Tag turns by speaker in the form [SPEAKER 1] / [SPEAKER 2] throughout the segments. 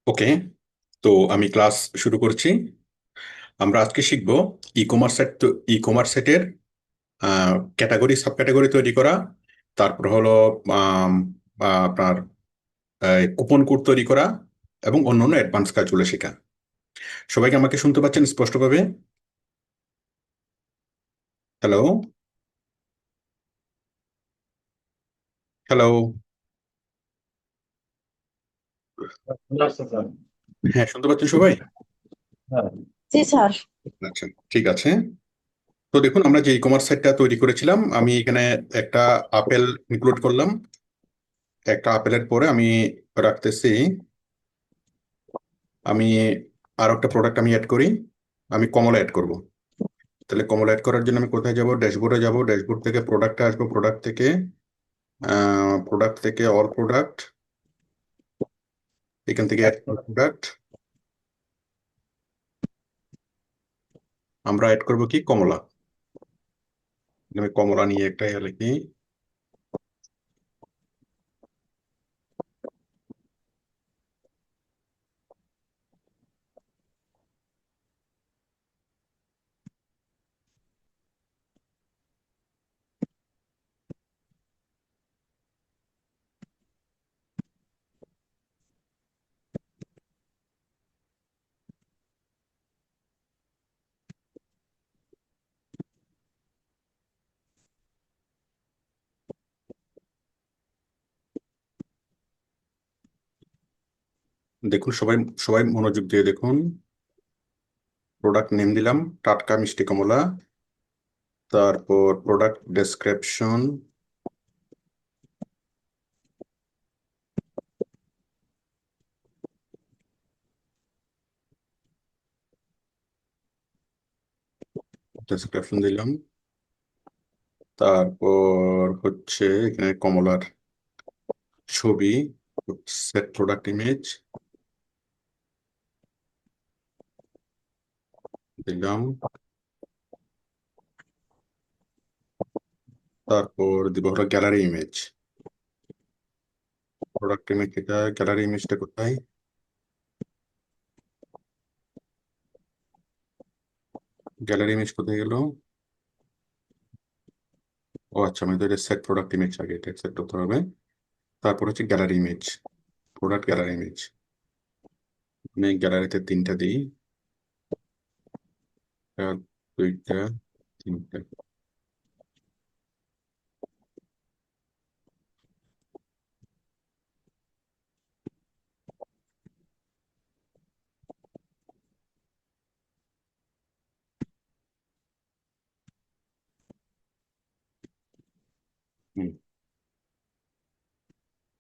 [SPEAKER 1] ওকে, তো আমি ক্লাস শুরু করছি। আমরা আজকে শিখব ই কমার্স সেট। তো ই কমার্স সেটের ক্যাটাগরি সাব ক্যাটাগরি তৈরি করা, তারপর হলো আম, আপনার কুপন কোড তৈরি করা এবং অন্যান্য অ্যাডভান্স কাজগুলো শেখা। সবাইকে আমাকে শুনতে পাচ্ছেন স্পষ্টভাবে? হ্যালো? হ্যালো?
[SPEAKER 2] ভালো আছেন স্যার।
[SPEAKER 1] হ্যাঁ, শুনতে পাচ্ছেন সবাই?
[SPEAKER 2] হ্যাঁ। জি স্যার।
[SPEAKER 1] আচ্ছা, ঠিক আছে। তো দেখুন, আমরা যে ই কমার্স সাইটটা তৈরি করেছিলাম, আমি এখানে একটা আপেল ইনক্লুড করলাম। একটা আপেলের পরে আমি রাখতেছি, আমি আর একটা প্রোডাক্ট আমি অ্যাড করি। আমি কমলা অ্যাড করব। তাহলে কমলা অ্যাড করার জন্য আমি কোথায় যাব? ড্যাশবোর্ডে যাব। ড্যাশবোর্ড থেকে প্রোডাক্টে আসবো। প্রোডাক্ট থেকে অল প্রোডাক্ট, এখান থেকে অ্যাড প্রোডাক্ট আমরা অ্যাড করব কি? কমলা। আমি কমলা নিয়ে একটা লিখি। দেখুন, সবাই সবাই মনোযোগ দিয়ে দেখুন। প্রোডাক্ট নেম দিলাম টাটকা মিষ্টি কমলা। তারপর প্রোডাক্ট ডেসক্রিপশন, ডেসক্রিপশন দিলাম। তারপর হচ্ছে এখানে কমলার ছবি, সেট প্রোডাক্ট ইমেজ দিলাম। তারপর দিব হলো গ্যালারি ইমেজ। প্রোডাক্ট ইমেজ, এটা গ্যালারি ইমেজটা কোথায়? গ্যালারি ইমেজ কোথায় গেল? ও আচ্ছা, আমি তো এটা সেট প্রোডাক্ট ইমেজ, আগে এটা সেট করতে হবে। তারপর হচ্ছে gallery image, product gallery image. আমি গ্যালারিতে তিনটা দিই। একটা, দুইটা, তিনটা।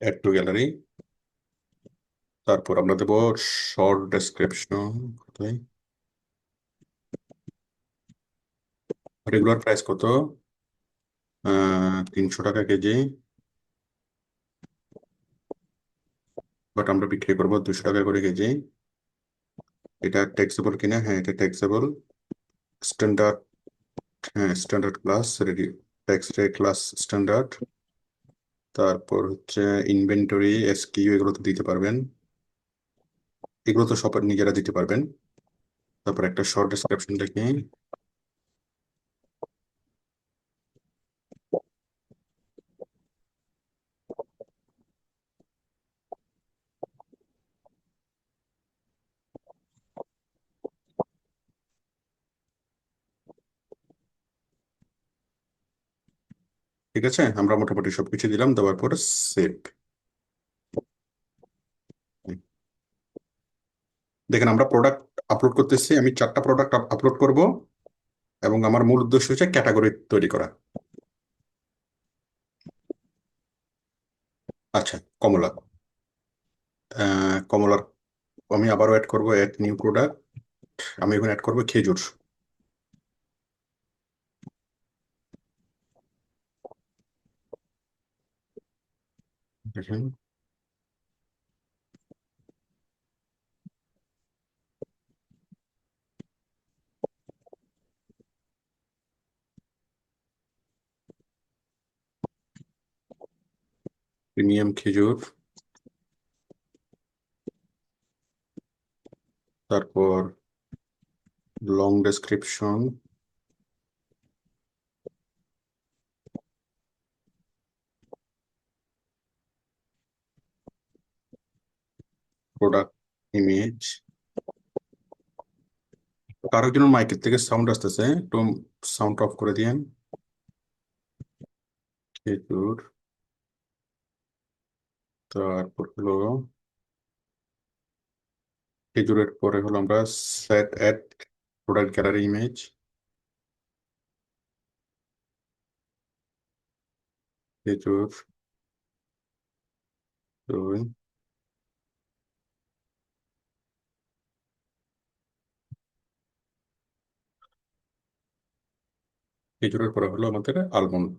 [SPEAKER 1] Add to gallery. তারপর আমরা দেবো শর্ট ডেসক্রিপশন। কোথায়? রেগুলার প্রাইস কত? 300 টাকা কেজি। বাট আমরা বিক্রি করবো 200 টাকা করে কেজি। এটা ট্যাক্সেবল কিনা? হ্যাঁ, এটা ট্যাক্সেবল। স্ট্যান্ডার্ড, হ্যাঁ স্ট্যান্ডার্ড ক্লাস, রেডি, ট্যাক্স রে ক্লাস স্ট্যান্ডার্ড। তারপর হচ্ছে ইনভেন্টরি, এসকিউ, এগুলো তো দিতে পারবেন। এগুলো তো সব নিজেরা দিতে পারবেন। তারপর একটা শর্ট ডেসক্রিপশন লিখি। ঠিক আছে, আমরা মোটামুটি সবকিছু দিলাম, দেওয়ার পর সেভ। দেখেন, আমরা প্রোডাক্ট আপলোড করতেছি। আমি 4টা প্রোডাক্ট আপলোড করব এবং আমার মূল উদ্দেশ্য হচ্ছে ক্যাটাগরি তৈরি করা। আচ্ছা, কমলা। কমলার আমি আবারও অ্যাড করব, অ্যাড নিউ প্রোডাক্ট। আমি এখন অ্যাড করব খেজুর। দেখেন, প্রিমিয়াম খেজুর। তারপর লং ডেসক্রিপশন, প্রোডাক্ট ইমেজ। কারো জন্য মাইকের থেকে সাউন্ড আসতেছে, একটু সাউন্ড অফ করে দিয়েন। খেজুর। তারপর হলো খেজুরের পরে হলো আমরা set add product gallery image. খেজুর 2। খেজুরের পরে হলো আমাদের আলমন্ড।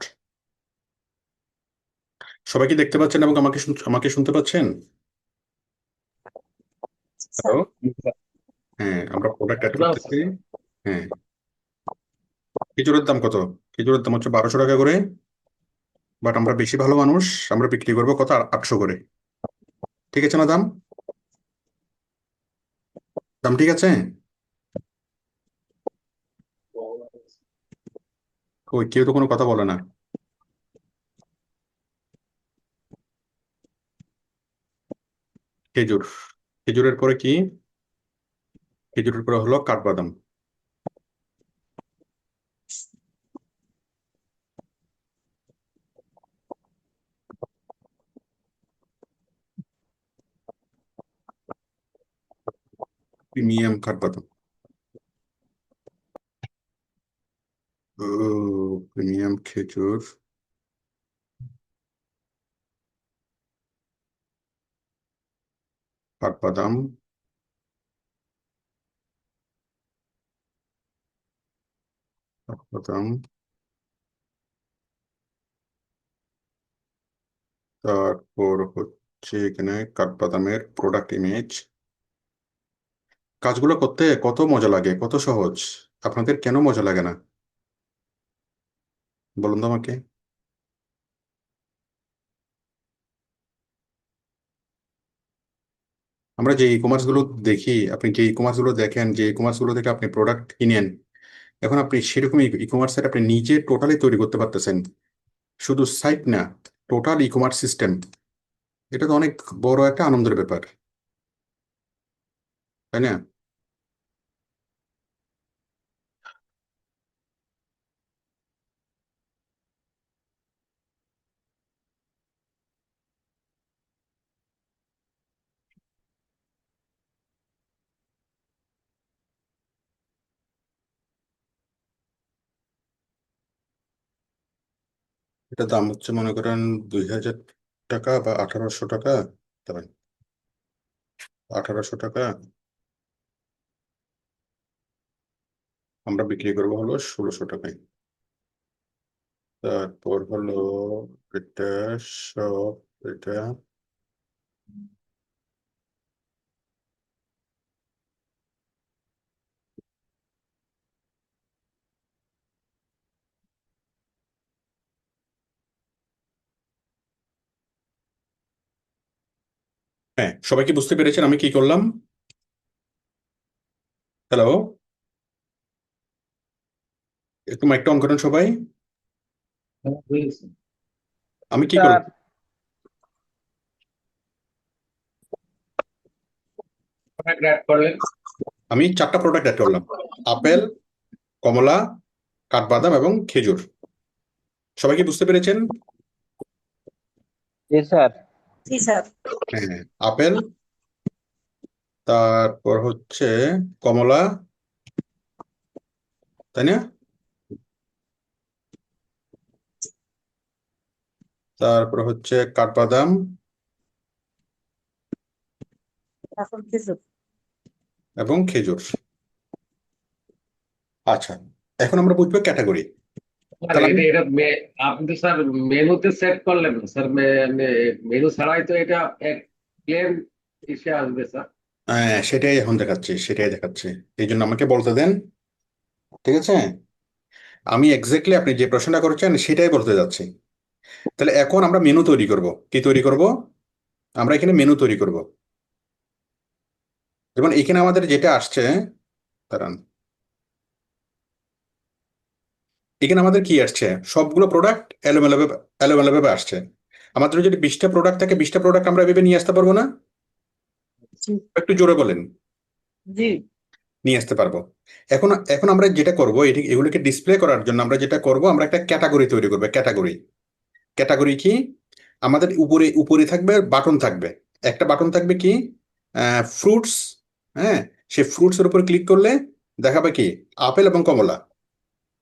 [SPEAKER 1] সবাই কি দেখতে পাচ্ছেন এবং আমাকে শুনতে পাচ্ছেন?
[SPEAKER 2] স্যার।
[SPEAKER 1] হ্যালো। হ্যাঁ, আমরা প্রোডাক্ট অ্যাড
[SPEAKER 2] শোনা যাচ্ছে
[SPEAKER 1] করতেছি।
[SPEAKER 2] স্যার।
[SPEAKER 1] হ্যাঁ। খেজুরের দাম কত? খেজুরের দাম হচ্ছে 1200 টাকা করে। বাট আমরা বেশি ভালো মানুষ, আমরা বিক্রি করবো কত? 800 করে। ঠিক আছে না দাম? দাম ঠিক আছে? ওই কেউ তো কোনো কথা বলে না। খেজুর। খেজুরের পরে কি? খেজুরের পরে হলো কাঠবাদাম। প্রিমিয়াম কাঠবাদাম। ও, প্রিমিয়াম খেজুর, কাঠবাদাম, কাঠবাদাম। তারপর হচ্ছে এখানে কাঠবাদামের প্রোডাক্ট ইমেজ। কাজগুলো করতে কত মজা লাগে, কত সহজ। আপনাদের কেন মজা লাগে না বলুন তো আমাকে। আমরা যে ই কমার্স গুলো দেখি, আপনি যে ই কমার্স গুলো দেখেন, যে ই কমার্স গুলো থেকে আপনি প্রোডাক্ট কিনেন, এখন আপনি সেরকম ই কমার্সের আপনি নিজে টোটালি তৈরি করতে পারতেছেন। শুধু সাইট না, টোটাল ই কমার্স সিস্টেম। এটা তো অনেক বড় একটা আনন্দের ব্যাপার, তাই না? এটা দাম হচ্ছে মনে করেন 2000 টাকা বা 1800 টাকা। দাঁড়ান, 1800 টাকা। আমরা বিক্রি করবো হলো 1600 টাকায়। তারপর হলো এটা সব, এটা। হ্যাঁ, সবাই কি বুঝতে পেরেছেন আমি কি করলাম? হ্যালো, একটু মাইকটা অন করেন সবাই।
[SPEAKER 2] হ্যাঁ, বুঝেছি।
[SPEAKER 1] আমি কি
[SPEAKER 3] স্যার
[SPEAKER 1] করলাম?
[SPEAKER 2] প্রোডাক্ট অ্যাড করলেন।
[SPEAKER 1] আমি 4টা প্রোডাক্ট অ্যাড করলাম: আপেল, কমলা, কাঠবাদাম এবং খেজুর। সবাই কি বুঝতে পেরেছেন?
[SPEAKER 3] জি স্যার।
[SPEAKER 2] জি স্যার।
[SPEAKER 1] হ্যাঁ। আপেল, তারপর হচ্ছে কমলা, তাই না? তারপর হচ্ছে কাঠবাদাম
[SPEAKER 2] এখন খেজুর।
[SPEAKER 1] এবং খেজুর। আচ্ছা, এখন আমরা বুঝবো ক্যাটাগরি।
[SPEAKER 2] স্যার
[SPEAKER 1] তাহলে আমি,
[SPEAKER 2] এটা এটা আপনি তো স্যার মেনুতে সেট করলেন না স্যার। মেনু ছাড়াই তো এটা এক প্লেন এসে আসবে স্যার।
[SPEAKER 1] হ্যাঁ, সেটাই এখন দেখাচ্ছি, সেটাই দেখাচ্ছি। এই জন্য আমাকে বলতে দেন, ঠিক আছে? আমি এক্স্যাক্টলি আপনি যে প্রশ্নটা করেছেন সেটাই বলতে যাচ্ছি। তাহলে এখন আমরা মেনু তৈরি করব। কি তৈরি করব? আমরা এখানে মেনু তৈরি করব। যেমন এখানে আমাদের যেটা আসছে, দাঁড়ান, এখানে আমাদের কি আসছে, সবগুলো প্রোডাক্ট এলোমেলো এলোমেলো ভাবে আসছে। আমাদের যদি 20টা প্রোডাক্ট থাকে, 20টা প্রোডাক্ট আমরা ভেবে নিয়ে আসতে পারবো না?
[SPEAKER 3] জি।
[SPEAKER 1] একটু জোরে বলেন।
[SPEAKER 3] জি।
[SPEAKER 1] নিয়ে আসতে পারবো। এখন এখন আমরা যেটা করব, এগুলোকে ডিসপ্লে করার জন্য আমরা যেটা করব, আমরা একটা ক্যাটাগরি তৈরি করবো। ক্যাটাগরি, ক্যাটাগরি কি, আমাদের উপরে উপরে থাকবে বাটন থাকবে, একটা বাটন থাকবে কি, ফ্রুটস। হ্যাঁ, সেই ফ্রুটস এর উপর ক্লিক করলে দেখাবে কি, আপেল এবং কমলা,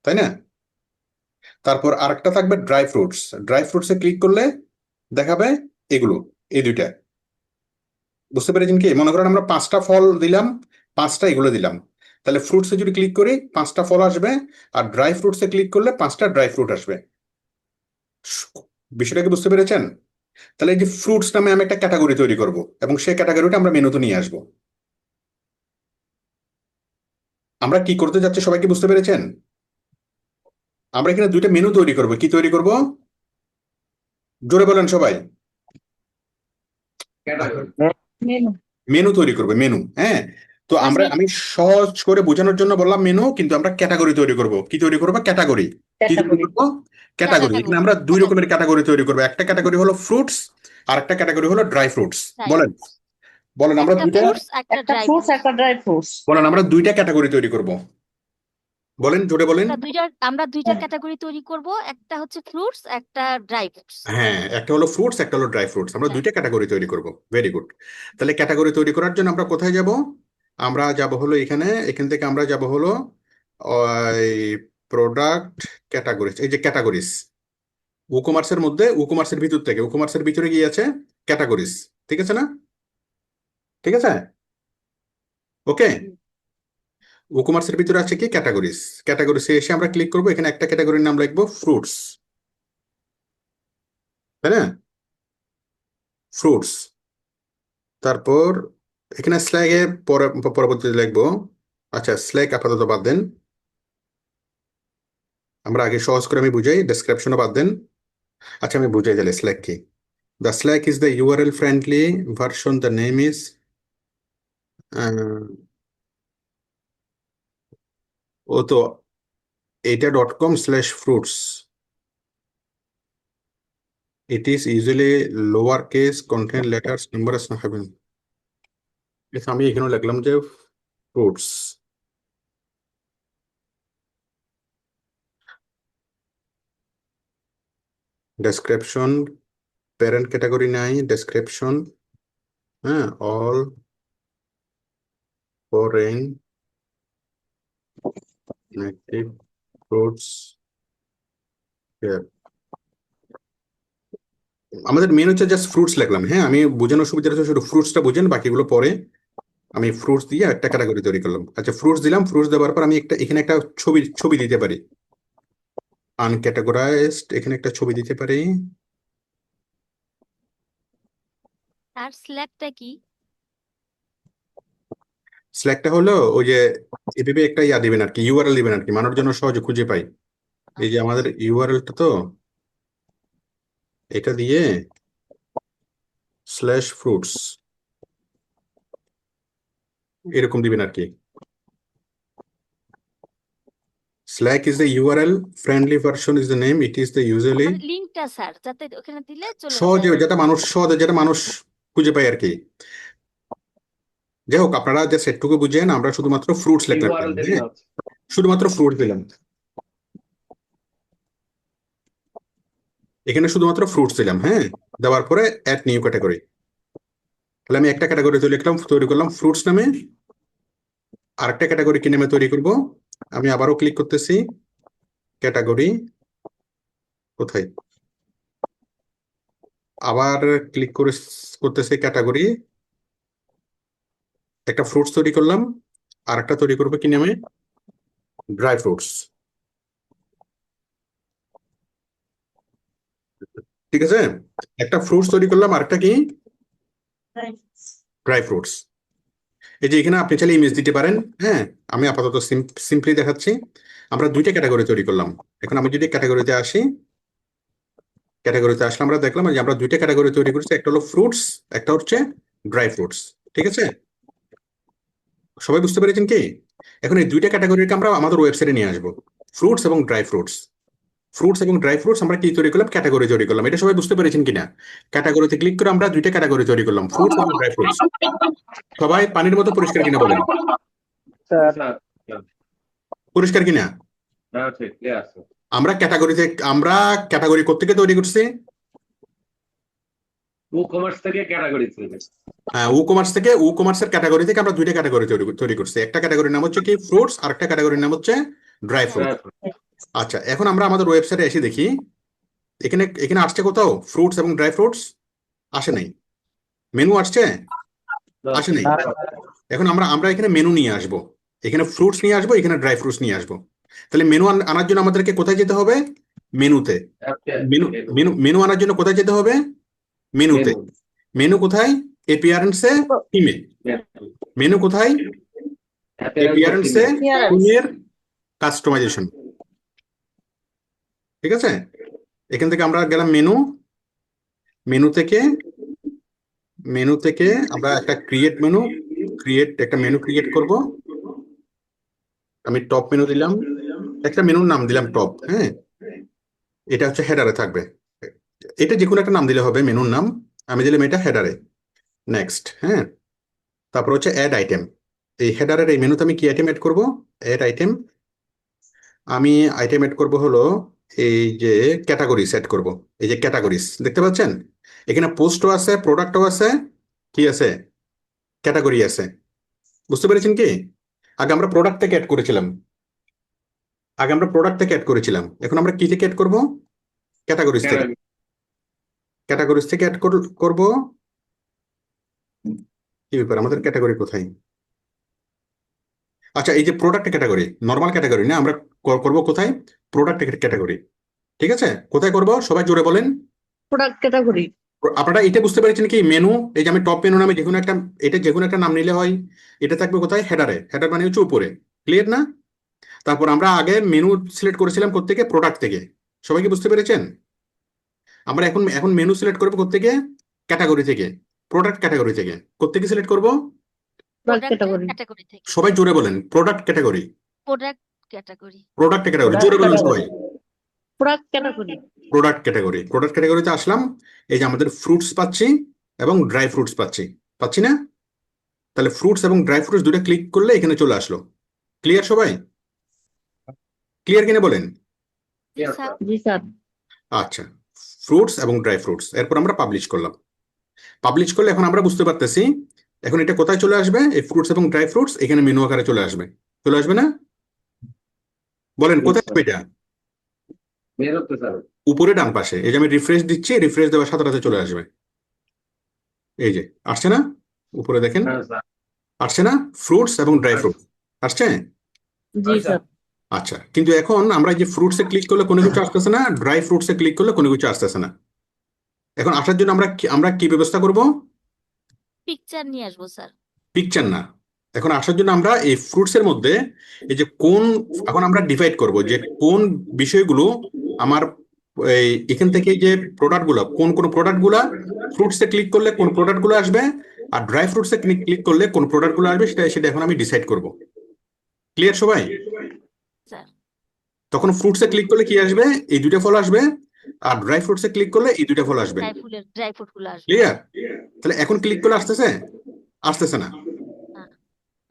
[SPEAKER 1] তাই না? তারপর আরেকটা থাকবে ড্রাই ফ্রুটস। ড্রাই ফ্রুটসে ক্লিক করলে দেখাবে এগুলো, এই দুইটা। বুঝতে পেরেছেন কি? মনে করেন আমরা 5টা ফল দিলাম, 5টা এগুলো দিলাম, তাহলে ফ্রুটসে যদি ক্লিক করি 5টা ফল আসবে, আর ড্রাই ফ্রুটসে ক্লিক করলে 5টা ড্রাই ফ্রুট আসবে। বিষয়টাকে বুঝতে পেরেছেন? তাহলে এই যে ফ্রুটস নামে আমি একটা ক্যাটাগরি তৈরি করব, এবং সেই ক্যাটাগরিটা আমরা মেনুতে নিয়ে আসবো। আমরা কি করতে যাচ্ছি সবাই কি বুঝতে পেরেছেন? আমরা এখানে দুইটা মেনু তৈরি করব। কি তৈরি করব? জোরে বলেন সবাই।
[SPEAKER 2] ক্যাটাগরি।
[SPEAKER 3] মেনু।
[SPEAKER 1] মেনু তৈরি করবে, মেনু। হ্যাঁ, তো আমি সহজ করে বোঝানোর জন্য বললাম মেনু, কিন্তু আমরা ক্যাটাগরি তৈরি করব। কি তৈরি করবো? ক্যাটাগরি। কি তৈরি
[SPEAKER 3] ক্যাটাগরি।
[SPEAKER 1] করবো? ক্যাটাগরি। এখানে আমরা দুই রকমের ক্যাটাগরি তৈরি করবো। একটা ক্যাটাগরি হলো ফ্রুটস, আর একটা ক্যাটাগরি হলো ড্রাই ফ্রুটস। বলেন, বলেন আমরা দুইটা,
[SPEAKER 3] একটা ফ্রুটস, একটা ড্রাই ফ্রুটস।
[SPEAKER 1] বলেন আমরা দুইটা ক্যাটাগরি তৈরি করব। বলেন, জোরে বলেন।
[SPEAKER 4] আমরা দুইটা ক্যাটাগরি তৈরি করব, একটা হচ্ছে ফ্রুটস, একটা ড্রাই ফ্রুটস।
[SPEAKER 1] হ্যাঁ, একটা হলো ফ্রুটস, একটা হলো ড্রাই ফ্রুটস। আমরা দুইটা ক্যাটাগরি তৈরি করব। Very good. তাহলে ক্যাটাগরি তৈরি করার জন্য আমরা কোথায় যাব? আমরা যাব হলো এখানে, এখান থেকে আমরা যাব হলো ওই প্রোডাক্ট ক্যাটাগরিজ। এই যে ক্যাটাগরিজ, উকমার্সের মধ্যে, উকমার্সের ভিতর থেকে, উকমার্সের ভিতরে গিয়ে আছে ক্যাটাগরিজ। ঠিক আছে না? ঠিক আছে, ওকে। উকমার্সের ভিতরে আছে কি, ক্যাটাগরিজ। ক্যাটাগরিজে এসে আমরা ক্লিক করব, এখানে একটা ক্যাটাগরির নাম লিখবো ফ্রুটস, তাই না? ফ্রুটস। তারপর এখানে স্ল্যাগে পরে পরবর্তীতে লিখবো। আচ্ছা, স্ল্যাগ আপাতত বাদ দেন, আমরা আগে সহজ করে আমি বুঝাই, ডেসক্রিপশনও বাদ দেন। আচ্ছা, আমি বুঝাই দিলে স্ল্যাগ কি। The slug is the URL friendly version, the name is, ও তো এটা .com/fruits. It is usually lowercase, contain letters, numbers not having. আমি এখানে লিখলাম যে ফ্রুটস। ডেসক্রিপশন, প্যারেন্ট ক্যাটাগরি নাই, ডেসক্রিপশন। হ্যাঁ, অল ফরেন নেটিভ ফ্রুটস। আমাদের মেন হচ্ছে জাস্ট ফ্রুটস লিখলাম। হ্যাঁ, আমি বোঝানোর সুবিধা হচ্ছে শুধু ফ্রুটসটা বুঝেন, বাকিগুলো পরে। আমি ফ্রুটস দিয়ে একটা ক্যাটাগরি তৈরি করলাম। আচ্ছা, ফ্রুটস দিলাম, ফ্রুটস দেওয়ার পর আমি একটা এখানে একটা ছবি ছবি দিতে পারি, আনক্যাটাগরাইজড। এখানে একটা ছবি দিতে পারি।
[SPEAKER 4] আর স্ল্যাগটা কি?
[SPEAKER 1] স্ল্যাগটা হলো ওই যে এভাবে একটা ইয়া দিবেন আর কি, ইউআরএল দিবেন আর কি, মানুষ যেন সহজে খুঁজে পাই। এই যে আমাদের ইউআরএলটা, তো এটা দিয়ে /fruits এরকম দিবেন আর কি। Slack is the URL, friendly version is the name, it is the usually,
[SPEAKER 4] মানে লিংকটা স্যার যাতে ওখানে দিলে চলে
[SPEAKER 1] সহজে
[SPEAKER 4] যায়।
[SPEAKER 1] যেটা মানুষ সহজে, যেটা মানুষ খুঁজে পায় আর কি। যাই হোক, আপনারা যে সেটটুকু বুঝেন, আমরা শুধুমাত্র ফ্রুটস লিখলাম।
[SPEAKER 2] ইউআরএল দিলে
[SPEAKER 1] হ্যাঁ,
[SPEAKER 2] হচ্ছে।
[SPEAKER 1] শুধুমাত্র ফ্রুট দিলাম, এখানে শুধুমাত্র ফ্রুটস দিলাম। হ্যাঁ, দেওয়ার পরে অ্যাড নিউ ক্যাটাগরি। তাহলে আমি একটা ক্যাটাগরি তৈরি করলাম ফ্রুটস নামে। আরেকটা ক্যাটাগরি কি নামে তৈরি করব? আমি আবারও ক্লিক করতেছি, ক্যাটাগরি কোথায়, আবার ক্লিক করে করতেছি ক্যাটাগরি। একটা ফ্রুটস তৈরি করলাম, আর একটা তৈরি করবো কি নামে, ড্রাই ফ্রুটস। ঠিক আছে, একটা ফ্রুটস তৈরি করলাম, আরেকটা কি, ড্রাই ফ্রুটস। এই যে এখানে আপনি চাইলে ইমেজ দিতে পারেন। হ্যাঁ, আমি আপাতত সিম্পলি দেখাচ্ছি। আমরা দুইটা ক্যাটাগরি তৈরি করলাম। এখন আমি যদি ক্যাটাগরিতে আসি, ক্যাটাগরিতে আসলে আমরা দেখলাম যে আমরা দুইটা ক্যাটাগরি তৈরি করছি, একটা হলো ফ্রুটস, একটা হচ্ছে ড্রাই ফ্রুটস। ঠিক আছে, সবাই বুঝতে পেরেছেন কি? এখন এই দুইটা ক্যাটাগরিকে আমরা আমাদের ওয়েবসাইটে নিয়ে আসবো, ফ্রুটস এবং ড্রাই ফ্রুটস। ফ্রুটস এবং ড্রাই ফ্রুটস আমরা কি তৈরি করলাম? ক্যাটাগরি তৈরি করলাম। এটা সবাই বুঝতে পেরেছেন কিনা? ক্যাটাগরিতে ক্লিক করে আমরা দুইটা ক্যাটাগরি তৈরি করলাম, ফ্রুটস এবং ড্রাই ফ্রুটস। সবাই পানির মতো পরিষ্কার কিনা বলেন?
[SPEAKER 2] স্যার
[SPEAKER 1] পরিষ্কার কিনা?
[SPEAKER 2] হ্যাঁ ঠিক ক্লিয়ার স্যার।
[SPEAKER 1] আমরা ক্যাটাগরি কোত্থেকে তৈরি করছি?
[SPEAKER 2] কমার্স থেকে ক্যাটাগরি থেকে।
[SPEAKER 1] হ্যাঁ, ই কমার্সের ক্যাটাগরি থেকে আমরা দুইটা ক্যাটাগরি তৈরি করছি। একটা ক্যাটাগরির নাম হচ্ছে কি ফ্রুটস, আর একটা ক্যাটাগরির নাম হচ্ছে ড্রাই ফ্রুট। আচ্ছা, এখন আমরা আমাদের ওয়েবসাইটে এসে দেখি এখানে এখানে আসছে কোথাও ফ্রুটস এবং ড্রাই ফ্রুটস? আসে নাই। মেনু আসছে? আসে নাই। এখন আমরা আমরা এখানে মেনু নিয়ে আসবো, এখানে ফ্রুটস নিয়ে আসবো, এখানে ড্রাই ফ্রুটস নিয়ে আসবো। তাহলে মেনু আনার জন্য আমাদেরকে কোথায় যেতে হবে? মেনুতে। মেনু মেনু মেনু আনার জন্য কোথায় যেতে হবে? মেনুতে। মেনু কোথায়? অ্যাপিয়ারেন্সে থিমে। মেনু কোথায়? অ্যাপিয়ারেন্সে থিমের কাস্টমাইজেশন। ঠিক আছে, এখান থেকে আমরা গেলাম মেনু। মেনু থেকে আমরা একটা একটা মেনু ক্রিয়েট করব। আমি টপ মেনু দিলাম, একটা মেনুর নাম দিলাম টপ। হ্যাঁ, এটা হচ্ছে হেডারে থাকবে। এটা যে কোনো একটা নাম দিলে হবে, মেনুর নাম। আমি দিলাম এটা হেডারে। নেক্সট। হ্যাঁ, তারপর হচ্ছে অ্যাড আইটেম। এই হেডারের এই মেনুতে আমি কি আইটেম এড করব? Add item. আমি আইটেম এড করব হলো এই যে ক্যাটাগরি সেট করব। এই যে ক্যাটাগরিজ দেখতে পাচ্ছেন, এখানে পোস্টও আছে, প্রোডাক্টও আছে, কি আছে? ক্যাটাগরি আছে। বুঝতে পেরেছেন কি? আগে আমরা প্রোডাক্ট থেকে অ্যাড করেছিলাম, এখন আমরা কি থেকে অ্যাড করব? ক্যাটাগরিজ থেকে। ক্যাটাগরিজ থেকে অ্যাড করব। কি ব্যাপার, আমাদের ক্যাটাগরি কোথায়? আচ্ছা, এই যে প্রোডাক্ট ক্যাটাগরি, নর্মাল ক্যাটাগরি না, আমরা করব কোথায়? Product category. ঠিক আছে, কোথায় করব? সবাই জোরে বলেন।
[SPEAKER 3] Product category.
[SPEAKER 1] আপনারা এটা বুঝতে পেরেছেন কি? মেনু, এই যে আমি টপ মেনু নামে যে কোনো একটা নাম নিলে হয়। এটা থাকবে কোথায়? হেডারে। হেডার মানে হচ্ছে উপরে। ক্লিয়ার না? তারপর আমরা আগে মেনু সিলেক্ট করেছিলাম কোত্থেকে? প্রোডাক্ট থেকে। সবাই কি বুঝতে পেরেছেন? আমরা এখন এখন মেনু সিলেক্ট করবো কোত্থেকে? ক্যাটাগরি থেকে। প্রোডাক্ট ক্যাটাগরি থেকে। কোত্থেকে সিলেক্ট করব?
[SPEAKER 3] Product
[SPEAKER 4] product
[SPEAKER 3] category.
[SPEAKER 4] ক্যাটাগরি থেকে।
[SPEAKER 1] সবাই জোরে বলেন, product category.
[SPEAKER 4] Product category.
[SPEAKER 1] Product category, জোরে বলেন সবাই।
[SPEAKER 3] Product category.
[SPEAKER 1] প্রোডাক্ট ক্যাটাগরিতে আসলাম। এই যে আমাদের ফ্রুটস পাচ্ছি এবং ড্রাই ফ্রুটস পাচ্ছি না? তাহলে ফ্রুটস এবং ড্রাই ফ্রুটস দুটো ক্লিক করলে এখানে চলে আসলো। ক্লিয়ার সবাই? ক্লিয়ার কিনা বলেন?
[SPEAKER 4] জি স্যার।
[SPEAKER 3] জি স্যার।
[SPEAKER 1] আচ্ছা, ফ্রুটস এবং ড্রাই ফ্রুটস, এরপর আমরা পাবলিশ করলাম। পাবলিশ করলে এখন আমরা বুঝতে পারতেছি এখন এটা কোথায় চলে আসবে? এই ফ্রুটস এবং ড্রাই ফ্রুটস এখানে মেনু আকারে চলে আসবে না? বলেন কোথায় আসবে এটা?
[SPEAKER 2] মেনুতে স্যার।
[SPEAKER 1] উপরে ডান পাশে। এই যে আমি রিফ্রেশ দিচ্ছি, রিফ্রেশ দেওয়ার সাথে সাথে চলে আসবে। এই যে আসছে না? উপরে দেখেন,
[SPEAKER 2] হ্যাঁ স্যার।
[SPEAKER 1] আসছে না? ফ্রুটস এবং ড্রাই ফ্রুট আসছে।
[SPEAKER 3] জি স্যার।
[SPEAKER 1] আচ্ছা, কিন্তু এখন আমরা যে ফ্রুটসে ক্লিক করলে কোনো কিছু আসতেছে না, ড্রাই ফ্রুটসে ক্লিক করলে কোনো কিছু আসতেছে না। এখন আসার জন্য আমরা কি ব্যবস্থা করব?
[SPEAKER 4] পিকচার নিয়ে আসবো স্যার।
[SPEAKER 1] পিকচার না, এখন আসার জন্য আমরা এই ফ্রুটস এর মধ্যে এই যে এখন আমরা ডিভাইড করব যে কোন বিষয়গুলো আমার এখান থেকে যে প্রোডাক্ট গুলো, কোন প্রোডাক্ট গুলা ফ্রুটসে ক্লিক করলে কোন প্রোডাক্ট গুলো আসবে, আর ড্রাই ফ্রুটসে ক্লিক করলে কোন প্রোডাক্ট গুলো আসবে, সেটা সেটা এখন আমি ডিসাইড করব। ক্লিয়ার সবাই?
[SPEAKER 4] স্যার
[SPEAKER 1] তখন ফ্রুটসে ক্লিক করলে কি আসবে? এই দুইটা ফল আসবে। আর ড্রাই ফ্রুটসে ক্লিক করলে এই দুইটা ফল আসবে।
[SPEAKER 4] ড্রাই ফ্রুট গুলো আসবে।
[SPEAKER 1] ক্লিয়ার? তাহলে এখন ক্লিক করলে আসতেছে না?
[SPEAKER 4] না।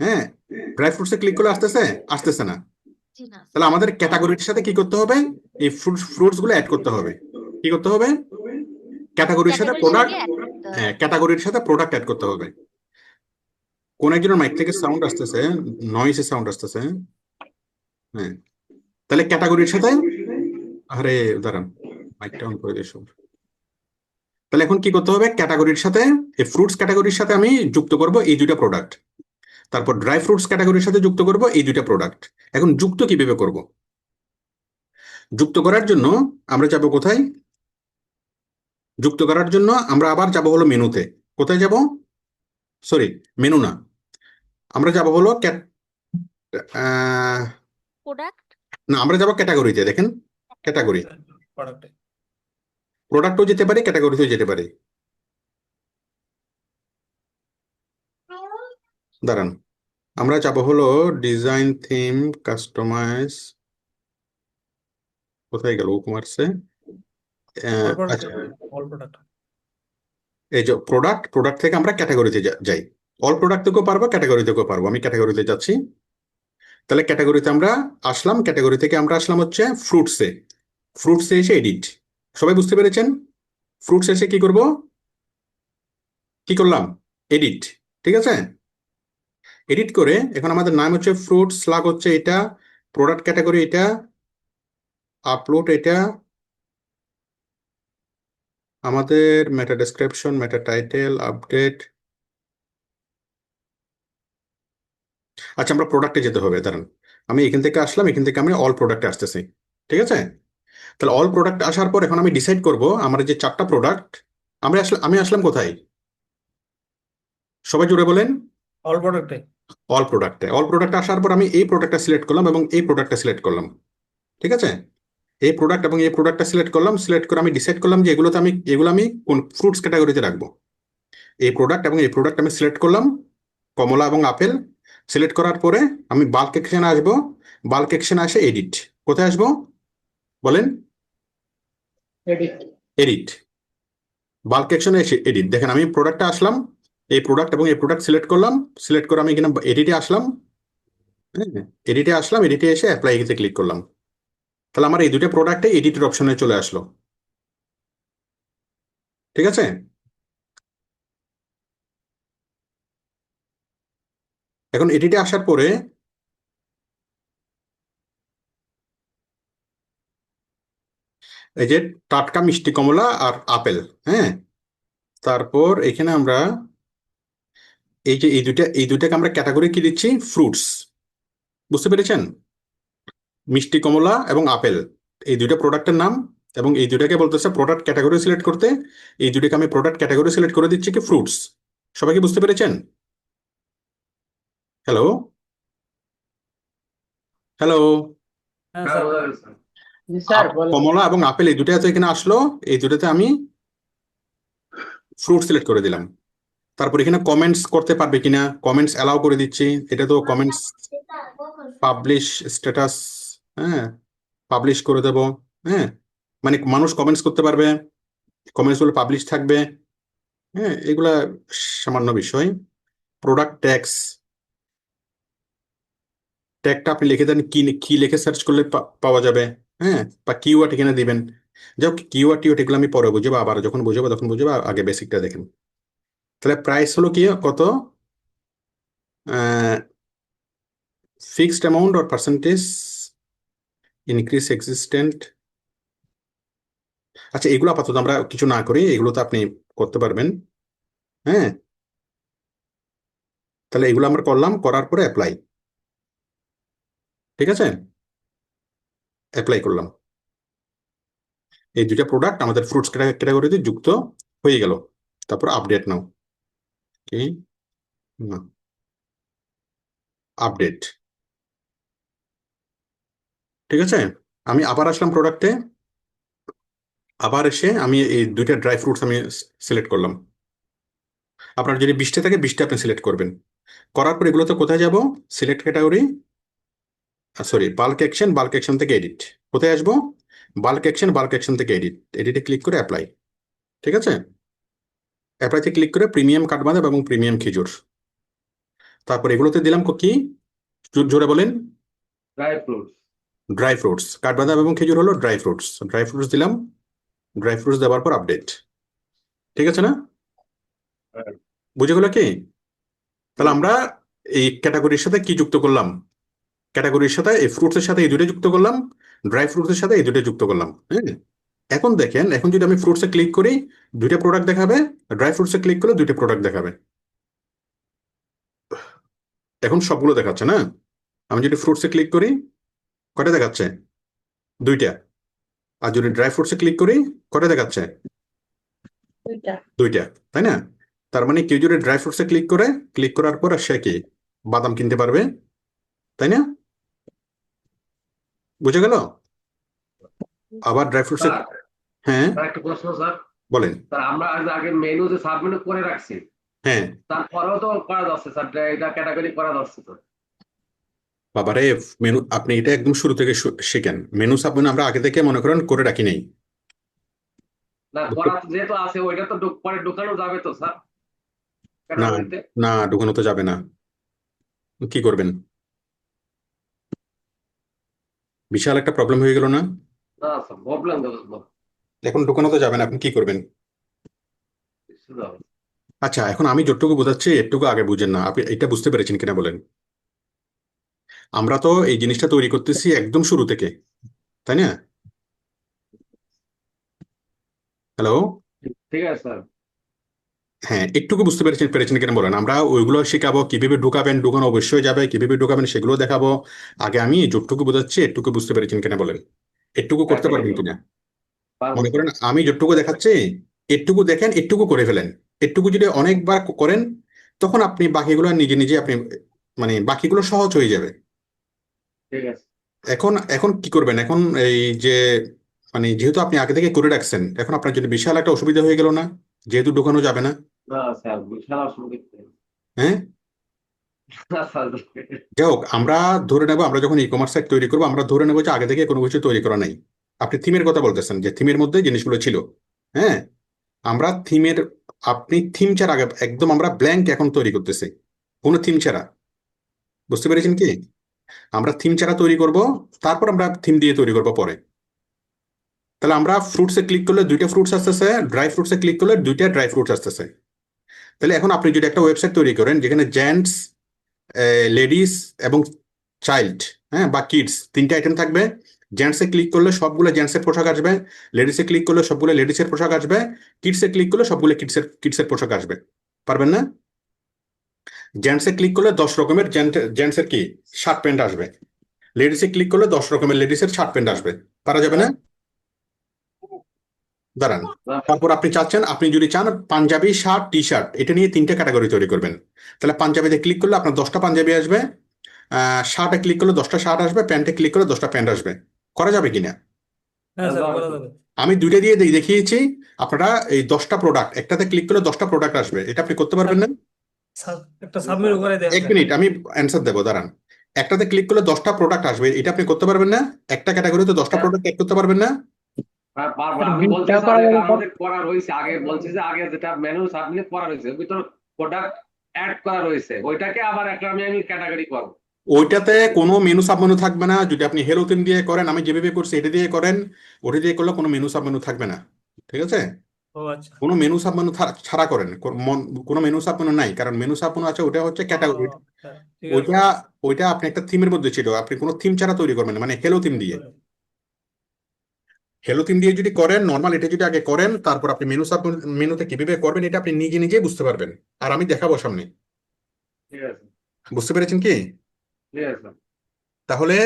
[SPEAKER 1] হ্যাঁ, ড্রাই ফ্রুটসে ক্লিক করলে আসতেছে না।
[SPEAKER 4] জি না।
[SPEAKER 1] তাহলে আমাদের ক্যাটাগরির সাথে কি করতে হবে? এই ফ্রুটস গুলো অ্যাড করতে হবে। কি করতে হবে? ক্যাটাগরির সাথে
[SPEAKER 4] ক্যাটাগরির
[SPEAKER 1] প্রোডাক্ট।
[SPEAKER 4] সঙ্গে অ্যাড করতে হবে।
[SPEAKER 1] হ্যাঁ, ক্যাটাগরির সাথে প্রোডাক্ট অ্যাড করতে হবে। কোন একজনের মাইক থেকে সাউন্ড আসতেছে, নয়েসে সাউন্ড আসতেছে। হ্যাঁ, তাহলে ক্যাটাগরির সাথে, আরে দাঁড়ান, মাইকটা অন করে দিয়েছো। তাহলে এখন কি করতে হবে? ক্যাটাগরির সাথে, এই ফ্রুটস ক্যাটাগরির সাথে আমি যুক্ত করব এই দুইটা প্রোডাক্ট। তারপর ড্রাই ফ্রুটস ক্যাটাগরির সাথে যুক্ত করব এই দুইটা প্রোডাক্ট। এখন যুক্ত কিভাবে করব? যুক্ত করার জন্য আমরা যাব কোথায়? যুক্ত করার জন্য আমরা আবার যাব হলো মেনুতে। কোথায় যাব? সরি, মেনু না, আমরা যাব হলো
[SPEAKER 4] প্রোডাক্ট।
[SPEAKER 1] না, আমরা যাব ক্যাটাগরিতে। দেখেন, ক্যাটাগরি, প্রোডাক্টও যেতে পারি, ক্যাটাগরিতেও যেতে পারি। দাঁড়ান, আমরা যাব হলো ডিজাইন থিম কাস্টমাইজ, কোথায় গেল কমার্সে?
[SPEAKER 5] অল প্রোডাক্ট
[SPEAKER 1] আচ্ছা,
[SPEAKER 5] অল প্রোডাক্ট
[SPEAKER 1] এই যে প্রোডাক্ট থেকে আমরা ক্যাটাগরিতে যাই। অল প্রোডাক্ট থেকেও পারবো, ক্যাটাগরি থেকেও পারবো। আমি ক্যাটাগরিতে যাচ্ছি। তাহলে ক্যাটাগরিতে আমরা আসলাম, ক্যাটাগরি থেকে আমরা আসলাম হচ্ছে ফ্রুটসে। ফ্রুটসে এসে এডিট। সবাই বুঝতে পেরেছেন? ফ্রুটস এসে কি করব? কি করলাম? এডিট। ঠিক আছে, এডিট করে এখন আমাদের নাম হচ্ছে ফ্রুট, স্লাগ হচ্ছে এটা, প্রোডাক্ট ক্যাটাগরি এটা, আপলোড এটা, আমাদের মেটা ডেসক্রিপশন, মেটা টাইটেল, আপডেট। আচ্ছা, আমরা প্রোডাক্টে যেতে হবে, দাঁড়ান। আমি এখান থেকে আসলাম, এখান থেকে আমি অল প্রোডাক্টে আসতেছি। ঠিক আছে, তাহলে অল প্রোডাক্ট আসার পর এখন আমি ডিসাইড করব আমার যে 4টা প্রোডাক্ট। আমি আসলাম কোথায়? সবাই জুড়ে বলেন।
[SPEAKER 5] অল প্রোডাক্টে
[SPEAKER 1] অল প্রোডাক্টে আসার পর আমি এই প্রোডাক্টটা সিলেক্ট করলাম এবং এই প্রোডাক্টটা সিলেক্ট করলাম। ঠিক আছে, এই প্রোডাক্ট এবং এই প্রোডাক্টটা সিলেক্ট করলাম। সিলেক্ট করে আমি ডিসাইড করলাম যে এগুলো আমি কোন ফ্রুটস ক্যাটাগরিতে রাখবো। এই প্রোডাক্ট এবং এই প্রোডাক্ট আমি সিলেক্ট করলাম, কমলা এবং আপেল। সিলেক্ট করার পরে আমি বাল্ক অ্যাকশনে আসবো। বাল্ক অ্যাকশনে আসে এডিট। কোথায় আসবো বলেন?
[SPEAKER 2] এডিট।
[SPEAKER 1] এডিট। বাল্ক অ্যাকশনে এসে এডিট। দেখেন আমি প্রোডাক্টটা আসলাম, এই প্রোডাক্ট এবং এই প্রোডাক্ট সিলেক্ট করলাম। সিলেক্ট করে আমি এখানে এডিটে আসলাম। হ্যাঁ, এডিটে আসলাম, এডিটে এসে অ্যাপ্লাই তে ক্লিক করলাম। তাহলে আমার এই দুটো প্রোডাক্টে এডিটের অপশনে চলে আসলো। ঠিক আছে, এখন এডিটে আসার পরে এই যে টাটকা মিষ্টি কমলা আর আপেল, হ্যাঁ, তারপর এখানে আমরা এই যে এই দুইটাকে আমরা ক্যাটাগরি কি দিচ্ছি? ফ্রুটস। বুঝতে পেরেছেন? মিষ্টি কমলা এবং আপেল এই দুইটা প্রোডাক্টের নাম, এবং এই দুইটাকে বলতেছে প্রোডাক্ট ক্যাটাগরি সিলেক্ট করতে। এই দুইটাকে আমি প্রোডাক্ট ক্যাটাগরি সিলেক্ট করে দিচ্ছি কি ফ্রুটস। সবাই কি বুঝতে পেরেছেন? Hello, hello.
[SPEAKER 5] হ্যাঁ
[SPEAKER 2] হ্যাঁ,
[SPEAKER 5] স্যার
[SPEAKER 2] বোঝা গেছে।
[SPEAKER 3] জি স্যার বলেন।
[SPEAKER 1] কমলা এবং আপেল এই দুটো তো এখানে আসলো, এই দুটোতে আমি ফ্রুট সিলেক্ট করে দিলাম। তারপর এখানে কমেন্টস করতে পারবে কিনা, কমেন্টস অ্যালাউ করে দিচ্ছি। এটা তো কমেন্টস পাবলিশ স্ট্যাটাস, হ্যাঁ, পাবলিশ করে দেব। হ্যাঁ, মানে মানুষ কমেন্টস করতে পারবে, কমেন্টস গুলো পাবলিশ থাকবে। হ্যাঁ, এগুলা সামান্য বিষয়। প্রোডাক্ট ট্যাগস, ট্যাগটা আপনি লিখে দেন, কি কি লিখে সার্চ করলে পাওয়া যাবে। হ্যাঁ, বা কিওয়ার্ড এখানে দিবেন। যাই হোক, কিওয়ার্ড টিওয়ার্ড এগুলো আমি পরে বুঝবো, আবার যখন বুঝবো তখন বুঝবো। আগে বেসিকটা দেখেন। তাহলে প্রাইস হলো কি কত? Fixed amount or percentage increase existent. আচ্ছা, এগুলো আপাতত আমরা কিছু না করি, এগুলো তো আপনি করতে পারবেন। হ্যাঁ, তাহলে এগুলো আমরা করলাম, করার পরে অ্যাপ্লাই। ঠিক আছে, অ্যাপ্লাই করলাম। এই দুইটা প্রোডাক্ট আমাদের ফ্রুটস ক্যাটাগরিতে যুক্ত হয়ে গেল। তারপর আপডেট নাও, কি না, আপডেট। ঠিক আছে, আমি আবার আসলাম প্রোডাক্টে। আবার এসে আমি এই দুইটা ড্রাই ফ্রুটস আমি সিলেক্ট করলাম। আপনার যদি 20টা থাকে 20টা আপনি সিলেক্ট করবেন। করার পর এগুলোতে কোথায় যাব? Select category, sorry, bulk action থেকে এডিট। কোথায় আসবো? বাল্ক অ্যাকশন থেকে এডিট। এডিটে ক্লিক করে অ্যাপ্লাই। ঠিক আছে, অ্যাপ্লাইতে ক্লিক করে প্রিমিয়াম কাঠবাদাম এবং প্রিমিয়াম খেজুর। তারপর এগুলোতে দিলাম কি? জোরে বলেন।
[SPEAKER 2] Dry fruits.
[SPEAKER 1] ড্রাই ফ্রুটস, কাঠবাদাম এবং খেজুর হলো ড্রাই ফ্রুটস। ড্রাই ফ্রুটস দিলাম। ড্রাই ফ্রুটস দেওয়ার পর আপডেট। ঠিক আছে না?
[SPEAKER 2] হ্যাঁ।
[SPEAKER 1] বুঝে গেল কি? তাহলে আমরা এই ক্যাটাগরির সাথে কি যুক্ত করলাম? ক্যাটাগরির সাথে এই ফ্রুটসের সাথে এই দুটো যুক্ত করলাম, ড্রাই ফ্রুটসের সাথে এই দুটো যুক্ত করলাম। হ্যাঁ, এখন দেখেন, এখন যদি আমি ফ্রুটসে ক্লিক করি দুইটা প্রোডাক্ট দেখাবে, ড্রাই ফ্রুটসে ক্লিক করলে দুইটা প্রোডাক্ট দেখাবে। এখন সবগুলো দেখাচ্ছে না? আমি যদি ফ্রুটসে ক্লিক করি কটা দেখাচ্ছে? দুইটা। আর যদি ড্রাই ফ্রুটসে ক্লিক করি কটা দেখাচ্ছে?
[SPEAKER 3] দুইটা।
[SPEAKER 1] দুইটা, তাই না? তার মানে কেউ যদি ড্রাই ফ্রুটসে ক্লিক করার পর সে কি বাদাম কিনতে পারবে, তাই না? বুঝে গেল? আবার ড্রাই ফ্রুটসে,
[SPEAKER 2] স্যার,
[SPEAKER 1] হ্যাঁ
[SPEAKER 2] স্যার একটা প্রশ্ন স্যার।
[SPEAKER 1] বলেন।
[SPEAKER 2] স্যার আমরা আগে মেনু যে সাবমেনু করে রাখছি,
[SPEAKER 1] হ্যাঁ
[SPEAKER 2] তারপরেও তো করা যাচ্ছে স্যার, এটা ক্যাটাগরি করা যাচ্ছে তো।
[SPEAKER 1] বাবারে, মেনু আপনি এটা একদম শুরু থেকে শিখেন। মেনু সাবমেনু আমরা আগে থেকে মনে করেন করে রাখি নাই।
[SPEAKER 2] না, করা যেহেতু আছে ওইটা তো পরে ঢুকানো যাবে তো স্যার
[SPEAKER 1] না
[SPEAKER 2] ক্যাটাগরিতে।
[SPEAKER 1] না, ঢুকানো তো যাবে না। কি করবেন? বিশাল একটা প্রবলেম হয়ে গেল না?
[SPEAKER 2] না স্যার, প্রবলেম দেবো
[SPEAKER 1] এখন ঢুকানো তো যাবে না, আপনি কি করবেন? আচ্ছা, এখন আমি যতটুকু বোঝাচ্ছি একটুকু আগে বুঝেন না, আপনি এটা বুঝতে পেরেছেন কিনা বলেন। আমরা তো এই জিনিসটা তৈরি করতেছি একদম শুরু থেকে, তাই না? হ্যালো।
[SPEAKER 2] ঠিক আছে স্যার।
[SPEAKER 1] হ্যাঁ, একটুকু বুঝতে পেরেছেন পেরেছেন কিনা বলেন। আমরা ওইগুলো শেখাবো, কিভাবে ঢুকাবেন, ঢুকানো অবশ্যই যাবে, কিভাবে ঢুকাবেন সেগুলো দেখাবো। আগে আমি যতটুকু বোঝাচ্ছি একটুকু বুঝতে পেরেছেন কিনা বলেন, একটুকু
[SPEAKER 2] হ্যাঁ
[SPEAKER 1] করতে
[SPEAKER 2] ঠিক
[SPEAKER 1] পারবেন
[SPEAKER 2] আছে,
[SPEAKER 1] কিনা।
[SPEAKER 2] পারবো
[SPEAKER 1] মনে
[SPEAKER 2] স্যার।
[SPEAKER 1] করেন আমি যতটুকু দেখাচ্ছি একটুকু দেখেন, একটুকু করে ফেলেন। একটুকু যদি অনেকবার করেন তখন আপনি বাকিগুলো নিজে নিজে আপনি মানে বাকিগুলো সহজ হয়ে যাবে।
[SPEAKER 2] ঠিক আছে।
[SPEAKER 1] এখন এখন কি করবেন? এখন এই যে মানে যেহেতু আপনি আগে থেকে করে রাখছেন, এখন আপনার জন্য বিশাল একটা অসুবিধা হয়ে গেল না, যেহেতু ঢোকানো যাবে না।
[SPEAKER 2] না স্যার, বিশাল অসুবিধা নেই।
[SPEAKER 1] হ্যাঁ,
[SPEAKER 2] না স্যার।
[SPEAKER 1] যাই হোক, আমরা ধরে নেবো আমরা যখন ই কমার্স সাইট তৈরি করবো আমরা ধরে নেবো যে আগে থেকে কোনো কিছু তৈরি করা নাই। আপনি থিমের কথা বলতেছেন যে থিমের মধ্যে জিনিসগুলো ছিল। হ্যাঁ, আমরা থিমের, আপনি থিম ছাড়া আগে একদম আমরা ব্ল্যাঙ্ক এখন তৈরি করতেছি, কোনো থিম ছাড়া। বুঝতে পেরেছেন কি? আমরা থিম ছাড়া তৈরি করব, তারপর আমরা থিম দিয়ে তৈরি করব পরে। তাহলে আমরা ফ্রুটসে ক্লিক করলে দুইটা ফ্রুটস আসতেছে, ড্রাই ফ্রুটসে ক্লিক করলে দুইটা ড্রাই ফ্রুটস আসতেছে। তাহলে এখন আপনি যদি একটা ওয়েবসাইট তৈরি করেন যেখানে জেন্টস, লেডিস এবং চাইল্ড, হ্যাঁ বা কিডস তিনটা আইটেম থাকবে। জেন্টসে ক্লিক করলে সবগুলো জেন্টসের পোশাক আসবে, লেডিসে ক্লিক করলে সবগুলো লেডিসের পোশাক আসবে, কিডসে ক্লিক করলে সবগুলো কিডসের পোশাক আসবে। পারবেন না? জেন্টসে ক্লিক করলে 10 রকমের জেন্টসের কি শার্ট প্যান্ট আসবে, লেডিসে ক্লিক করলে 10 রকমের লেডিসের শার্ট প্যান্ট আসবে। পারা যাবে না? দাঁড়ান। তারপর আপনি চাচ্ছেন, আপনি যদি চান পাঞ্জাবি শার্ট টি শার্ট এটা নিয়ে তিনটে ক্যাটাগরি তৈরি করবেন, তাহলে পাঞ্জাবিতে ক্লিক করলে আপনার 10টা পাঞ্জাবি আসবে, শার্টে ক্লিক করলে 10টা শার্ট আসবে, প্যান্টে ক্লিক করলে 10টা প্যান্ট আসবে। করা যাবে কিনা?
[SPEAKER 5] হ্যাঁ স্যার, করা যাবে।
[SPEAKER 1] আমি দুইটা দিয়ে দেখিয়েছি। আপনারা এই 10টা প্রোডাক্ট, একটাতে ক্লিক করলে 10টা প্রোডাক্ট আসবে, এটা আপনি করতে পারবেন না?
[SPEAKER 5] একটা সাবমিট করে দেন
[SPEAKER 1] এক
[SPEAKER 5] স্যার।
[SPEAKER 1] মিনিট, আমি অ্যান্সার দেবো, দাঁড়ান। একটাতে ক্লিক করলে 10টা প্রোডাক্ট আসবে, এটা আপনি করতে পারবেন না? একটা ক্যাটাগরিতে 10টা প্রোডাক্ট অ্যাড করতে পারবেন না?
[SPEAKER 2] হ্যাঁ পারবো,
[SPEAKER 3] স্যার
[SPEAKER 2] আমি বলছি
[SPEAKER 3] 20টা
[SPEAKER 2] স্যার
[SPEAKER 3] করা
[SPEAKER 2] এটা
[SPEAKER 3] যাবে স্যার।
[SPEAKER 2] আমাদের করা রয়েছে আগে, বলছি যে আগে যেটা মেনু সাবমিট করা রয়েছে ওর ভিতর প্রোডাক্ট অ্যাড করা রয়েছে, ওইটাকে আবার একটা আমি ক্যাটাগরি করবো।
[SPEAKER 1] ওইটাতে কোনো মেনু সাবমেনু থাকবে না। যদি আপনি হেলো থিম দিয়ে করেন, আমি যেভাবে করছি এটা দিয়ে করেন, ওটা দিয়ে করলে কোনো মেনু সাবমেনু থাকবে না। ঠিক আছে?
[SPEAKER 5] ও আচ্ছা।
[SPEAKER 1] কোনো মেনু সাবমেনু ছাড়া করেন, কোনো মেনু সাবমেনু নাই, কারণ মেনু সাবমেনু আছে ওটা হচ্ছে
[SPEAKER 5] ও
[SPEAKER 1] ক্যাটাগরি।
[SPEAKER 5] হ্যাঁ, ঠিক আছে
[SPEAKER 1] ওইটা ওইটা আপনি একটা থিমের মধ্যে ছিল, আপনি কোনো থিম ছাড়া তৈরি করবেন না, মানে হেলো থিম দিয়ে। হেলো থিম দিয়ে যদি করেন নর্মাল, এটা যদি আগে করেন তারপর আপনি মেনু সাব মেনুতে কিভাবে করবেন এটা আপনি নিজে নিজে বুঝতে পারবেন। আর আমি দেখাবো সামনে।
[SPEAKER 2] ঠিক আছে।
[SPEAKER 1] বুঝতে পেরেছেন কি?
[SPEAKER 2] ঠিক আছে স্যার।
[SPEAKER 1] তাহলে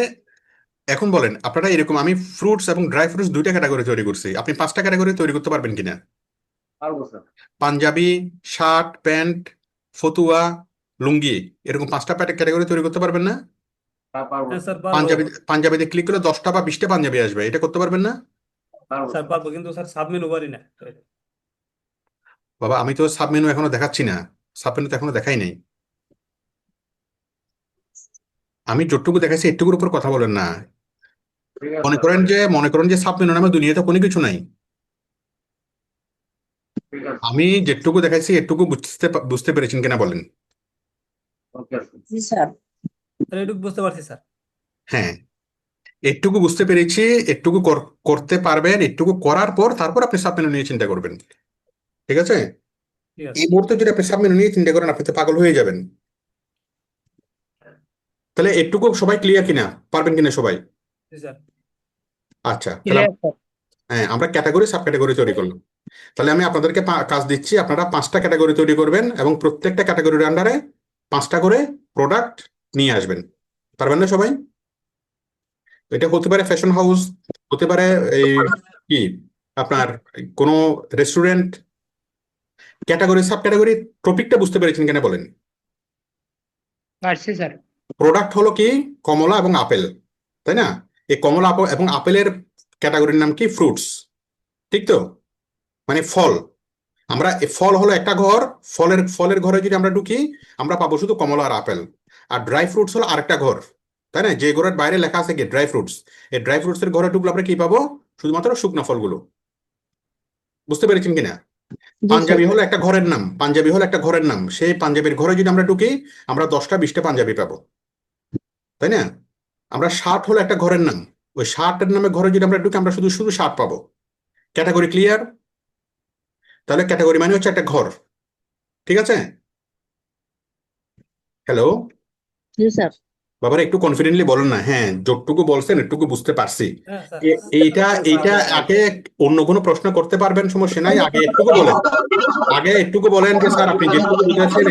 [SPEAKER 1] এখন বলেন আপনারা এরকম, আমি ফ্রুটস এবং ড্রাই ফ্রুটস দুইটা ক্যাটাগরি তৈরি করছি, আপনি 5টা ক্যাটাগরি তৈরি করতে পারবেন কিনা?
[SPEAKER 2] পারবো স্যার।
[SPEAKER 1] পাঞ্জাবি, শার্ট প্যান্ট, ফতুয়া, লুঙ্গি, এরকম 5টা ক্যাটাগরি তৈরি করতে পারবেন না?
[SPEAKER 2] হ্যাঁ পারবো
[SPEAKER 5] হ্যাঁ
[SPEAKER 2] স্যার।
[SPEAKER 5] স্যার, পারবো।
[SPEAKER 1] পাঞ্জাবিতে ক্লিক করলে 10টা বা 20টা পাঞ্জাবি আসবে, এটা করতে পারবেন না?
[SPEAKER 2] পারবো
[SPEAKER 5] স্যার
[SPEAKER 2] স্যার।
[SPEAKER 5] পারবো, কিন্তু স্যার সাবমিট পারি না।
[SPEAKER 1] বাবা, আমি তো সাব মেনু এখনো দেখাচ্ছি না, সাব মেনু তো এখনো দেখাই নাই। আমি যতটুকু দেখাচ্ছি একটুকুর উপর কথা বলেন না।
[SPEAKER 2] ঠিক আছে স্যার।
[SPEAKER 1] মনে করেন যে সাব মেনু নামে দুনিয়াতে কোনো কিছু নাই।
[SPEAKER 2] ঠিক আছে।
[SPEAKER 1] আমি যেটুকু দেখাইছি একটুকু বুঝতে পেরেছেন কিনা বলেন।
[SPEAKER 2] Okay sir.
[SPEAKER 3] জি স্যার।
[SPEAKER 5] স্যার এটুকু বুঝতে পারছি স্যার।
[SPEAKER 1] হ্যাঁ, একটুকু বুঝতে পেরেছি, একটুকু করতে পারবেন, একটুকু করার পর তারপর আপনি সাব মেনু নিয়ে চিন্তা করবেন। ঠিক আছে?
[SPEAKER 5] ঠিক আছে।
[SPEAKER 1] এই মুহূর্তে যদি আপনি সাব মেনু নিয়ে চিন্তা করেন আপনি তো পাগল হয়ে যাবেন। তাহলে একটুকু সবাই ক্লিয়ার কিনা, পারবেন কিনা সবাই?
[SPEAKER 5] জি স্যার।
[SPEAKER 1] আচ্ছা, তাহলে
[SPEAKER 3] ক্লিয়ার স্যার।
[SPEAKER 1] হ্যাঁ, আমরা ক্যাটাগরি সাব ক্যাটাগরি তৈরি করলাম। তাহলে আমি আপনাদেরকে কাজ দিচ্ছি, আপনারা 5টা ক্যাটাগরি তৈরি করবেন এবং প্রত্যেকটা ক্যাটাগরির আন্ডারে 5টা করে প্রোডাক্ট নিয়ে আসবেন। পারবেন না সবাই? এটা হতে পারে ফ্যাশন হাউস, হতে পারে এই কি আপনার কোনো রেস্টুরেন্ট। ক্যাটাগরি সাব ক্যাটাগরি টপিকটা বুঝতে পেরেছেন কিনা বলেন।
[SPEAKER 3] পারছি স্যার।
[SPEAKER 1] প্রোডাক্ট হলো কি কমলা এবং আপেল, তাই না? এই কমলা এবং আপেলের ক্যাটাগরির নাম কি ফ্রুটস, ঠিক তো? মানে ফল। আমরা ফল হলো একটা ঘর, ফলের ফলের ঘরে যদি আমরা ঢুকি আমরা পাবো শুধু কমলা আর আপেল। আর ড্রাই ফ্রুটস হলো আরেকটা ঘর, তাই না? যে ঘরের বাইরে লেখা আছে কি ড্রাই ফ্রুটস, এই ড্রাই ফ্রুটস এর ঘরে ঢুকলে আমরা কি পাবো? শুধুমাত্র শুকনো ফলগুলো। বুঝতে পেরেছেন কিনা?
[SPEAKER 3] জি স্যার।
[SPEAKER 1] পাঞ্জাবি হলো একটা ঘরের নাম, পাঞ্জাবি হলো একটা ঘরের নাম, সেই পাঞ্জাবির ঘরে যদি আমরা ঢুকি আমরা 10টা 20টা পাঞ্জাবি পাবো, তাই না? আমরা শার্ট হলো একটা ঘরের নাম, ওই শার্টের নামে ঘরে যদি আমরা ঢুকি আমরা শুধু শুধু শার্ট পাবো। Category clear? তাহলে ক্যাটাগরি মানে হচ্ছে একটা ঘর, ঠিক আছে? হ্যালো
[SPEAKER 3] জি স্যার।
[SPEAKER 1] বাবারা, একটু কনফিডেন্টলি বলেন না। হ্যাঁ, যতটুকু বলছেন এটুকু বুঝতে পারছি।
[SPEAKER 5] হ্যাঁ স্যার।
[SPEAKER 1] এইটা এইটা আগে অন্য কোনো প্রশ্ন করতে পারবেন, সমস্যা নাই। আগে একটুকু বলেন, আগে একটুকু বলেন যে স্যার আপনি যেটুকু বুঝেছেন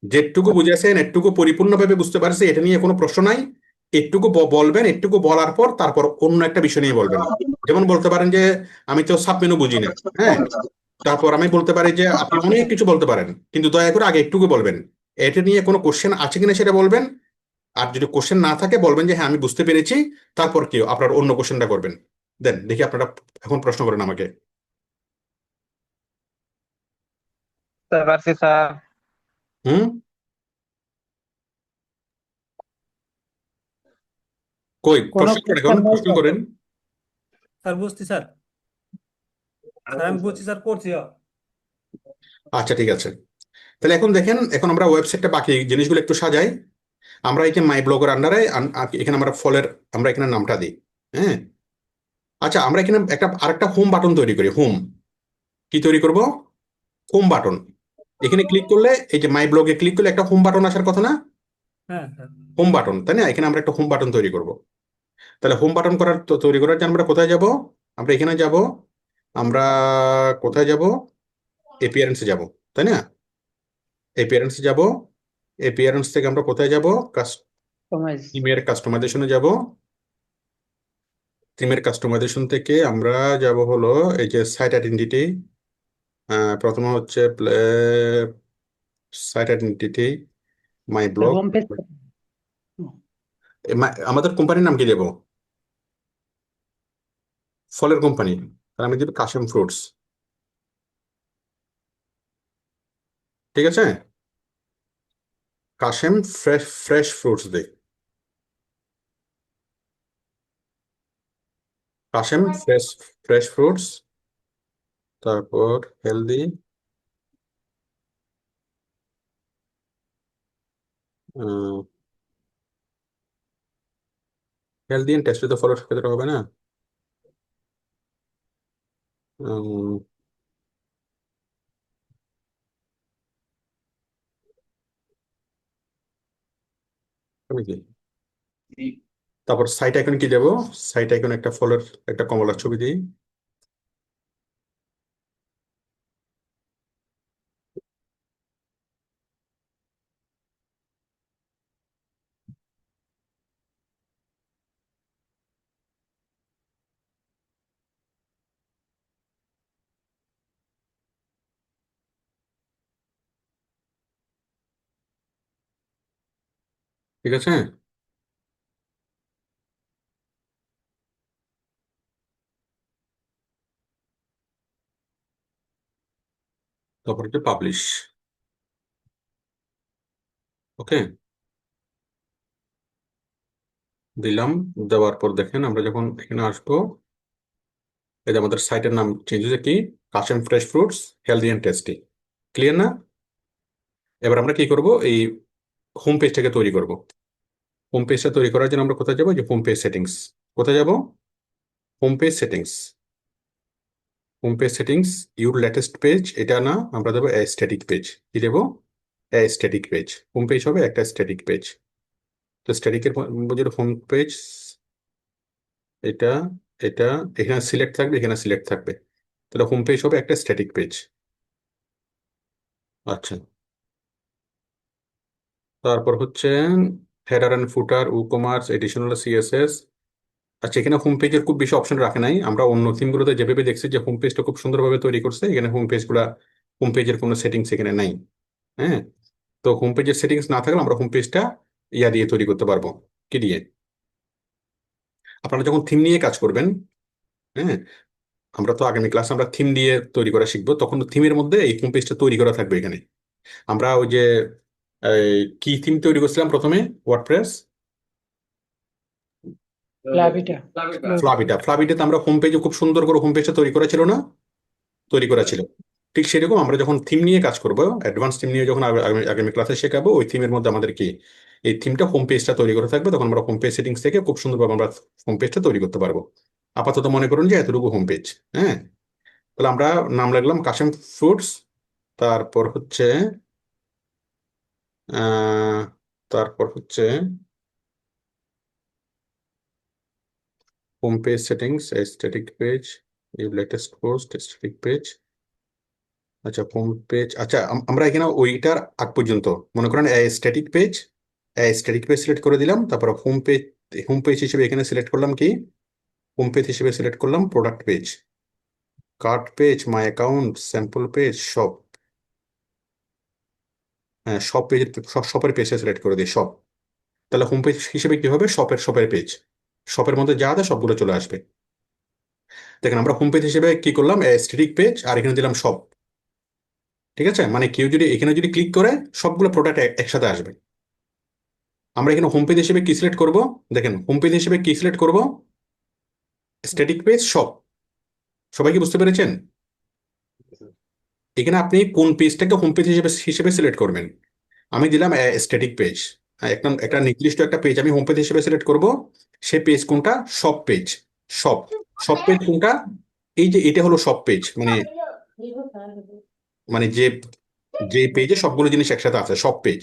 [SPEAKER 1] যেটুকু বুঝেছেন একটুকু পরিপূর্ণভাবে বুঝতে পারছি, এটা নিয়ে কোনো প্রশ্ন নাই। একটুকু বলবেন, একটুকু বলার পর তারপর অন্য একটা বিষয় নিয়ে বলবেন। যেমন বলতে পারেন যে আমি তো সাব মেনু বুঝি না, হ্যাঁ, তারপর আমি বলতে পারি যে আপনি অনেক কিছু বলতে পারেন, কিন্তু দয়া করে আগে একটুকু বলবেন এটা নিয়ে কোনো কোশ্চেন আছে কিনা সেটা বলবেন। আর যদি কোশ্চেন না থাকে বলবেন যে হ্যাঁ আমি বুঝতে পেরেছি, তারপর কি আপনার অন্য কোশ্চেনটা করবেন। দেন দেখি আপনারা এখন প্রশ্ন করেন আমাকে।
[SPEAKER 6] বুঝতে পারছি স্যার।
[SPEAKER 1] হুম, কই
[SPEAKER 3] কোনো
[SPEAKER 1] প্রশ্ন করেন, এখন
[SPEAKER 3] কোশ্চেন নেই
[SPEAKER 1] প্রশ্ন
[SPEAKER 3] স্যার।
[SPEAKER 1] করেন।
[SPEAKER 5] স্যার বুঝছি স্যার। স্যার আমি বুঝছি স্যার, করছিও।
[SPEAKER 1] আচ্ছা ঠিক আছে, তাহলে এখন দেখেন, এখন আমরা ওয়েবসাইটটা বাকি জিনিসগুলো একটু সাজাই। আমরা এই যে মাই ব্লগের আন্ডারে এখানে আমরা ফলের আমরা এখানে নামটা দিই, হ্যাঁ। আচ্ছা, আমরা এখানে একটা আরেকটা হোম বাটন তৈরি করি। হোম কি তৈরি করব? Home button. এখানে ক্লিক করলে, এই যে মাই ব্লগে ক্লিক করলে একটা হোম বাটন আসার কথা না?
[SPEAKER 5] হ্যাঁ স্যার।
[SPEAKER 1] হোম বাটন, তাই না? এখানে আমরা একটা হোম বাটন তৈরি করব। তাহলে হোম বাটন তৈরি করার জন্য আমরা কোথায় যাব? আমরা এখানে যাব, আমরা কোথায় যাব? এপিয়ারেন্সে যাব, তাই না? এপিয়ারেন্সে যাব, এপিয়ারেন্স থেকে আমরা কোথায় যাব?
[SPEAKER 3] কমাইস।
[SPEAKER 1] থিমের কাস্টমাইজেশনে যাব। থিমের কাস্টমাইজেশন থেকে আমরা যাব হলো এই যে সাইট আইডেন্টিটি। প্রথমে হচ্ছে site identity, my blog.
[SPEAKER 3] Home page.
[SPEAKER 1] আমাদের কোম্পানির নাম কি দেবো? ফলের কোম্পানি, তাহলে আমি দেবো কাশেম ফ্রুটস, ঠিক আছে? কাশেম ফ্রেশ ফ্রেশ ফ্রুটস দিই, কাশেম ফ্রেশ ফ্রেশ ফ্রুটস। তারপর হেলদি, হেলদি এন্ড টেস্টি তো ফলোর ক্ষেত্রে হবে না। উম, আমি কি তারপর সাইট আইকন কি দেবো? সাইট আইকন একটা ফলের একটা কমলার ছবি দিই। ঠিক আছে, তারপর হচ্ছে পাবলিশ। ওকে, দিলাম। দেওয়ার পর দেখেন আমরা যখন এখানে আসবো, এই যে আমাদের সাইটের নাম চেঞ্জ হয়েছে কি? Kashem fresh fruits, healthy and tasty. Clear না? এবার আমরা কি করব? এই হোম পেজটাকে তৈরি করব। হোম পেজটা তৈরি করার জন্য আমরা কোথায় যাবো? যে হোম পেজ সেটিংস। কোথায় যাব? Home page settings. Home page settings, your latest page, এটা না, আমরা দেবো স্ট্যাটিক পেজ। কি দেবো? Static page. হোম পেজ হবে একটা স্ট্যাটিক পেজ। তো স্ট্যাটিকের যেটা হোম পেজ, এটা এটা এখানে সিলেক্ট থাকবে, এখানে সিলেক্ট থাকবে, তাহলে হোম পেজ হবে একটা স্ট্যাটিক পেজ। আচ্ছা, তারপর হচ্ছে header and footer, e commerce, additional CSS. আচ্ছা, এখানে হোম পেজের খুব বেশি অপশন রাখে নাই। আমরা অন্য থিমগুলোতে যেভাবে দেখছি যে হোম পেজটা খুব সুন্দরভাবে তৈরি করছে, এখানে হোম পেজের কোনো সেটিংস এখানে নাই, হ্যাঁ। তো হোম পেজের সেটিংস না থাকলে আমরা হোম পেজটা ইয়া দিয়ে তৈরি করতে পারবো। কি দিয়ে? আপনারা যখন থিম নিয়ে কাজ করবেন, হ্যাঁ, আমরা তো আগামী ক্লাসে আমরা থিম দিয়ে তৈরি করা শিখবো, তখন থিমের মধ্যে এই হোম পেজটা তৈরি করা থাকবে এখানে। আমরা ওই যে কি থিম তৈরি করছিলাম প্রথমে, ওয়ার্ডপ্রেস
[SPEAKER 2] প্লাবিটা
[SPEAKER 1] ফ্লাভিটাতে আমরা হোম পেজে খুব সুন্দর করে হোম পেজটা তৈরি করা ছিল না, তৈরি করা ছিল। ঠিক সেরকম আমরা যখন থিম নিয়ে কাজ করবো, অ্যাডভান্স থিম নিয়ে যখন আগামী ক্লাসে শেখাবো, ওই থিমের মধ্যে আমাদের কি এই থিমটা হোম পেজটা তৈরি করে থাকবে, তখন আমরা হোম পেজ সেটিংস থেকে খুব সুন্দরভাবে আমরা হোম পেজটা তৈরি করতে পারবো। আপাতত মনে করুন যে এতটুকু হোম পেজ। হ্যাঁ, তাহলে আমরা নাম লিখলাম কাশেম ফ্রুটস, তারপর হচ্ছে আহ তারপর হচ্ছে home page settings, static page, latest post, static page. আচ্ছা, হোম পেজ। আচ্ছা, আমরা এখানে ওইটার আগ পর্যন্ত মনে করেন স্ট্যাটিক পেজ, সিলেক্ট করে দিলাম। তারপর হোম পেজ হিসেবে এখানে সিলেক্ট করলাম কি, হোম পেজ হিসেবে সিলেক্ট করলাম product page, cart page, my account, sample page, shop. হ্যাঁ, শপ পেজের শপের পেজে সিলেক্ট করে দিই শপ। তাহলে হোম পেজ হিসেবে কি হবে, শপের পেজ, শপের মধ্যে যা আছে সবগুলো চলে আসবে। দেখেন আমরা হোম পেজ হিসেবে কি করলাম, স্ট্যাটিক পেজ, আর এখানে দিলাম শপ। ঠিক আছে, মানে কেউ যদি এখানে যদি ক্লিক করে সবগুলো প্রোডাক্ট একসাথে আসবে। আমরা এখানে হোম পেজ হিসেবে কি সিলেক্ট করব, দেখেন হোম পেজ হিসেবে কি সিলেক্ট করব, স্ট্যাটিক পেজ, শপ। সবাই কি বুঝতে পেরেছেন? এখানে আপনি কোন পেজটাকে হোম পেজ হিসেবে সিলেক্ট করবেন। আমি দিলাম স্ট্যাটিক পেজ। একটা নির্দিষ্ট একটা পেজ আমি হোম পেজ হিসেবে সিলেক্ট করব। সে পেজ কোনটা, shop page. Shop shop page কোনটা, এই যে এটা হলো শপ পেজ, মানে মানে যে যে পেজে সবগুলো জিনিস একসাথে আছে, শপ পেজ।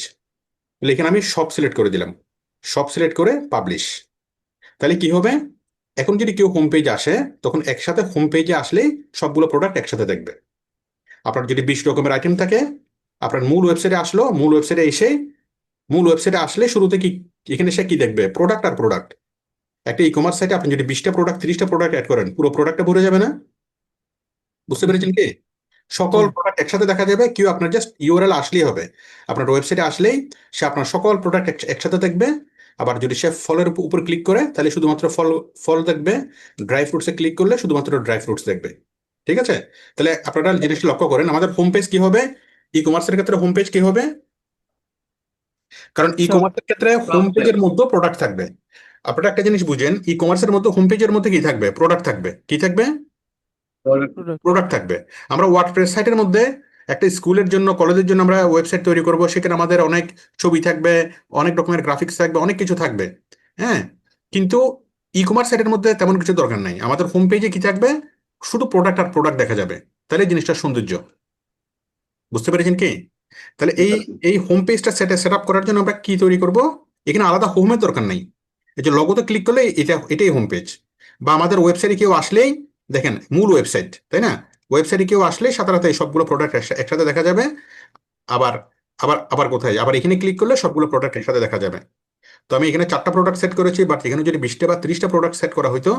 [SPEAKER 1] এখানে আমি সব সিলেক্ট করে দিলাম, সব সিলেক্ট করে পাবলিশ। তাহলে কি হবে, এখন যদি কেউ হোম পেজে আসে, তখন একসাথে হোম পেজে আসলেই সবগুলো প্রোডাক্ট একসাথে দেখবে। আপনার যদি 20 রকমের আইটেম থাকে, আপনার মূল ওয়েবসাইটে আসলো, মূল ওয়েবসাইটে আসলে শুরুতে কি এখানে সে কি দেখবে, প্রোডাক্ট আর প্রোডাক্ট। একটা ই কমার্স সাইটে আপনি যদি 20টা প্রোডাক্ট 30টা প্রোডাক্ট অ্যাড করেন, পুরো প্রোডাক্টটা ভরে যাবে না? বুঝতে পেরেছেন কি? সকল প্রোডাক্ট একসাথে দেখা যাবে। কেউ আপনার জাস্ট ইউআরএল আসলেই হবে, আপনার ওয়েবসাইটে আসলেই সে আপনার সকল প্রোডাক্ট একসাথে দেখবে। আবার যদি সে ফলের উপর ক্লিক করে, তাহলে শুধুমাত্র ফল দেখবে। ড্রাই ফ্রুটসে ক্লিক করলে শুধুমাত্র ড্রাই ফ্রুটস দেখবে। ঠিক আছে, তাহলে আপনারা জিনিসটা লক্ষ্য করেন, আমাদের হোম পেজ কি হবে, ই কমার্সের ক্ষেত্রে হোম পেজ কি হবে, কারণ ই কমার্সের ক্ষেত্রে হোম পেজের মধ্যে প্রোডাক্ট থাকবে। আপনারা একটা জিনিস বুঝেন, ই কমার্সের মধ্যে হোম পেজের মধ্যে কি থাকবে, প্রোডাক্ট থাকবে। কি থাকবে, প্রোডাক্ট থাকবে। আমরা ওয়ার্ডপ্রেস সাইটের মধ্যে একটা স্কুলের জন্য, কলেজের জন্য আমরা ওয়েবসাইট তৈরি করব, সেখানে আমাদের অনেক ছবি থাকবে, অনেক রকমের গ্রাফিক্স থাকবে, অনেক কিছু থাকবে। হ্যাঁ, কিন্তু ই কমার্স সাইটের মধ্যে তেমন কিছু দরকার নাই। আমাদের হোম পেজে কি থাকবে, শুধু প্রোডাক্ট আর প্রোডাক্ট দেখা যাবে। তাহলে জিনিসটার সৌন্দর্য। বুঝতে পেরেছেন কি? তাহলে এই হোম পেজটা সেট আপ করার জন্য আমরা কি তৈরি করব, এখানে আলাদা হোমের দরকার নাই। এই যে লগোতে ক্লিক করলে এটাই হোম পেজ। বা আমাদের ওয়েবসাইটে কেউ আসলেই, দেখেন মূল ওয়েবসাইট, তাই না, ওয়েবসাইটে কেউ আসলেই সাধারণত এই সবগুলো প্রোডাক্ট একসাথে দেখা যাবে। আবার আবার আবার কোথায়, আবার এখানে ক্লিক করলে সবগুলো প্রোডাক্ট একসাথে দেখা যাবে। তো আমি এখানে 4টা প্রোডাক্ট সেট করেছি, বাট এখানে যদি 20টা বা 30টা প্রোডাক্ট সেট করা হইতো,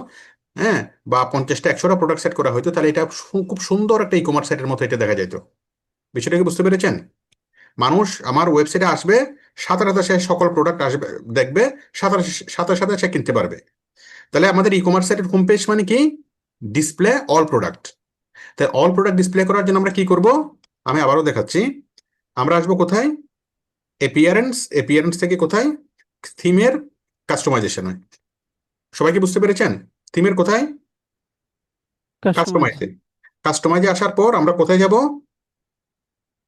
[SPEAKER 1] হ্যাঁ, বা 50টা 100টা প্রোডাক্ট সেট করা হইতো, তাহলে এটা খুব সুন্দর একটা ই কমার্স সাইটের মতো এটা দেখা যেত। বিষয়টা কি বুঝতে পেরেছেন? মানুষ আমার ওয়েবসাইটে আসবে, সাথে সাথে সে সকল প্রোডাক্ট আসবে, দেখবে, সাথে সাথে সাথে সে কিনতে পারবে। তাহলে আমাদের ই কমার্স সাইটের হোম পেজ মানে কি, ডিসপ্লে অল প্রোডাক্ট। তাই অল প্রোডাক্ট ডিসপ্লে করার জন্য আমরা কি করব, আমি আবারও দেখাচ্ছি। আমরা আসবো কোথায়, এপিয়ারেন্স থেকে কোথায়, থিমের কাস্টমাইজেশনে। সবাই কি বুঝতে পেরেছেন? থিমের কোথায়, কাস্টমাইজে। কাস্টমাইজে আসার পর আমরা কোথায় যাব,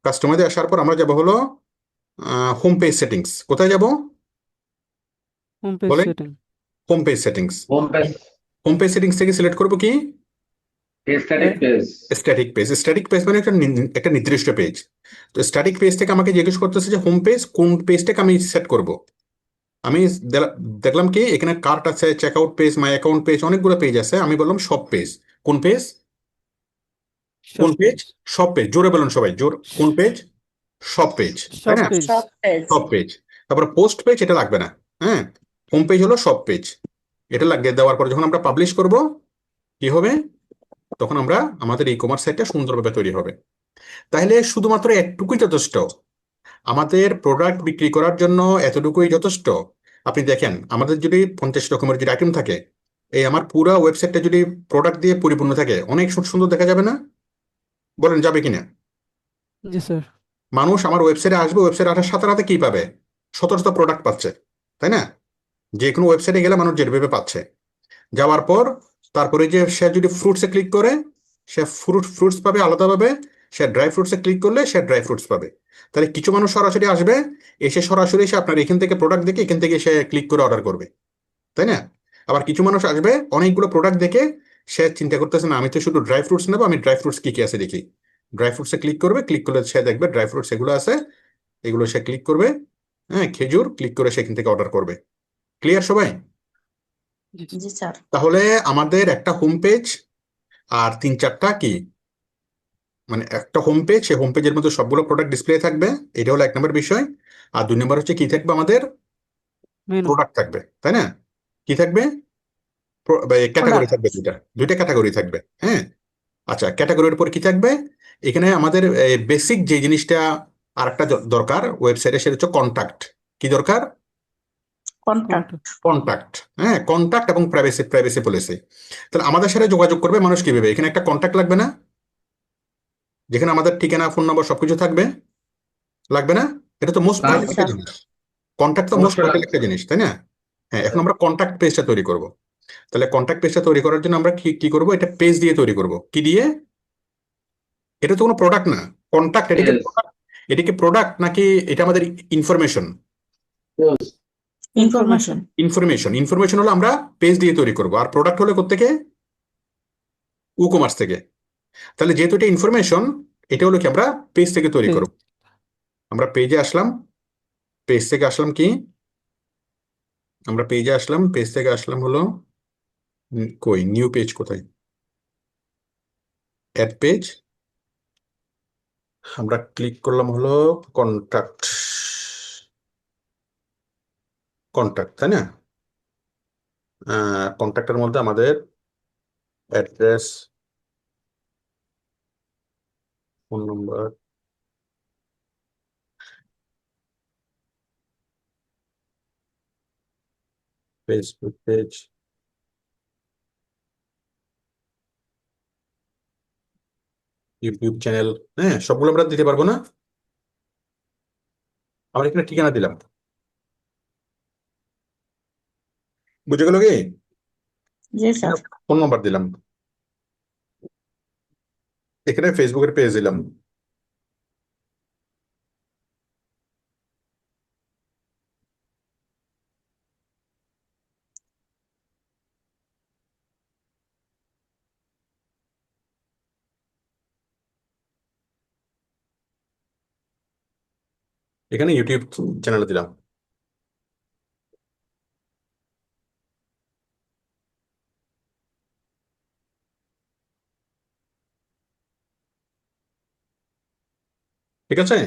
[SPEAKER 1] কাস্টমাইজে আসার পর আমরা যাব হলো হোম পেজ সেটিংস। কোথায় যাব বলে, home page settings. Home page settings থেকে সিলেক্ট করব কি, স্ট্যাটিক পেজ মানে একটা নির্দিষ্ট পেজ। তো স্ট্যাটিক পেজ থেকে আমাকে জিজ্ঞেস করতেছে যে হোম পেজ কোন পেজটাকে আমি সেট করব। আমি দেখলাম কি এখানে কার্ট আছে, checkout page, my account page, অনেকগুলো পেজ আছে। আমি বললাম সব পেজ। কোন পেজ, কোন পেজ, সব পেজ। জোরে বলুন সবাই, জোর, কোন পেজ, সব পেজ, তাই না, সব পেজ। তারপর পোস্ট পেজ এটা লাগবে না। হ্যাঁ, হোম পেজ হলো সব পেজ, এটা লাগিয়ে দেওয়ার পর যখন আমরা পাবলিশ করব কি হবে, তখন আমরা আমাদের ই কমার্স সাইটটা সুন্দরভাবে তৈরি হবে। তাহলে শুধুমাত্র এতটুকুই যথেষ্ট, আমাদের প্রোডাক্ট বিক্রি করার জন্য এতটুকুই যথেষ্ট। আপনি দেখেন আমাদের যদি 50 রকমের যদি আইটেম থাকে, এই আমার পুরো ওয়েবসাইটটা যদি প্রোডাক্ট দিয়ে পরিপূর্ণ থাকে অনেক সুন্দর দেখা যাবে না? বলেন যাবে কিনা?
[SPEAKER 7] জি স্যার।
[SPEAKER 1] মানুষ আমার ওয়েবসাইটে আসবে, ওয়েবসাইটে আসার সাথে সাথে কি পাবে? শত শত প্রোডাক্ট পাচ্ছে, তাই না? যে কোনো ওয়েবসাইটে গেলে মানুষ যেভাবে পাচ্ছে, যাওয়ার পর তারপরে যে সে যদি ফ্রুটসে ক্লিক করে সে ফ্রুটস পাবে আলাদাভাবে, সে ড্রাই ফ্রুটসে ক্লিক করলে সে ড্রাই ফ্রুটস পাবে। তাহলে কিছু মানুষ সরাসরি আসবে, এসে সরাসরি সে আপনার এখান থেকে প্রোডাক্ট দেখে এখান থেকে সে ক্লিক করে অর্ডার করবে, তাই না? আবার কিছু মানুষ আসবে অনেকগুলো প্রোডাক্ট দেখে, সে চিন্তা করতেছে না আমি তো শুধু ড্রাই ফ্রুটস নেবো, আমি ড্রাই ফ্রুটস কি কি আছে দেখি, ড্রাই ফ্রুটসে ক্লিক করবে, ক্লিক করলে সে দেখবে ড্রাই ফ্রুটস এগুলো আছে, এগুলো সে ক্লিক করবে, হ্যাঁ খেজুর ক্লিক করে সেখান থেকে অর্ডার করবে। ক্লিয়ার সবাই?
[SPEAKER 7] জি
[SPEAKER 3] জি স্যার।
[SPEAKER 1] তাহলে আমাদের একটা হোম পেজ আর 3-4টা কি, মানে একটা হোম পেজ, সেই হোম পেজের মধ্যে সবগুলো প্রোডাক্ট ডিসপ্লে থাকবে, এটা হলো 1 নম্বর বিষয়। আর 2 নম্বর হচ্ছে কি থাকবে, আমাদের
[SPEAKER 7] মেনু।
[SPEAKER 1] প্রোডাক্ট থাকবে, তাই না? কি থাকবে? ক্যাটাগরি থাকবে, দুইটা ক্যাটাগরি থাকবে, হ্যাঁ। আচ্ছা, ক্যাটাগরির পর কি থাকবে? এখানে আমাদের বেসিক যে জিনিসটা আর একটা দরকার ওয়েবসাইটে, সেটা হচ্ছে কন্টাক্ট। কি দরকার?
[SPEAKER 3] কন্ট্যাক্ট।
[SPEAKER 1] কন্টাক্ট, হ্যাঁ, কন্টাক্ট এবং প্রাইভেসি পলিসি। তাহলে আমাদের সাথে যোগাযোগ করবে মানুষ কিভাবে? এখানে একটা কন্টাক্ট লাগবে না, যেখানে আমাদের ঠিকানা, ফোন নম্বর সবকিছু থাকবে, লাগবে না? এটা তো মোস্ট ভাইটাল একটা জিনিস, কন্টাক্ট তো মোস্ট ভাইটাল একটা জিনিস, তাই না? হ্যাঁ, এখন আমরা কন্টাক্ট পেজটা তৈরি করব। তাহলে কন্টাক্ট পেজটা তৈরি করার জন্য আমরা কি কি করব? এটা পেজ দিয়ে তৈরি করব। কি দিয়ে? এটা তো কোনো প্রোডাক্ট না, কন্টাক্ট। এটা কি
[SPEAKER 2] Yes.
[SPEAKER 1] product? এটা কি প্রোডাক্ট নাকি এটা আমাদের ইনফরমেশন?
[SPEAKER 3] ইনফরমেশন।
[SPEAKER 1] ইনফরমেশন হলো আমরা পেজ দিয়ে তৈরি করব, আর প্রোডাক্ট হলো কোত্থেকে? কমার্স থেকে। তাহলে যেহেতু এটা ইনফরমেশন, এটা হলো কি আমরা পেজ থেকে তৈরি করব। আমরা পেজে আসলাম, পেজ থেকে আসলাম কি, আমরা পেজে আসলাম, পেজ থেকে আসলাম হলো কই নিউ পেজ কোথায়? Add page. আমরা ক্লিক করলাম হলো কন্টাক্ট, তাই না? কন্টাক্টের মধ্যে আমাদের address, phone number, Facebook page, YouTube channel, হ্যাঁ সবগুলো আমরা দিতে পারবো না? আমরা এখানে ঠিকানা দিলাম, বুঝে গেল কি?
[SPEAKER 3] জি স্যার।
[SPEAKER 1] ফোন নাম্বার দিলাম, এখানে ফেসবুকের পেজ দিলাম। এখানে ইউটিউব চ্যানেল দিলাম। ঠিক আছে?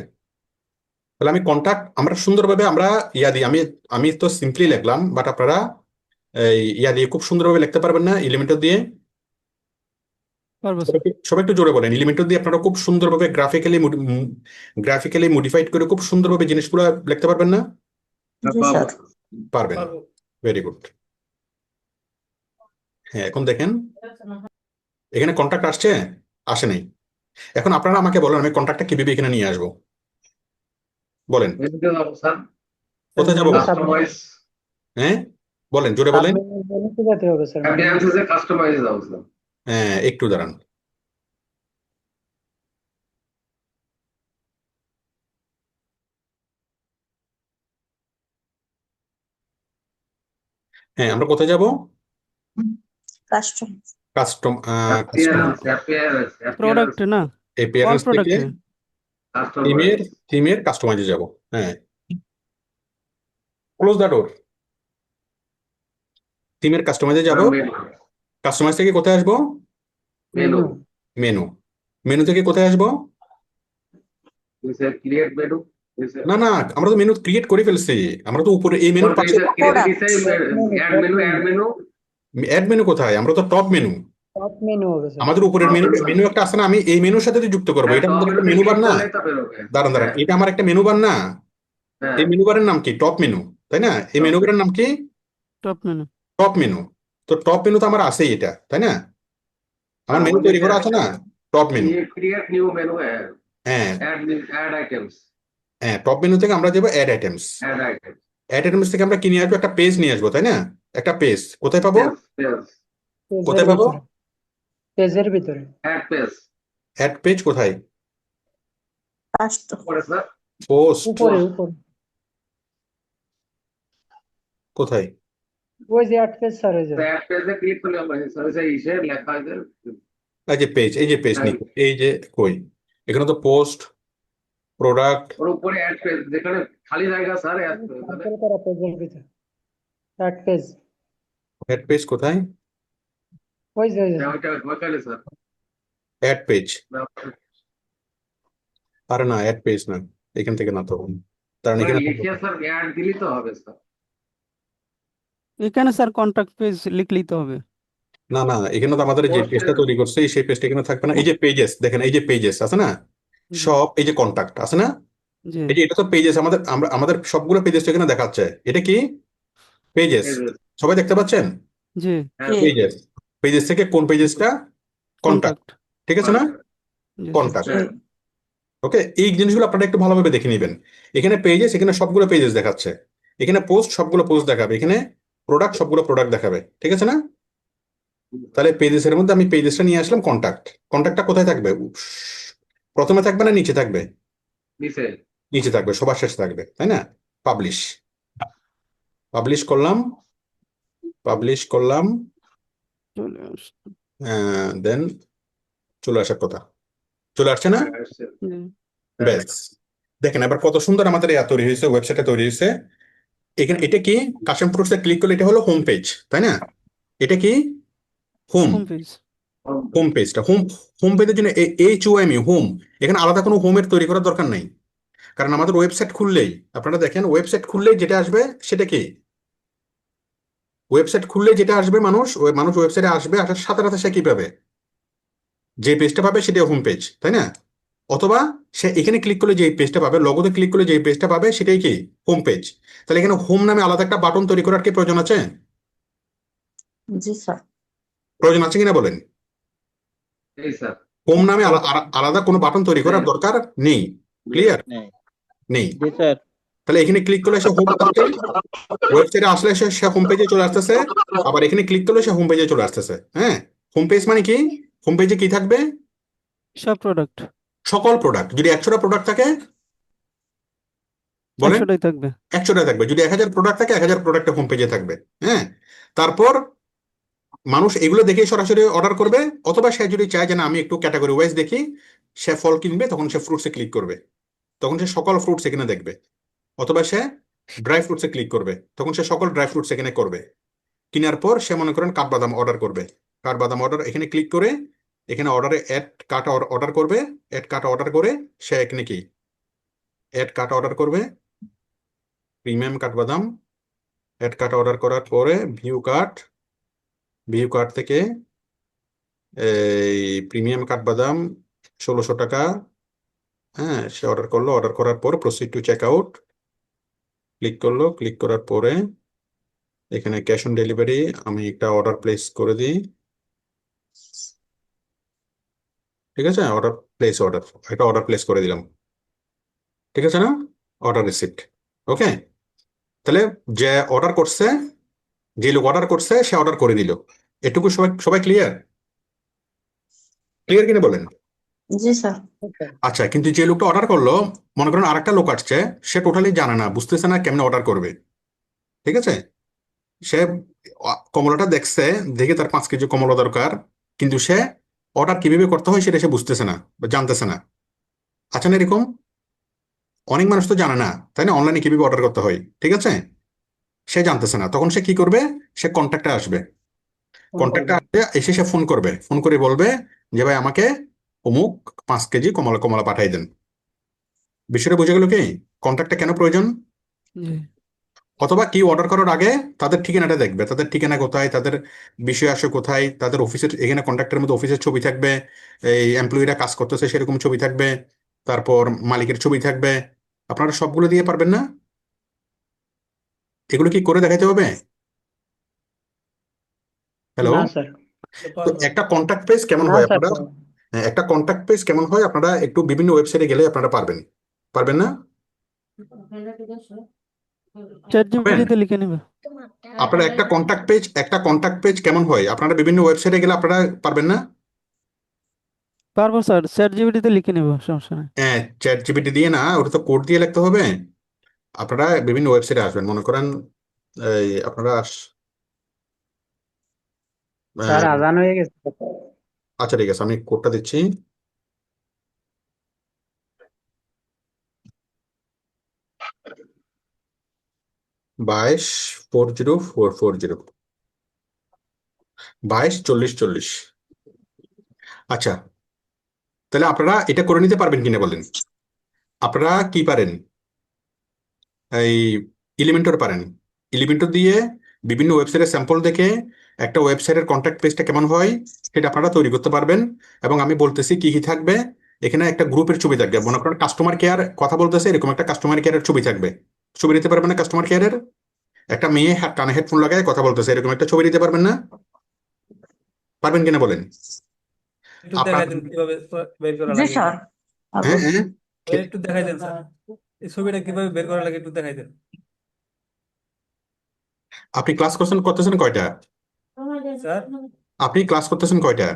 [SPEAKER 1] তাহলে আমি কন্টাক্ট, আমরা সুন্দরভাবে আমরা ইয়া দিই, আমি আমি তো সিম্পলি লিখলাম, বাট আপনারা এই ইয়া দিয়ে খুব সুন্দরভাবে লিখতে পারবেন না? এলিমেন্টর দিয়ে
[SPEAKER 7] পারবো স্যার।
[SPEAKER 1] সবাই একটু জোরে বলেন। এলিমেন্টর দিয়ে আপনারা খুব সুন্দরভাবে গ্রাফিক্যালি মডিফাইড করে খুব সুন্দরভাবে জিনিসগুলো লিখতে পারবেন না?
[SPEAKER 3] জি স্যার।
[SPEAKER 1] পারবেন,
[SPEAKER 5] পারবো।
[SPEAKER 1] Very good. হ্যাঁ, এখন দেখেন এখানে কন্টাক্ট আসছে, আসে নাই। এখন আপনারা আমাকে বলেন আমি কন্টাক্টটা কিভাবে এখানে নিয়ে আসবো, বলেন।
[SPEAKER 2] মেনুতে যাবো স্যার,
[SPEAKER 1] কোথায় যাবো?
[SPEAKER 2] কাস্টমাইজ,
[SPEAKER 1] হ্যাঁ বলেন, জোরে বলেন।
[SPEAKER 2] অ্যাপিয়ারেন্সে কাস্টমাইজে যাবো স্যার।
[SPEAKER 1] হ্যাঁ, একটু দাঁড়ান। হ্যাঁ, আমরা কোথায় যাব?
[SPEAKER 3] কাস্টম।
[SPEAKER 1] কাস্টম,
[SPEAKER 2] অ্যাপিয়ারেন্স,
[SPEAKER 7] প্রোডাক্ট না, অল
[SPEAKER 1] অ্যাপিয়ারেন্স থেকে
[SPEAKER 7] প্রোডাক্টে।
[SPEAKER 1] থিমের
[SPEAKER 2] কাস্টমাইজ,
[SPEAKER 1] কাস্টমাইজে যাব। হ্যাঁ, ক্লোজ দ্য ডোর। থিমের কাস্টমাইজে যাব। কাস্টমাইজ থেকে কোথায় আসবো?
[SPEAKER 2] Menu,
[SPEAKER 1] menu. মেনু থেকে কোথায় আসবো?
[SPEAKER 2] ক্রিয়েট মেনু,
[SPEAKER 1] না না, আমরা তো মেনু ক্রিয়েট করে ফেলছি, আমরা তো উপরে এই মেনুর পাশে।
[SPEAKER 2] অ্যাড মেনু,
[SPEAKER 1] অ্যাড মেনু কোথায়? আমরা তো টপ মেনু,
[SPEAKER 5] টপ মেনু হবে স্যার।
[SPEAKER 1] আমাদের উপরের মেনু মেনু একটা আছে না, আমি এই মেনুর সাথে তো যুক্ত করবো। এটা আমাদের একটা মেনু বার না? দাঁড়ান দাঁড়ান, এটা আমার একটা মেনু বার না? এই মেনু বারের নাম কি? টপ মেনু, তাই না? এই মেনু বারের নাম কি?
[SPEAKER 7] Top menu.
[SPEAKER 1] Top menu. তো টপ মেনু তো আমার আছেই এটা, তাই না? আমার মেনু তৈরি করা আছে না, top menu.
[SPEAKER 2] Create new menu,
[SPEAKER 1] হ্যাঁ
[SPEAKER 2] অ্যাড আইটেমস,
[SPEAKER 1] হ্যাঁ, টপ মেনু থেকে আমরা যাবো add items.
[SPEAKER 2] Add items,
[SPEAKER 1] add items থেকে আমরা কি নিয়ে আসবো? একটা পেজ নিয়ে আসবো, তাই না? একটা পেজ কোথায় পাবো?
[SPEAKER 2] পেজ,
[SPEAKER 1] কোথায় পাবো?
[SPEAKER 8] পেজের ভিতরে
[SPEAKER 2] অ্যাড পেজ,
[SPEAKER 1] অ্যাড পেজ কোথায়?
[SPEAKER 3] কাষ্ট
[SPEAKER 2] পরে স্যার
[SPEAKER 1] পোস্ট
[SPEAKER 8] উপরে
[SPEAKER 1] কোথায়?
[SPEAKER 8] ওই যে অ্যাড পেজ স্যার, ওই যে
[SPEAKER 2] অ্যাড পেজে ক্লিক করলে হবে স্যার, ওই যে ইসে লেখা আছে
[SPEAKER 1] এই যে পেজ, এই যে পেজ নেই, এই যে কই, এখানে তো পোস্ট, প্রোডাক্ট,
[SPEAKER 2] ওর উপরে অ্যাড পেজ, যেখানে খালি জায়গা স্যার
[SPEAKER 8] সার্কেল করা পেজের ভিতরে অ্যাড পেজ,
[SPEAKER 1] অ্যাড পেজ কোথায়?
[SPEAKER 8] ওই যে
[SPEAKER 2] ওইটা ওইখানে স্যার।
[SPEAKER 1] অ্যাড পেজ, আরে না অ্যাড পেজ না, এখান থেকে না তো, কারণ
[SPEAKER 2] ওখানে
[SPEAKER 1] এখানে
[SPEAKER 2] লিখে স্যার অ্যাড দিলেই তো হবে স্যার।
[SPEAKER 7] এখানে স্যার কন্টাক্ট পেজ লিখলেই তো হবে।
[SPEAKER 1] না না, এখানে তো আমাদের যে
[SPEAKER 2] Post
[SPEAKER 1] পেজটা
[SPEAKER 2] এর-
[SPEAKER 1] তৈরি করছে সেই পেজটা এখানে থাকবে না। এই যে পেজেস দেখেন, এই যে পেজেস আছে না,
[SPEAKER 7] জি
[SPEAKER 1] সব এই যে কন্টাক্ট আছে না,
[SPEAKER 7] জি
[SPEAKER 1] এই যে এটা তো পেজেস, আমাদের সবগুলো পেজেস এখানে দেখাচ্ছে। এটা কি? পেজেস।
[SPEAKER 2] pages,
[SPEAKER 1] সবাই দেখতে পাচ্ছেন?
[SPEAKER 7] জি
[SPEAKER 2] হ্যাঁ,
[SPEAKER 1] পেজেস, পেজেস থেকে কোন পেজেসটা? কন্টাক্ট,
[SPEAKER 7] কন্টাক্ট
[SPEAKER 1] ঠিক আছে না?
[SPEAKER 7] জি স্যার।
[SPEAKER 1] কন্টাক্ট।
[SPEAKER 2] হ্যাঁ,
[SPEAKER 1] ওকে, এই জিনিসগুলো আপনারা একটু ভালোভাবে দেখে নেবেন। এখানে পেজেস, এখানে সবগুলো পেজেস দেখাচ্ছে। এখানে পোস্ট, সবগুলো পোস্ট দেখাবে। এখানে প্রোডাক্ট, সবগুলো প্রোডাক্ট দেখাবে, ঠিক আছে না? তাহলে পেজেসের মধ্যে আমি পেজেসটা নিয়ে আসলাম। কন্টাক্ট, কন্টাক্টটা কোথায় থাকবে? প্রথমে থাকবে না নিচে থাকবে?
[SPEAKER 2] নিচে
[SPEAKER 1] নিচে থাকবে, সবার শেষে থাকবে, তাই না? পাবলিশ, পাবলিশ করলাম, পাবলিশ করলাম,
[SPEAKER 7] চলে আসছে।
[SPEAKER 1] দেন চলে আসার কথা, চলে আসছে না?
[SPEAKER 2] আসছে।
[SPEAKER 7] জি
[SPEAKER 1] ব্যাস, দেখেন এবার কত সুন্দর আমাদের তৈরি হয়েছে, ওয়েবসাইটে তৈরি হয়েছে। এখানে এটা কি? কাস্টম ফ্রুটসে ক্লিক করলে এটা হলো হোম পেজ, তাই না? এটা কি? Home,
[SPEAKER 7] home page.
[SPEAKER 1] হোম পেজটা হোম। হোম পেজের জন্য HOME হোম, এখানে আলাদা কোনো হোমের তৈরি করার দরকার নাই। কারণ আমাদের ওয়েবসাইট খুললেই, আপনারা দেখেন ওয়েবসাইট খুললেই যেটা আসবে সেটা কি? ওয়েবসাইট খুললেই যেটা আসবে, মানুষ ওয়েবসাইটে আসবে, আসার সাথে সাথে সে কি পাবে? যে পেজটা পাবে সেটা হোম পেজ, তাই না? অথবা সে এখানে ক্লিক করলে যে পেজটা পাবে, লগোতে ক্লিক করলে যে পেজটা পাবে সেটাই কি? Home page. তাহলে এখানে হোম নামে আলাদা একটা বাটন তৈরি করার কি প্রয়োজন আছে?
[SPEAKER 3] জি স্যার
[SPEAKER 1] প্রয়োজন আছে কিনা বলেন?
[SPEAKER 2] এই স্যার
[SPEAKER 1] হোম নামে আলাদা কোনো বাটন তৈরি করার দরকার নেই। ক্লিয়ার? নেই।
[SPEAKER 6] জি স্যার।
[SPEAKER 1] তাহলে এখানে ক্লিক করলে সে হোম আসবে, ওয়েবসাইটে আসলে সে হোম পেজে চলে আসতেছে, আবার এখানে ক্লিক করলে সে হোম পেজে চলে আসতেছে। হ্যাঁ, হোম পেজ মানে কি? হোম পেজে কি থাকবে?
[SPEAKER 7] সব প্রোডাক্ট
[SPEAKER 1] সকল প্রোডাক্ট। যদি 100টা প্রোডাক্ট থাকে বলেন,
[SPEAKER 7] 100টাই থাকবে।
[SPEAKER 1] 100টা থাকবে। যদি 1000 প্রোডাক্ট থাকে, 1000 প্রোডাক্ট হোম পেজে থাকবে। হ্যাঁ, তারপর মানুষ এগুলো দেখে সরাসরি অর্ডার করবে, অথবা সে যদি চায় যে না আমি একটু ক্যাটাগরি ওয়াইজ দেখি, সে ফল কিনবে, তখন সে ফ্রুটসে ক্লিক করবে, তখন সে সকল ফ্রুটস এখানে দেখবে। অথবা সে ড্রাই ফ্রুটসে ক্লিক করবে, তখন সে সকল ড্রাই ফ্রুটস এখানে করবে। কেনার পর সে মনে করেন কাঠবাদাম অর্ডার করবে, কাঠবাদাম অর্ডার এখানে ক্লিক করে, এখানে অর্ডারে অ্যাড কাট অর্ডার করবে, অ্যাড কাট অর্ডার করে সে এখানে কি? অ্যাড কাট অর্ডার করবে, প্রিমিয়াম কাঠবাদাম। অ্যাড কাট অর্ডার করার পরে ভিউ কার্ট, ভিউ কার্ট থেকে এই প্রিমিয়াম কাঠবাদাম 1600 টাকা। হ্যাঁ, সে অর্ডার করলো, অর্ডার করার পর proceed to check out click করলো, ক্লিক করার পরে এখানে ক্যাশ অন ডেলিভারি আমি একটা অর্ডার প্লেস করে দিই, ঠিক আছে? একটা অর্ডার প্লেস করে দিলাম, ঠিক আছে না? Order receipt. ওকে, তাহলে যে অর্ডার করছে, যে লোক অর্ডার করছে সে অর্ডার করে দিল। এটুকু সবাই সবাই ক্লিয়ার? ক্লিয়ার কিনা বলেন?
[SPEAKER 3] জি স্যার
[SPEAKER 1] আচ্ছা, কিন্তু যে লোকটা অর্ডার করলো, মনে করেন আরেকটা লোক আসছে, সে টোটালি জানে না, বুঝতেছে না কেমনে অর্ডার করবে, ঠিক আছে? সে কমলাটা দেখছে, দেখে তার 5 কেজি কমলা দরকার, কিন্তু সে অর্ডার কিভাবে করতে হয় সেটা সে বুঝতেছে না বা জানতেছে না। আচ্ছা না, এরকম অনেক মানুষ তো জানে না, তাই না? অনলাইনে কিভাবে অর্ডার করতে হয়, ঠিক আছে? সে জানতেছে না, তখন সে কি করবে? সে কন্ট্যাক্টে আসবে, কন্ট্যাক্টে আসবে, এসে সে ফোন করবে, ফোন করে বলবে যে ভাই আমাকে অমুক 5 কেজি কমলা কমলা পাঠাই দেন। বিষয়টা বুঝে গেল কি? কন্ট্যাক্টটা কেন প্রয়োজন?
[SPEAKER 7] জি
[SPEAKER 1] অথবা কি অর্ডার করার আগে তাদের ঠিকানাটা দেখবে, তাদের ঠিকানা কোথায়, তাদের বিষয় আসে কোথায়, তাদের অফিসের, এখানে কন্ট্রাক্টের মধ্যে অফিসের ছবি থাকবে, এই এমপ্লয়িরা কাজ করতেছে সেরকম ছবি থাকবে, তারপর মালিকের ছবি থাকবে। আপনারা সবগুলো দিয়ে পারবেন না? এগুলো কি করে দেখাতে হবে? হ্যালো,
[SPEAKER 8] না স্যার
[SPEAKER 5] তো
[SPEAKER 1] তো
[SPEAKER 5] পারবো।
[SPEAKER 1] একটা কন্ট্যাক্ট পেজ কেমন
[SPEAKER 8] না
[SPEAKER 1] হয়
[SPEAKER 8] স্যার
[SPEAKER 1] আপনারা, হ্যাঁ, একটা কন্ট্যাক্ট পেজ কেমন হয় আপনারা একটু বিভিন্ন ওয়েবসাইটে গেলে আপনারা পারবেন, পারবেন না?
[SPEAKER 7] চ্যাট
[SPEAKER 1] পারবেন।
[SPEAKER 7] জিপিটিতে লিখে নেবে।
[SPEAKER 1] আপনারা একটা কন্ট্যাক্ট পেজ কেমন হয় আপনারা বিভিন্ন ওয়েবসাইটে গেলে আপনারা পারবেন না?
[SPEAKER 7] পারবো স্যার, চ্যাট জিপিটিতে লিখে নেব, সমস্যা নেই।
[SPEAKER 1] হ্যাঁ, চ্যাট জিপিটি দিয়ে না, ওটা তো কোড দিয়ে লিখতে হবে। আপনারা বিভিন্ন ওয়েবসাইটে আসবেন, মনে করেন এই আপনারা
[SPEAKER 8] স্যার
[SPEAKER 1] আহ,
[SPEAKER 8] আজান হয়ে গেছে।
[SPEAKER 1] আচ্ছা ঠিক আছে, আমি কোডটা দিচ্ছি। 22 40 440, 22 40 40। আচ্ছা, তাহলে আপনারা এটা করে নিতে পারবেন কিনা বলেন? আপনারা কি পারেন, এই এলিমেন্টর পারেন। এলিমেন্টর দিয়ে বিভিন্ন ওয়েবসাইটের স্যাম্পল দেখে একটা ওয়েবসাইটের কন্ট্যাক্ট পেজটা কেমন হয় সেটা আপনারা তৈরি করতে পারবেন। এবং আমি বলতেছি কি কি থাকবে। এখানে একটা গ্রুপের ছবি থাকবে, মনে করেন কাস্টমার কেয়ার কথা বলতেছে, এরকম একটা কাস্টমার কেয়ারের ছবি থাকবে। ছবি দিতে পারবেন না কাস্টমার কেয়ারের? একটা মেয়ে কানে হেডফোন লাগায় কথা বলতেছে, এরকম একটা ছবি দিতে পারবেন না? পারবেন কিনা বলেন?
[SPEAKER 5] একটু
[SPEAKER 1] আপনার
[SPEAKER 5] দেখাই দেন কিভাবে বের করা
[SPEAKER 3] জি
[SPEAKER 5] লাগে এটা।
[SPEAKER 3] স্যার
[SPEAKER 1] হ্যাঁ
[SPEAKER 3] পারবো।
[SPEAKER 1] হ্যাঁ,
[SPEAKER 5] ওই একটু দেখাই দেন স্যার, এই ছবিটা কিভাবে বের করা লাগে একটু দেখাই দেন।
[SPEAKER 1] আপনি ক্লাস করতেছেন কয়টা?
[SPEAKER 5] স্যার
[SPEAKER 1] আপনি ক্লাস করতেছেন কয়টা?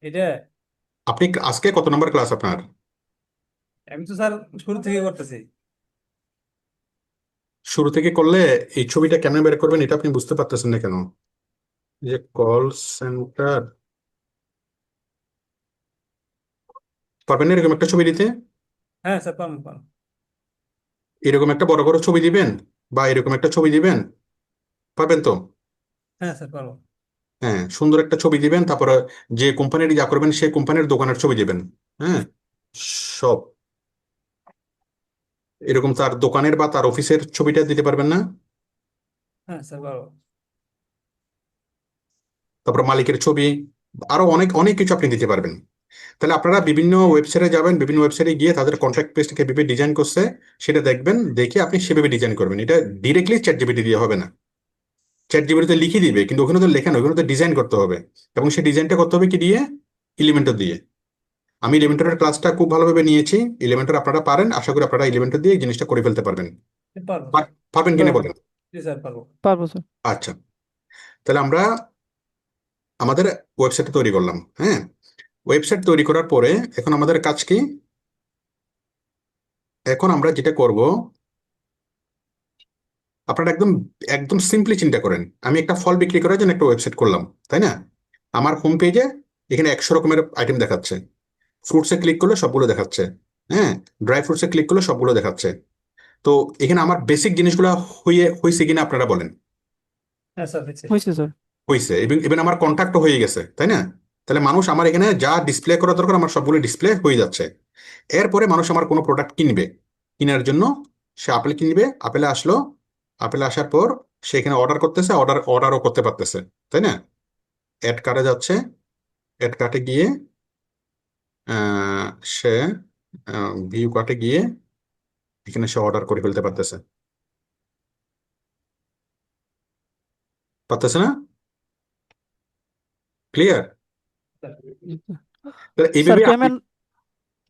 [SPEAKER 5] এটা
[SPEAKER 1] আপনি আজকে কত নম্বর ক্লাস আপনার?
[SPEAKER 5] আমি তো স্যার শুরু থেকে করতেছি।
[SPEAKER 1] শুরু থেকে করলে এই ছবিটা কেমনে বের করবেন এটা আপনি বুঝতে পারতেছেন না কেন? যে কল সেন্টার, পারবেন না এরকম একটা ছবি দিতে?
[SPEAKER 5] হ্যাঁ স্যার পারবো পারবো।
[SPEAKER 1] এরকম একটা বড় বড় ছবি দিবেন বা এরকম একটা ছবি দিবেন, পারবেন তো?
[SPEAKER 5] হ্যাঁ স্যার পারবো।
[SPEAKER 1] হ্যাঁ, সুন্দর একটা ছবি দিবেন, তারপরে যে কোম্পানির যা করবেন সেই কোম্পানির দোকানের ছবি দিবেন। হ্যাঁ, সব এরকম তার দোকানের বা তার অফিসের ছবিটা দিতে পারবেন না?
[SPEAKER 5] হ্যাঁ স্যার পারবো।
[SPEAKER 1] তারপর মালিকের ছবি, আরো অনেক অনেক কিছু আপনি দিতে পারবেন। তাহলে আপনারা বিভিন্ন ওয়েবসাইটে যাবেন, বিভিন্ন ওয়েবসাইটে গিয়ে তাদের কন্ট্রাক্ট পেজটাকে কিভাবে ডিজাইন করছে সেটা দেখবেন, দেখে আপনি সেভাবে ডিজাইন করবেন। এটা ডিরেক্টলি চ্যাট জিপিটি দিয়ে হবে না। চ্যাট জিপিটিতে লিখে দিবে, কিন্তু ওখানে তো লেখা নয়, ওখানে তো ডিজাইন করতে হবে। এবং সেই ডিজাইনটা করতে হবে কি দিয়ে? এলিমেন্টর দিয়ে। আমি এলিমেন্টরের ক্লাসটা খুব ভালোভাবে নিয়েছি। এলিমেন্টর আপনারা পারেন, আশা করি আপনারা এলিমেন্টর দিয়ে এই জিনিসটা করে ফেলতে পারবেন।
[SPEAKER 5] পারবো স্যার।
[SPEAKER 1] পারবেন কিনা বলেন?
[SPEAKER 5] জি স্যার পারবো।
[SPEAKER 7] পারবো স্যার।
[SPEAKER 1] আচ্ছা, তাহলে আমরা আমাদের ওয়েবসাইট তৈরি করলাম। হ্যাঁ, ওয়েবসাইট তৈরি করার পরে এখন আমাদের কাজ কি? এখন আমরা যেটা করব, আপনারা একদম একদম সিম্পলি চিন্তা করেন, আমি একটা ফল বিক্রি করার জন্য একটা ওয়েবসাইট করলাম, তাই না? আমার হোম পেজে এখানে 100 রকমের আইটেম দেখাচ্ছে। ফ্রুটসে ক্লিক করলে সবগুলো দেখাচ্ছে। হ্যাঁ, ড্রাই ফ্রুটসে ক্লিক করলে সবগুলো দেখাচ্ছে। তো এখানে আমার বেসিক জিনিসগুলো হয়েছে কিনা আপনারা বলেন?
[SPEAKER 5] হ্যাঁ স্যার হয়েছে।
[SPEAKER 7] হয়েছে স্যার।
[SPEAKER 1] হয়েছে, এবং ইভেন আমার কন্ট্যাক্টও হয়ে গেছে, তাই না? তাহলে মানুষ আমার এখানে যা ডিসপ্লে করা দরকার আমার সবগুলো ডিসপ্লে হয়ে যাচ্ছে। এরপরে মানুষ আমার কোনো প্রোডাক্ট কিনবে, কেনার জন্য সে আপেল কিনবে, আপেলে আসলো, আপেলে আসার পর সে এখানে অর্ডার করতেছে, অর্ডারও করতে পারতেছে, তাই না? অ্যাড কার্টে যাচ্ছে, অ্যাড কার্টে গিয়ে সে ভিউ কার্টে গিয়ে এখানে সে অর্ডার করে ফেলতে পারতেছে, পারতেছে না? ক্লিয়ার?
[SPEAKER 7] জি স্যার।
[SPEAKER 1] তাহলে
[SPEAKER 7] স্যার
[SPEAKER 1] এইভাবে আপনি,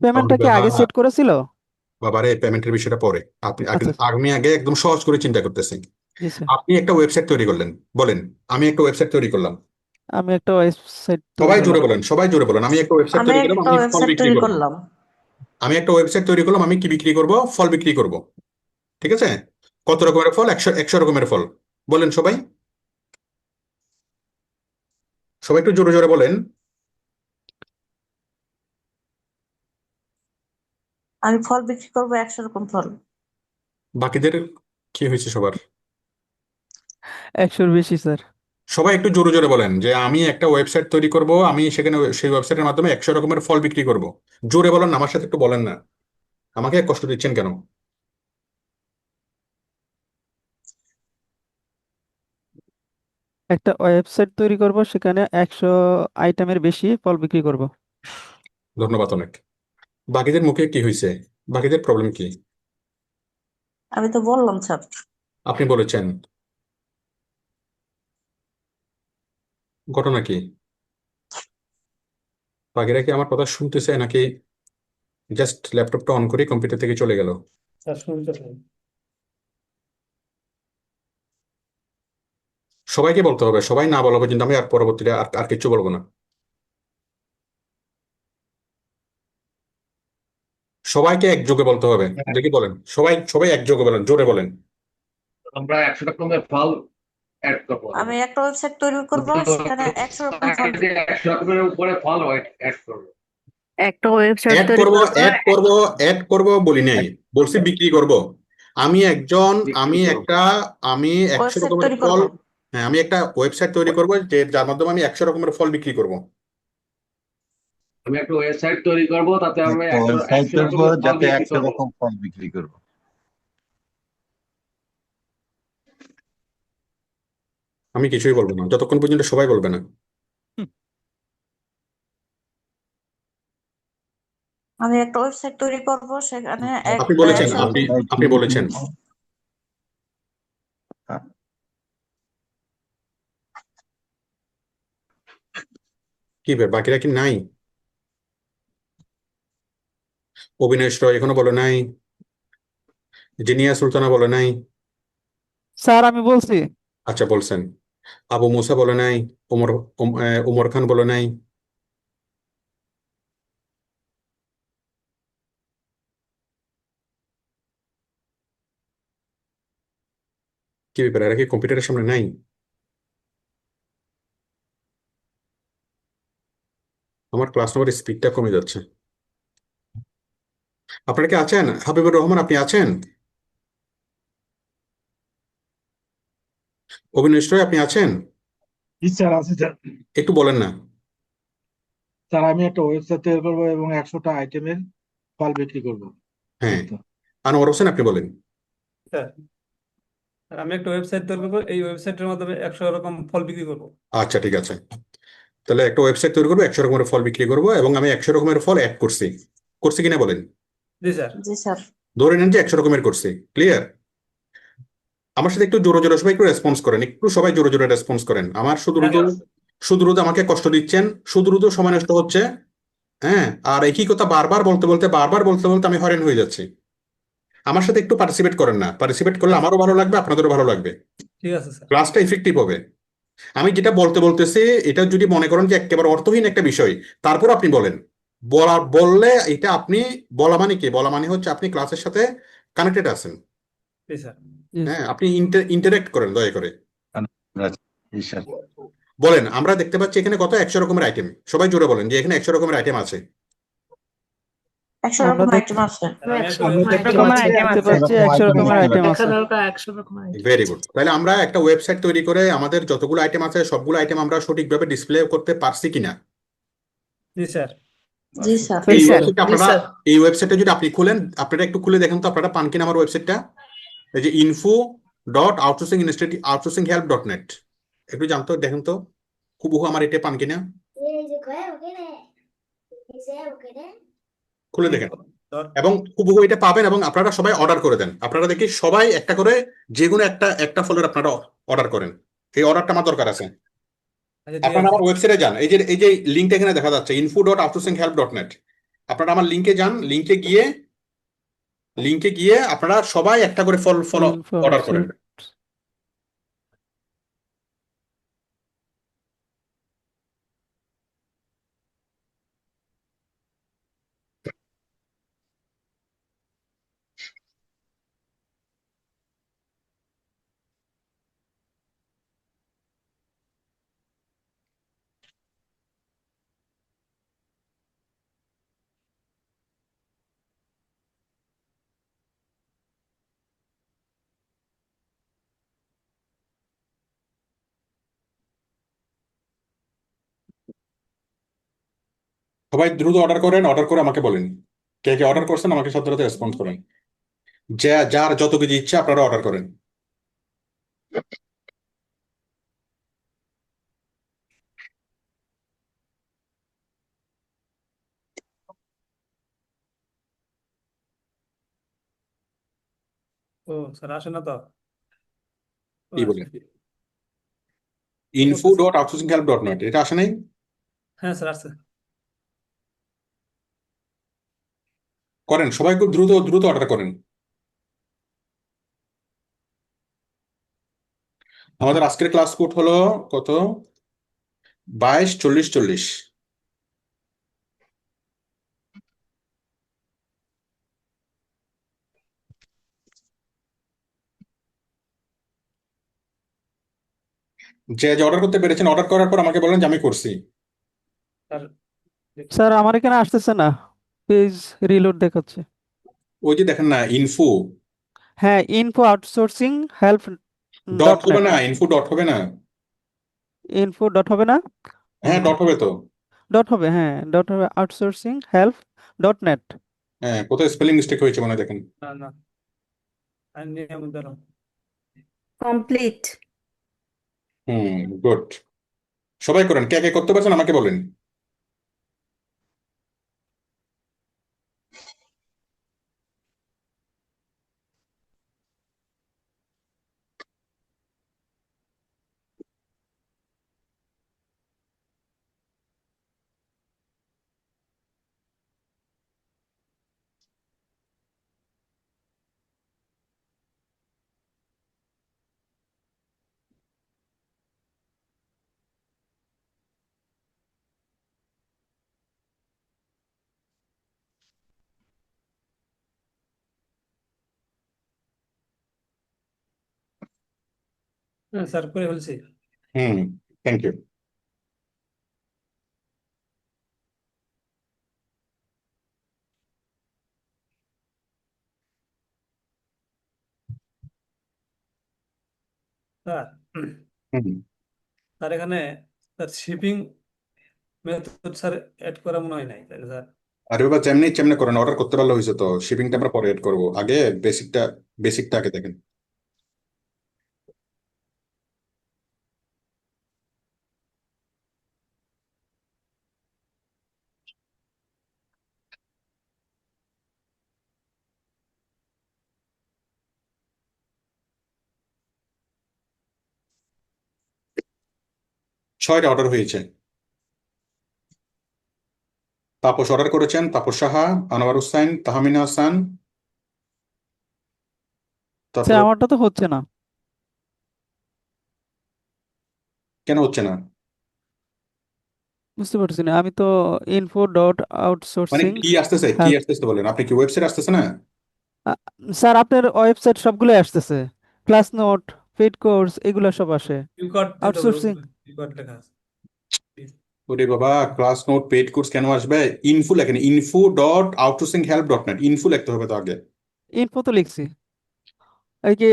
[SPEAKER 7] পেমেন্টটা কি আগে সেট করেছিল?
[SPEAKER 1] বাবারে পেমেন্টের বিষয়টা পরে, আপনি
[SPEAKER 7] আচ্ছা স্যার।
[SPEAKER 1] আমি আগে একদম সহজ করে চিন্তা করতেছি।
[SPEAKER 7] জি স্যার।
[SPEAKER 1] আপনি একটা ওয়েবসাইট তৈরি করলেন, বলেন আমি একটা ওয়েবসাইট তৈরি করলাম।
[SPEAKER 7] আমি একটা ওয়েবসাইট তৈরি
[SPEAKER 1] সবাই জোরে
[SPEAKER 7] করলাম।
[SPEAKER 1] বলেন, সবাই জোরে বলেন, আমি একটা ওয়েবসাইট
[SPEAKER 3] আমি
[SPEAKER 1] তৈরি করলাম,
[SPEAKER 3] একটা
[SPEAKER 1] আমি ফল
[SPEAKER 3] ওয়েবসাইট
[SPEAKER 1] বিক্রি
[SPEAKER 3] তৈরি
[SPEAKER 1] করবো।
[SPEAKER 3] করলাম।
[SPEAKER 1] আমি একটা ওয়েবসাইট তৈরি করলাম, আমি কি বিক্রি করব? ফল বিক্রি করব। ঠিক আছে, কত রকমের ফল? 100 রকমের ফল। বলেন সবাই, সবাই একটু জোরে জোরে বলেন।
[SPEAKER 3] আমি ফল বিক্রি করবো 100 রকম ফল।
[SPEAKER 1] বাকিদের কি হয়েছে সবার?
[SPEAKER 7] 100-র বেশি স্যার।
[SPEAKER 1] সবাই একটু জোরে জোরে বলেন যে আমি একটা ওয়েবসাইট তৈরি করব, আমি সেখানে সেই ওয়েবসাইটের মাধ্যমে 100 রকমের ফল বিক্রি করব। জোরে বলেন না, আমার সাথে একটু বলেন না, আমাকে কষ্ট দিচ্ছেন কেন?
[SPEAKER 7] একটা ওয়েবসাইট তৈরি করব, সেখানে 100 আইটেমের বেশি ফল বিক্রি করব।
[SPEAKER 1] ধন্যবাদ অনেক। বাকিদের মুখে কি হয়েছে? বাকিদের প্রবলেম কি?
[SPEAKER 3] আমি তো বললাম স্যার।
[SPEAKER 1] আপনি বলেছেন ঘটনা কি? বাকিরা কি আমার কথা শুনতেছে নাকি জাস্ট ল্যাপটপটা অন করে কম্পিউটার থেকে চলে গেল?
[SPEAKER 5] স্যার শুনতে পাই।
[SPEAKER 1] সবাইকে বলতে হবে, সবাই না বলা পর্যন্ত আমি আর পরবর্তীতে আর আর কিছু বলবো না। সবাইকে একযোগে বলতে হবে। দেখি বলেন, সবাই সবাই একযোগে বলেন, জোরে বলেন।
[SPEAKER 2] আমরা 100 রকমের ফল অ্যাড করবো।
[SPEAKER 3] আমি একটা ওয়েবসাইট তৈরি করব, সেখানে 100 রকম ফল বিক্রি
[SPEAKER 2] 100 রকমের উপরে ফল অ্যাড করবো।
[SPEAKER 9] একটা ওয়েবসাইট
[SPEAKER 1] অ্যাড
[SPEAKER 9] তৈরি
[SPEAKER 1] করব,
[SPEAKER 9] করব।
[SPEAKER 1] অ্যাড করব, অ্যাড করব বলি নাই, বলছি বিক্রি করব। আমি একজন,
[SPEAKER 2] বিক্রি করবো।
[SPEAKER 1] আমি 100
[SPEAKER 3] ওয়েবসাইট
[SPEAKER 1] রকমের
[SPEAKER 3] তৈরি
[SPEAKER 1] ফল,
[SPEAKER 3] করব।
[SPEAKER 1] হ্যাঁ আমি একটা ওয়েবসাইট তৈরি করব যার মাধ্যমে আমি 100 রকমের ফল বিক্রি করব।
[SPEAKER 2] আমি একটা ওয়েবসাইট তৈরি করবো, তাতে আমি
[SPEAKER 10] একটা
[SPEAKER 2] 100
[SPEAKER 10] ওয়েবসাইট
[SPEAKER 2] 100
[SPEAKER 10] করবো
[SPEAKER 2] রকমের ফল
[SPEAKER 10] যাতে
[SPEAKER 2] বিক্রি
[SPEAKER 10] 100
[SPEAKER 2] করবো।
[SPEAKER 10] রকম ফল বিক্রি করবো।
[SPEAKER 1] আমি কিছুই বলবো না যতক্ষণ পর্যন্ত সবাই বলবে না।
[SPEAKER 3] আমি একটা ওয়েবসাইট তৈরি করব, সেখানে
[SPEAKER 1] আপনি বলেছেন,
[SPEAKER 3] 100 রকম
[SPEAKER 1] আপনি বলেছেন। কি ব্যাপার, বাকিরা কি নাই? অবিনাশ রয় এখনো বলে নাই, জিনিয়া সুলতানা বলে নাই।
[SPEAKER 7] স্যার আমি বলছি।
[SPEAKER 1] আচ্ছা বলছেন। আবু মুসা বলে নাই, উমর খান বলে নাই। কি ব্যাপার, এরা কি কম্পিউটারের সামনে নাই? আমার ক্লাস নেওয়ার স্পিডটা কমে যাচ্ছে। আপনারা কি আছেন? হাবিবুর রহমান আপনি আছেন? অবিনাশ রয় আপনি আছেন?
[SPEAKER 8] জি স্যার, আছে স্যার।
[SPEAKER 1] একটু বলেন না।
[SPEAKER 8] স্যার আমি একটা ওয়েবসাইট তৈরি করবো এবং 100টা আইটেমের ফল বিক্রি করবো।
[SPEAKER 1] হ্যাঁ, আনোয়ার হোসেন আপনি বলেন।
[SPEAKER 5] স্যার আর আমি একটা ওয়েবসাইট তৈরি করবো, এই ওয়েবসাইটের মাধ্যমে 100 রকম ফল বিক্রি করবো।
[SPEAKER 1] আচ্ছা ঠিক আছে, তাহলে একটা ওয়েবসাইট তৈরি করবো, 100 রকমের ফল বিক্রি করবো, এবং আমি 100 রকমের ফল অ্যাড করছি। করছি কিনা বলেন?
[SPEAKER 5] জি স্যার।
[SPEAKER 3] জি স্যার।
[SPEAKER 1] ধরে নেন যে 100 রকমের করছি। ক্লিয়ার? আমার সাথে একটু জোরে জোরে সবাই একটু রেসপন্স করেন, একটু সবাই জোরে জোরে রেসপন্স করেন। আমার শুধু রুদু আমাকে কষ্ট দিচ্ছেন, শুধু রুদু সময় নষ্ট হচ্ছে। হ্যাঁ, আর একই কথা বারবার বলতে বলতে আমি হয়রান হয়ে যাচ্ছি। আমার সাথে একটু পার্টিসিপেট করেন না, পার্টিসিপেট করলে আমারও ভালো লাগবে, আপনাদেরও ভালো লাগবে,
[SPEAKER 5] ঠিক আছে স্যার।
[SPEAKER 1] ক্লাসটা ইফেক্টিভ হবে। আমি যেটা বলতেছি এটা যদি মনে করেন যে একেবারে অর্থহীন একটা বিষয়, তারপর আপনি বলেন। বললে এটা আপনি বলা মানে কি, বলা মানে হচ্ছে আপনি ক্লাসের সাথে কানেক্টেড আছেন।
[SPEAKER 5] জি স্যার।
[SPEAKER 1] হ্যাঁ, আপনি ইন্টারেক্ট করেন দয়া করে।
[SPEAKER 10] জি স্যার।
[SPEAKER 1] বলেন, আমরা দেখতে পাচ্ছি এখানে কত 100 রকমের আইটেম। সবাই জোরে বলেন যে এখানে 100 রকমের আইটেম আছে।
[SPEAKER 3] 100
[SPEAKER 7] আমরা
[SPEAKER 3] রকম
[SPEAKER 7] দেখ
[SPEAKER 3] আইটেম আছে।
[SPEAKER 5] স্যার, আমি একটা
[SPEAKER 8] আমরা
[SPEAKER 5] ওয়েবসাইট
[SPEAKER 8] দেখতে
[SPEAKER 5] তৈরি
[SPEAKER 8] পাচ্ছি
[SPEAKER 5] করবো।
[SPEAKER 7] দেখতে পাচ্ছি 100 রকমের আইটেম আছে।
[SPEAKER 8] হালকা 100 রকম আইটেম।
[SPEAKER 1] Very good. তাহলে আমরা একটা ওয়েবসাইট তৈরি করে আমাদের যতগুলো আইটেম আছে সবগুলো আইটেম আমরা সঠিকভাবে ডিসপ্লে করতে পারছি কিনা?
[SPEAKER 5] জি স্যার।
[SPEAKER 3] জি স্যার।
[SPEAKER 1] এই
[SPEAKER 7] স্যার।
[SPEAKER 1] ওয়েবসাইটে আপনারা, এই ওয়েবসাইটে যদি আপনি খুলেন, আপনারা একটু খুলে দেখেন তো আপনারা পান কিনা আমার ওয়েবসাইটটা। এই যে info.outsourcinghelp.net, একটু জানতো দেখেন তো হুবহু আমার এটা পান কিনা, খুলে দেখেন। এবং হুবহু এটা পাবেন, এবং আপনারা সবাই অর্ডার করে দেন। আপনারা দেখি সবাই একটা করে যে কোনো একটা একটা ফলের আপনারা অর্ডার করেন। এই অর্ডারটা আমার দরকার আছে।
[SPEAKER 5] আচ্ছা ঠিক
[SPEAKER 1] আপনারা
[SPEAKER 5] আছে।
[SPEAKER 1] আমার ওয়েবসাইটে যান, এই যে লিঙ্কটা এখানে দেখা যাচ্ছে info.outsourcinghelp.net, আপনারা আমার লিঙ্কে যান, লিঙ্কে গিয়ে আপনারা সবাই একটা করে ফল ফল অর্ডার করেন। সবাই দ্রুত অর্ডার করেন, অর্ডার করে আমাকে বলেন কে কে অর্ডার করছেন, আমাকে সাথে সাথে রেসপন্স করেন। যার যত কিছু ইচ্ছা আপনারা অর্ডার করেন।
[SPEAKER 5] ও স্যার আসে না তো। ও,
[SPEAKER 1] কি বলেন?
[SPEAKER 5] আসে।
[SPEAKER 1] ইনফো
[SPEAKER 5] করতেছি।
[SPEAKER 1] Dot outsourcing help dot net, এটা আসে নাই?
[SPEAKER 5] হ্যাঁ স্যার আসছে।
[SPEAKER 1] করেন, সবাই খুব দ্রুত দ্রুত অর্ডার করেন। আমাদের আজকের ক্লাস কোড হলো কত? 22 40 40। যে যে অর্ডার করতে পেরেছেন, অর্ডার করার পর আমাকে বলেন যে আমি করছি।
[SPEAKER 5] স্যার দেখি।
[SPEAKER 7] স্যার আমার এখানে আসতেছে না, পেজ রিলোড দেখাচ্ছে।
[SPEAKER 1] ওই যে দেখেন না ইনফো
[SPEAKER 7] হ্যাঁ, info outsourcing help
[SPEAKER 1] dot
[SPEAKER 7] dot
[SPEAKER 1] হবে
[SPEAKER 7] নেট।
[SPEAKER 1] না, ইনফো ডট হবে না।
[SPEAKER 7] ইনফো ডট হবে না?
[SPEAKER 1] হ্যাঁ ডট হবে তো।
[SPEAKER 7] ডট হবে, হ্যাঁ ডট হবে, আউটসোর্সিং হেল্প ডট নেট।
[SPEAKER 1] হ্যাঁ, কোথায় স্পেলিং মিস্টেক হয়েছে মনে হয়, দেখেন।
[SPEAKER 5] না না, আমি নিয়ম দ্বারা।
[SPEAKER 3] কমপ্লিট।
[SPEAKER 1] গুড। সবাই করেন, কে কে করতে পারছেন আমাকে বলেন।
[SPEAKER 5] হ্যাঁ স্যার করে ফেলছি।
[SPEAKER 1] Thank you.
[SPEAKER 5] স্যার
[SPEAKER 1] হুম।
[SPEAKER 5] স্যার এখানে sir shipping method sir add করা মনে হয় নাই, তাই না স্যার?
[SPEAKER 1] আরে বাবা, যেমনি যেমনি করেন, অর্ডার করতে পারলে হয়েছে তো। শিপিংটা আমরা পরে এড করবো, আগে বেসিকটা আগে দেখেন। ছয়টা অর্ডার হয়েছে। তাপস অর্ডার করেছেন, তাপস সাহা, আনোয়ার হোসাইন, তাহমিনা হাসান, তারপর
[SPEAKER 7] স্যার আমারটা তো হচ্ছে না।
[SPEAKER 1] কেন হচ্ছে না?
[SPEAKER 7] বুঝতে পারছি না, আমি তো ইনফো ডট
[SPEAKER 1] মানে
[SPEAKER 7] আউটসোর্সিং
[SPEAKER 1] কি আসতেছে, কি
[SPEAKER 7] হেল্প।
[SPEAKER 1] আসতেছে বলেন, আপনি কি ওয়েবসাইট আসতেছে না?
[SPEAKER 7] স্যার আপনার ওয়েবসাইট সবগুলোই আসতেছে, ক্লাস নোট, পেইড কোর্স, এগুলো সব আসে।
[SPEAKER 5] কিউকার্ড দিতে হবে,
[SPEAKER 7] আউটসোর্সিং
[SPEAKER 5] কিউকার্ড লেখা আছে।
[SPEAKER 1] ওরে বাবা, ক্লাস নোট পেড কোর্স কেন আসবে? ইনফো লেখেন, info dot outsourcing help dot net, info লিখতে হবে তো আগে।
[SPEAKER 7] ইনফো তো লিখছি, এই যে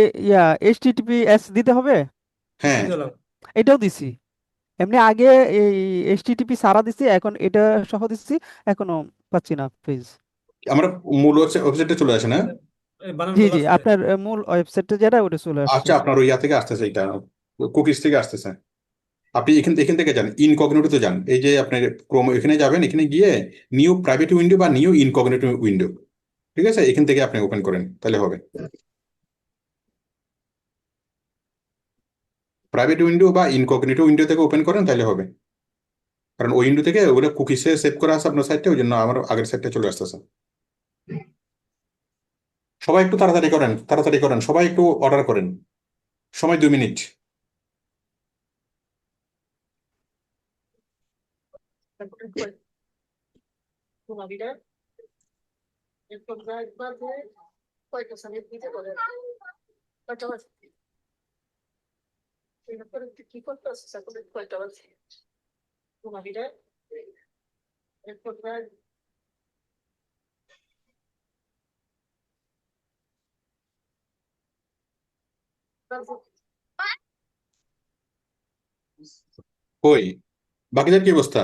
[SPEAKER 7] HTTPS দিতে হবে,
[SPEAKER 1] হ্যাঁ,
[SPEAKER 5] দিতে হবে।
[SPEAKER 7] এটাও দিছি। এমনি আগে এই HTTP সারা দিছি, এখন এটা সহ দিচ্ছি, এখনো পাচ্ছি না পেজ।
[SPEAKER 1] আমরা মূল ওয়েবসাইটে চলে আসে না?
[SPEAKER 5] এই বানান
[SPEAKER 7] জি
[SPEAKER 5] ভুল
[SPEAKER 7] জি,
[SPEAKER 5] আসছে।
[SPEAKER 7] আপনার মূল ওয়েবসাইটে যেটা ওটা চলে আসছে।
[SPEAKER 1] আচ্ছা, আপনার ওই ইয়া থেকে আসতেছে, এটা কুকিজ থেকে আসতেছে। আপনি এখান এখান থেকে যান, ইনকগনিটোতে যান। এই যে আপনি ক্রোম, এখানে যাবেন, এখানে গিয়ে নিউ প্রাইভেট উইন্ডো বা নিউ ইনকগনিটো উইন্ডো, ঠিক আছে, এখান থেকে আপনি ওপেন করেন, তাহলে হবে। প্রাইভেট উইন্ডো বা ইনকগনিটো উইন্ডো থেকে ওপেন করেন, তাহলে হবে। কারণ ওই উইন্ডো থেকে ওগুলো কুকিসে সেভ করা আছে আপনার সাইটে, ওই জন্য আমার আগের সাইটে চলে আসতেছে। সবাই একটু তাড়াতাড়ি করেন, তাড়াতাড়ি করেন, সবাই একটু অর্ডার করেন। সময় 2 মিনিট। কই বাকিদের কি অবস্থা?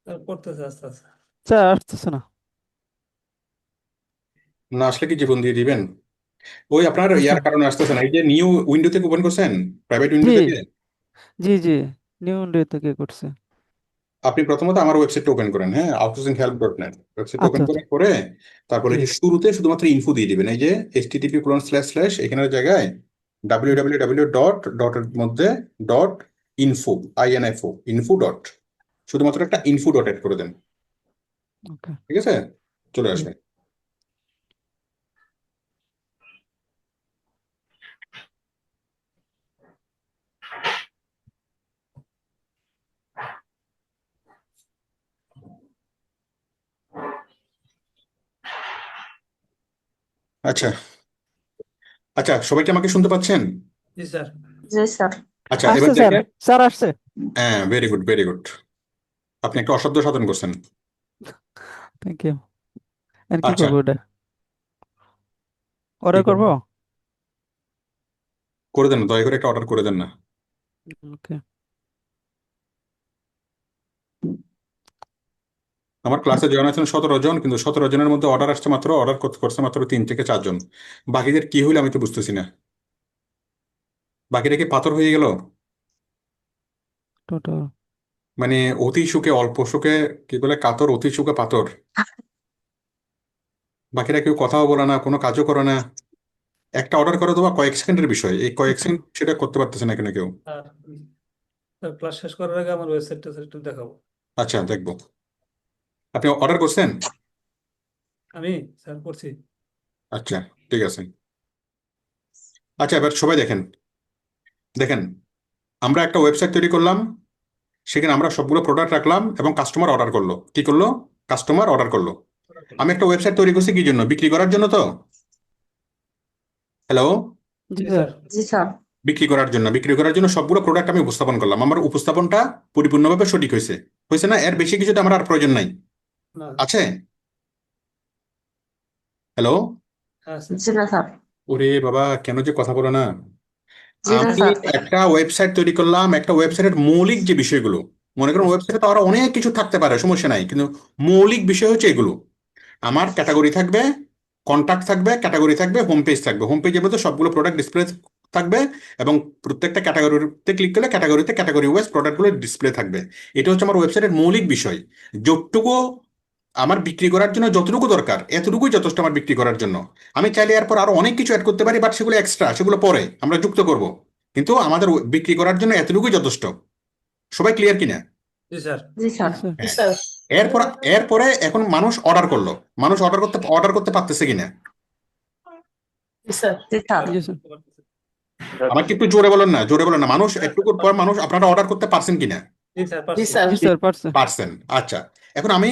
[SPEAKER 5] স্যার করতেছে আস্তে আস্তে।
[SPEAKER 7] স্যার আসতেছে না।
[SPEAKER 1] না আসলে কি জীবন দিয়ে দিবেন? ওই আপনার
[SPEAKER 7] বুঝতে,
[SPEAKER 1] ইয়ার কারণে আসতেছে না, এই যে নিউ উইন্ডো থেকে ওপেন করছেন, প্রাইভেট
[SPEAKER 7] জি
[SPEAKER 1] উইন্ডো থেকে।
[SPEAKER 7] জি জি, নিউ উইন্ডো থেকে করছে।
[SPEAKER 1] আপনি প্রথমত আমার ওয়েবসাইটটা ওপেন করেন, হ্যাঁ, আউটসোর্সিং হেল্প ডট নেট ওয়েবসাইটটা
[SPEAKER 7] আচ্ছা
[SPEAKER 1] ওপেন
[SPEAKER 7] আচ্ছা,
[SPEAKER 1] করার পরে তারপরে
[SPEAKER 7] জি
[SPEAKER 1] যে শুরুতে শুধুমাত্র ইনফো দিয়ে দিবেন, এই যে HTTP:// এখানের জায়গায় www ডটের মধ্যে .info info ডট, শুধুমাত্র একটা ইনফো ডট এড করে দেন।
[SPEAKER 7] ওকে।
[SPEAKER 1] ঠিক আছে, চলে আসবে। আচ্ছা আচ্ছা, সবাই কি আমাকে শুনতে পাচ্ছেন?
[SPEAKER 5] জি স্যার।
[SPEAKER 3] জি স্যার।
[SPEAKER 1] আচ্ছা,
[SPEAKER 7] আসছে
[SPEAKER 1] এবার
[SPEAKER 7] স্যার,
[SPEAKER 1] দেখেন।
[SPEAKER 7] স্যার আসছে।
[SPEAKER 1] হ্যাঁ, ভেরি গুড ভেরি গুড, আপনি একটা অসাধ্য সাধন করছেন।
[SPEAKER 7] Thank you. আর কি
[SPEAKER 1] আচ্ছা,
[SPEAKER 7] করবো এটা? অর্ডার করবো?
[SPEAKER 1] করে দেন, দয়া করে একটা অর্ডার করে দেন না।
[SPEAKER 7] ওকে।
[SPEAKER 1] আমার ক্লাসে জয়েন আছেন 17 জন, কিন্তু 17 জনের মধ্যে অর্ডার করছে মাত্র 3 থেকে 4 জন। বাকিদের কি হইলো আমি তো বুঝতেছি না। বাকিরা কি পাথর হয়ে গেল?
[SPEAKER 7] টোটাল।
[SPEAKER 1] মানে অতি সুখে অল্প সুখে কি বলে কাতর, অতি সুখে পাথর। বাকিরা কেউ কথাও বলে না, কোনো কাজও করে না। একটা অর্ডার করে দেওয়া কয়েক সেকেন্ডের বিষয়, এই কয়েক সেকেন্ড সেটা করতে পারতেছে না কেন কেউ?
[SPEAKER 5] আর স্যার ক্লাস শেষ করার আগে আমার ওয়েবসাইটটা একটু দেখাবো।
[SPEAKER 1] আচ্ছা, দেখবো। আপনি অর্ডার করছেন?
[SPEAKER 5] আমি স্যার করছি।
[SPEAKER 1] আচ্ছা, ঠিক আছে। আচ্ছা, এবার সবাই দেখেন দেখেন, আমরা একটা ওয়েবসাইট তৈরি করলাম, সেখানে আমরা সবগুলো প্রোডাক্ট রাখলাম এবং কাস্টমার অর্ডার করলো। কি করলো? কাস্টমার অর্ডার করলো। আমি একটা ওয়েবসাইট তৈরি করছি কি জন্য? বিক্রি করার জন্য তো। হ্যালো?
[SPEAKER 7] জি
[SPEAKER 5] জি
[SPEAKER 7] স্যার।
[SPEAKER 5] স্যার।
[SPEAKER 3] জি স্যার।
[SPEAKER 1] বিক্রি করার জন্য সবগুলো প্রোডাক্ট আমি উপস্থাপন করলাম। আমার উপস্থাপনটা পরিপূর্ণভাবে সঠিক হয়েছে হয়েছে না? এর বেশি কিছু তো আমার আর প্রয়োজন নাই,
[SPEAKER 5] না।
[SPEAKER 1] আছে? হ্যালো?
[SPEAKER 5] হ্যাঁ স্যার।
[SPEAKER 3] জি না স্যার।
[SPEAKER 1] ওরে বাবা, কেন যে কথা বলো না?
[SPEAKER 3] জি না
[SPEAKER 1] আমি
[SPEAKER 3] স্যার।
[SPEAKER 1] একটা ওয়েবসাইট তৈরি করলাম, একটা ওয়েবসাইটের মৌলিক যে বিষয়গুলো, মনে করুন ওয়েবসাইটে তো আরো অনেক কিছু থাকতে পারে, সমস্যা নাই, কিন্তু মৌলিক বিষয় হচ্ছে এগুলো। আমার ক্যাটাগরি থাকবে, কন্টাক্ট থাকবে, ক্যাটাগরি থাকবে, হোম পেজ থাকবে। হোম পেজের মধ্যে সবগুলো প্রোডাক্ট ডিসপ্লে থাকবে এবং প্রত্যেকটা ক্যাটাগরিতে ক্লিক করলে ক্যাটাগরি ওয়াইজ প্রোডাক্টগুলো ডিসপ্লে থাকবে। এটা হচ্ছে আমার ওয়েবসাইটের মৌলিক বিষয়। যতটুকু আমার বিক্রি করার জন্য যতটুকু দরকার, এতটুকুই যথেষ্ট আমার বিক্রি করার জন্য। আমি চাইলে এরপর আরো অনেক কিছু অ্যাড করতে পারি, বাট সেগুলো এক্সট্রা, সেগুলো পরে আমরা যুক্ত করব। কিন্তু আমাদের বিক্রি করার জন্য এতটুকুই যথেষ্ট। সবাই ক্লিয়ার কিনা?
[SPEAKER 5] জি স্যার।
[SPEAKER 3] জি স্যার।
[SPEAKER 7] জি স্যার।
[SPEAKER 1] হ্যাঁ। এরপরে এখন মানুষ অর্ডার করলো, মানুষ অর্ডার করতে পারতেছে কিনা?
[SPEAKER 3] জি স্যার। জি স্যার।
[SPEAKER 7] জি স্যার।
[SPEAKER 1] আমাকে একটু জোরে বলেন না, জোরে বলেন না। মানুষ একটুকুর পর মানুষ আপনারা অর্ডার করতে পারছেন কিনা?
[SPEAKER 5] জি স্যার।
[SPEAKER 3] জি
[SPEAKER 5] পারছি।
[SPEAKER 3] স্যার।
[SPEAKER 7] জি স্যার, পারছে।
[SPEAKER 1] পারছেন। আচ্ছা, এখন আমি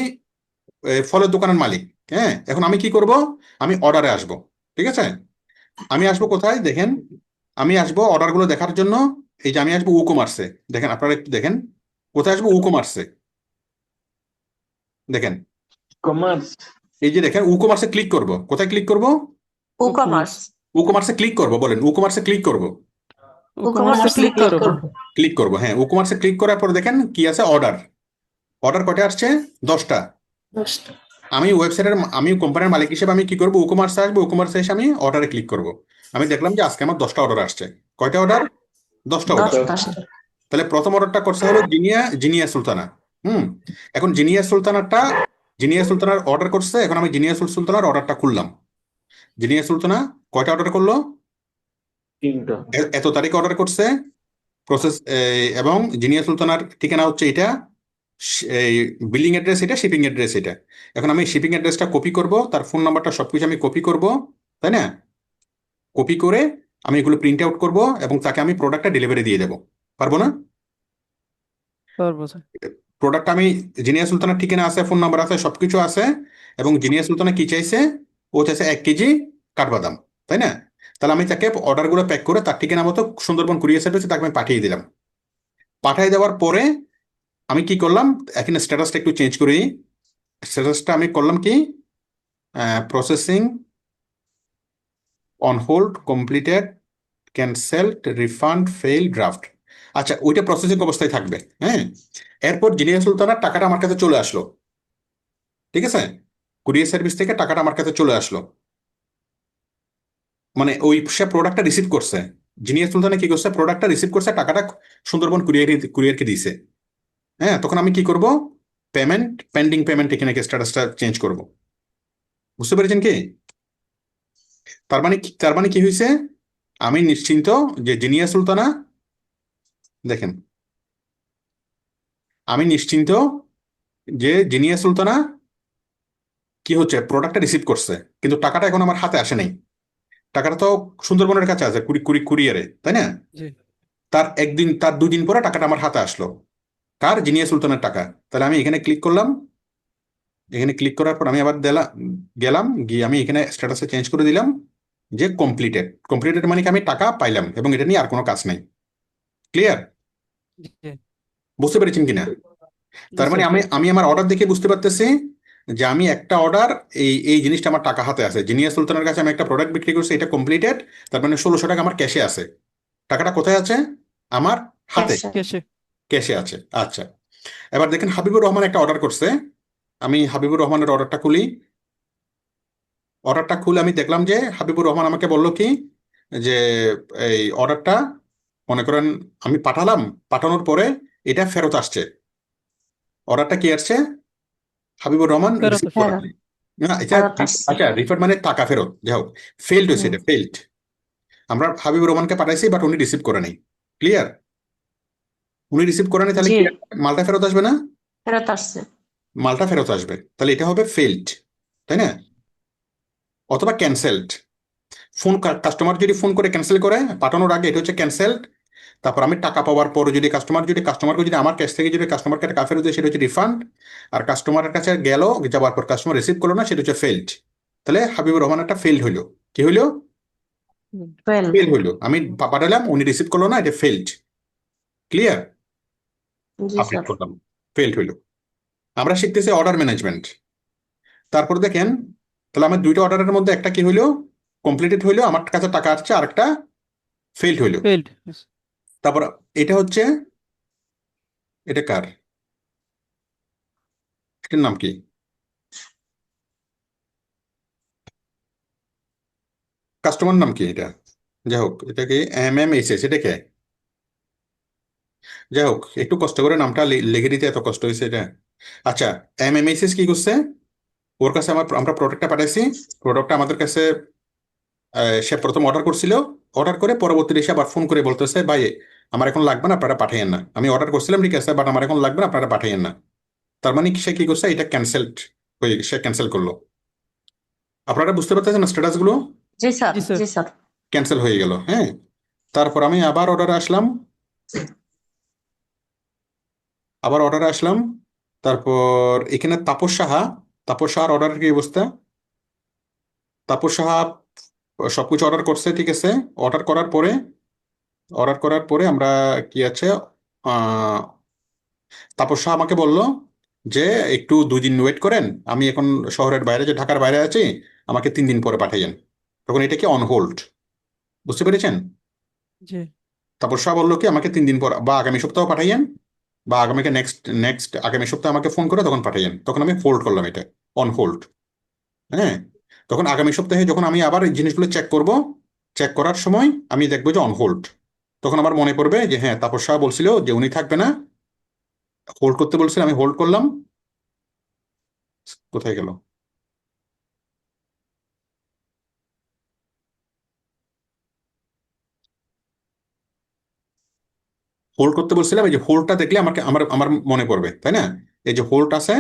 [SPEAKER 1] ফলের দোকানের মালিক। হ্যাঁ, এখন আমি কি করব? আমি অর্ডারে আসব। ঠিক আছে, আমি আসবো কোথায় দেখেন, আমি আসবো অর্ডারগুলো দেখার জন্য। এই যে আমি আসবো ই কমার্সে। দেখেন, আপনারা একটু দেখেন কোথায় আসবো, ই কমার্সে। দেখেন,
[SPEAKER 6] কমার্স।
[SPEAKER 1] এই যে দেখেন ই কমার্সে ক্লিক করব। কোথায় ক্লিক করব?
[SPEAKER 3] E commerce.
[SPEAKER 1] ই কমার্সে ক্লিক করব, বলেন ই কমার্সে ক্লিক করব।
[SPEAKER 7] ই কমার্সে ক্লিক করব।
[SPEAKER 1] ক্লিক করব, হ্যাঁ। ই কমার্সে ক্লিক করার পর দেখেন কি আছে, অর্ডার। অর্ডার কয়টা আসছে? 10টা। আমি কোম্পানির মালিক হিসেবে আমি কি করবো? ই কমার্সে আসবো, ই কমার্সে এসে আমি অর্ডারে ক্লিক করব। আমি দেখলাম যে আজকে আমার 10টা অর্ডার আসছে। কয়টা অর্ডার? 10টা অর্ডার।
[SPEAKER 3] 10টা।
[SPEAKER 1] তাহলে প্রথম অর্ডারটা করছে হলো জিনিয়া সুলতানা। এখন জিনিয়া সুলতানার অর্ডার করছে। এখন আমি জিনিয়া সুলতানার অর্ডারটা খুললাম। জিনিয়া সুলতানা কয়টা অর্ডার করলো?
[SPEAKER 6] 3টা।
[SPEAKER 1] এত তারিখে অর্ডার করছে। প্রসেস এবং জিনিয়া সুলতানার ঠিকানা হচ্ছে এটা, এই বিলিং অ্যাড্রেস এটা, শিপিং অ্যাড্রেস এটা। এখন আমি শিপিং অ্যাড্রেসটা কপি করব, তার ফোন নাম্বারটা সবকিছু আমি কপি করব, তাই না? কপি করে আমি এগুলো প্রিন্ট আউট করব এবং তাকে আমি প্রোডাক্টটা ডেলিভারি দিয়ে দেবো। পারবো না?
[SPEAKER 7] পারবো স্যার।
[SPEAKER 1] প্রোডাক্ট আমি, জিনিয়া সুলতানার ঠিকানা আছে, ফোন নাম্বার আছে, সবকিছু আছে। এবং জিনিয়া সুলতানা কি চাইছে? ও চাইছে 1 কেজি কাঠবাদাম, তাই না? তাহলে আমি তাকে অর্ডারগুলো প্যাক করে তার ঠিকানা মতো সুন্দরবন কুরিয়ার সার্ভিসে তাকে আমি পাঠিয়ে দিলাম। পাঠিয়ে দেওয়ার পরে আমি কি করলাম, এখানে স্ট্যাটাসটা একটু চেঞ্জ করি। স্ট্যাটাসটা আমি করলাম কি, processing, on hold, completed, cancelled, refund, fail, draft. আচ্ছা, ওইটা প্রসেসিং অবস্থায় থাকবে। হ্যাঁ, এরপর জিনিয়া সুলতানার টাকাটা আমার কাছে চলে আসলো। ঠিক আছে, কুরিয়ার সার্ভিস থেকে টাকাটা আমার কাছে চলে আসলো। মানে ওই সে প্রোডাক্টটা রিসিভ করছে। জিনিয়া সুলতানা কি করছে? প্রোডাক্টটা রিসিভ করছে, টাকাটা সুন্দরবন কুরিয়ারকে দিয়েছে। হ্যাঁ, তখন আমি কি করব? পেমেন্ট, পেন্ডিং পেমেন্ট, এখানে স্ট্যাটাসটা চেঞ্জ করব। বুঝতে পেরেছেন কি? তার মানে কি হয়েছে? আমি নিশ্চিন্ত যে জিনিয়া সুলতানা, দেখেন, আমি নিশ্চিন্ত যে জিনিয়া সুলতানা কি হচ্ছে, প্রোডাক্টটা রিসিভ করছে, কিন্তু টাকাটা এখন আমার হাতে আসে নাই। টাকাটা তো সুন্দরবনের কাছে আছে কুরিয়ারে, তাই না?
[SPEAKER 5] জি
[SPEAKER 1] তার 2 দিন পরে টাকাটা আমার হাতে আসলো। কার? জিনিয়া সুলতানের টাকা। তাহলে আমি এখানে ক্লিক করলাম। এখানে ক্লিক করার পর আমি আবার গেলাম, গিয়ে আমি এখানে স্ট্যাটাসে চেঞ্জ করে দিলাম যে কমপ্লিটেড। কমপ্লিটেড মানে কি আমি টাকা পাইলাম এবং এটা নিয়ে আর কোনো কাজ নাই। ক্লিয়ার?
[SPEAKER 5] জি
[SPEAKER 1] বুঝতে পেরেছেন কিনা?
[SPEAKER 5] জি
[SPEAKER 1] তার মানে
[SPEAKER 5] স্যার।
[SPEAKER 1] আমি আমি আমার অর্ডার দেখে বুঝতে পারতেছি যে আমি একটা অর্ডার, এই এই জিনিসটা আমার টাকা হাতে আছে। জিনিয়া সুলতানের কাছে আমি একটা প্রোডাক্ট বিক্রি করছি, এটা কমপ্লিটেড। তার মানে 1600 টাকা আমার ক্যাশে আছে। টাকাটা কোথায় আছে? আমার হাতে,
[SPEAKER 3] ক্যাশে।
[SPEAKER 5] কেসে
[SPEAKER 1] ক্যাশে আছে। আচ্ছা, এবার দেখেন হাবিবুর রহমান একটা অর্ডার করছে। আমি হাবিবুর রহমানের অর্ডারটা খুলি। অর্ডারটা খুলে আমি দেখলাম যে হাবিবুর রহমান আমাকে বললো কি, যে এই অর্ডারটা মনে করেন আমি পাঠালাম, পাঠানোর পরে এটা ফেরত আসছে। অর্ডারটা কি আসছে? হাবিবুর রহমান
[SPEAKER 5] ফেরত
[SPEAKER 1] রিসিভ
[SPEAKER 5] আসছে।
[SPEAKER 1] করেন।
[SPEAKER 3] ফেরত
[SPEAKER 1] না, এটা
[SPEAKER 3] ফেরত আসছে।
[SPEAKER 1] আচ্ছা, রিফান্ড মানে টাকা ফেরত, যাই হোক, ফেলড হয়েছে,
[SPEAKER 3] হুম।
[SPEAKER 1] এটা ফেলড। আমরা হাবিবুর রহমানকে পাঠাইছি, বাট উনি রিসিভ করে নাই। ক্লিয়ার? উনি রিসিভ করে নাই, তাহলে
[SPEAKER 3] জি,
[SPEAKER 1] কি মালটা ফেরত আসবে না?
[SPEAKER 3] ফেরত আসছে।
[SPEAKER 1] মালটা ফেরত আসবে, তাহলে এটা হবে ফেলড, তাই না? অথবা ক্যান্সেলড। কাস্টমার যদি ফোন করে ক্যান্সেল করে পাঠানোর আগে, এটা হচ্ছে ক্যান্সেলড। তারপর আমি টাকা পাওয়ার পরে যদি কাস্টমারকে যদি আমার কাছ থেকে যদি কাস্টমারকে টাকা ফেরত দেয়, সেটা হচ্ছে রিফান্ড। আর কাস্টমারের কাছে গেল, যাওয়ার পর কাস্টমার রিসিভ করলো না, সেটা হচ্ছে ফেলড। তাহলে হাবিবুর রহমান একটা ফেলড হইলো। কি হইলো?
[SPEAKER 3] ফেল।
[SPEAKER 1] ফেল হইলো। আমি পাঠালাম, উনি রিসিভ করলো না, এটা ফেলড। ক্লিয়ার?
[SPEAKER 3] জি
[SPEAKER 1] আপডেট
[SPEAKER 3] স্যার।
[SPEAKER 1] করলাম, ফেলড হইলো। আমরা শিখতেছি অর্ডার ম্যানেজমেন্ট। তারপর দেখেন, তাহলে আমার 2টা অর্ডারের মধ্যে একটা কি হইলো, কমপ্লিটেড হইলো, আমার কাছে টাকা আসছে, আর একটা ফেলড হইলো।
[SPEAKER 5] ফেল্ড।
[SPEAKER 1] তারপর এটা হচ্ছে, এটা কার? এটার নাম কি? কাস্টমার নাম কি এটা? যাই হোক, এটা কি MMHS? এটা কে? যাই হোক, একটু কষ্ট করে নামটা লিখে দিতে এত কষ্ট হয়েছে এটা। আচ্ছা, MMHS কি করছে? ওর কাছে আমরা প্রোডাক্টটা পাঠাইছি। প্রোডাক্টটা আমাদের কাছে সে প্রথম অর্ডার করছিল। অর্ডার করে পরবর্তীতে এসে আবার ফোন করে বলতেছে, ভাই আমার এখন লাগবে না, আপনারা পাঠাইয়েন না। আমি অর্ডার করছিলাম ঠিক আছে, বাট আমার এখন লাগবে না, আপনারা পাঠাইয়েন না। তার মানে সে কি করছে, এটা ক্যান্সেলড হয়ে সে ক্যান্সেল করলো। আপনারা বুঝতে পারতেছেন না স্ট্যাটাস গুলো?
[SPEAKER 3] জি স্যার।
[SPEAKER 5] জি স্যার।
[SPEAKER 3] জি স্যার।
[SPEAKER 1] ক্যান্সেল হয়ে গেল, হ্যাঁ। তারপর আমি আবার অর্ডারে আসলাম। তারপর এখানে তাপস সাহা। তাপস সাহার অর্ডারের কি অবস্থা? তাপস সাহা সবকিছু অর্ডার করছে, ঠিক আছে। অর্ডার করার পরে আমরা কি আছে, আহ তাপস সাহা আমাকে বলল যে একটু 2 দিন ওয়েট করেন, আমি এখন শহরের বাইরে, যে ঢাকার বাইরে আছি, আমাকে 3 দিন পরে পাঠাইয়েন। তখন এটা কি অন হোল্ড। বুঝতে পেরেছেন?
[SPEAKER 5] জি
[SPEAKER 1] তাপস সাহা বললো কি আমাকে 3 দিন পর বা আগামী সপ্তাহ পাঠাইয়েন, বা আগামীকে নেক্সট নেক্সট আগামী সপ্তাহে আমাকে ফোন করে তখন পাঠাইয়েন। তখন আমি হোল্ড করলাম, এটা অন হোল্ড। হ্যাঁ, তখন আগামী সপ্তাহে যখন আমি আবার এই জিনিসগুলো চেক করব, চেক করার সময় আমি দেখবো যে অন হোল্ড। তখন আমার মনে পড়বে যে হ্যাঁ, তাপস সাহা বলছিল যে উনি থাকবে না, হোল্ড করতে বলছিল, আমি হোল্ড করলাম। কোথায় গেল? হোল্ড করতে বলছিলাম, এই যে হোল্ডটা দেখলে আমাকে আমার আমার মনে পড়বে, তাই না? এই যে হোল্ড আছে,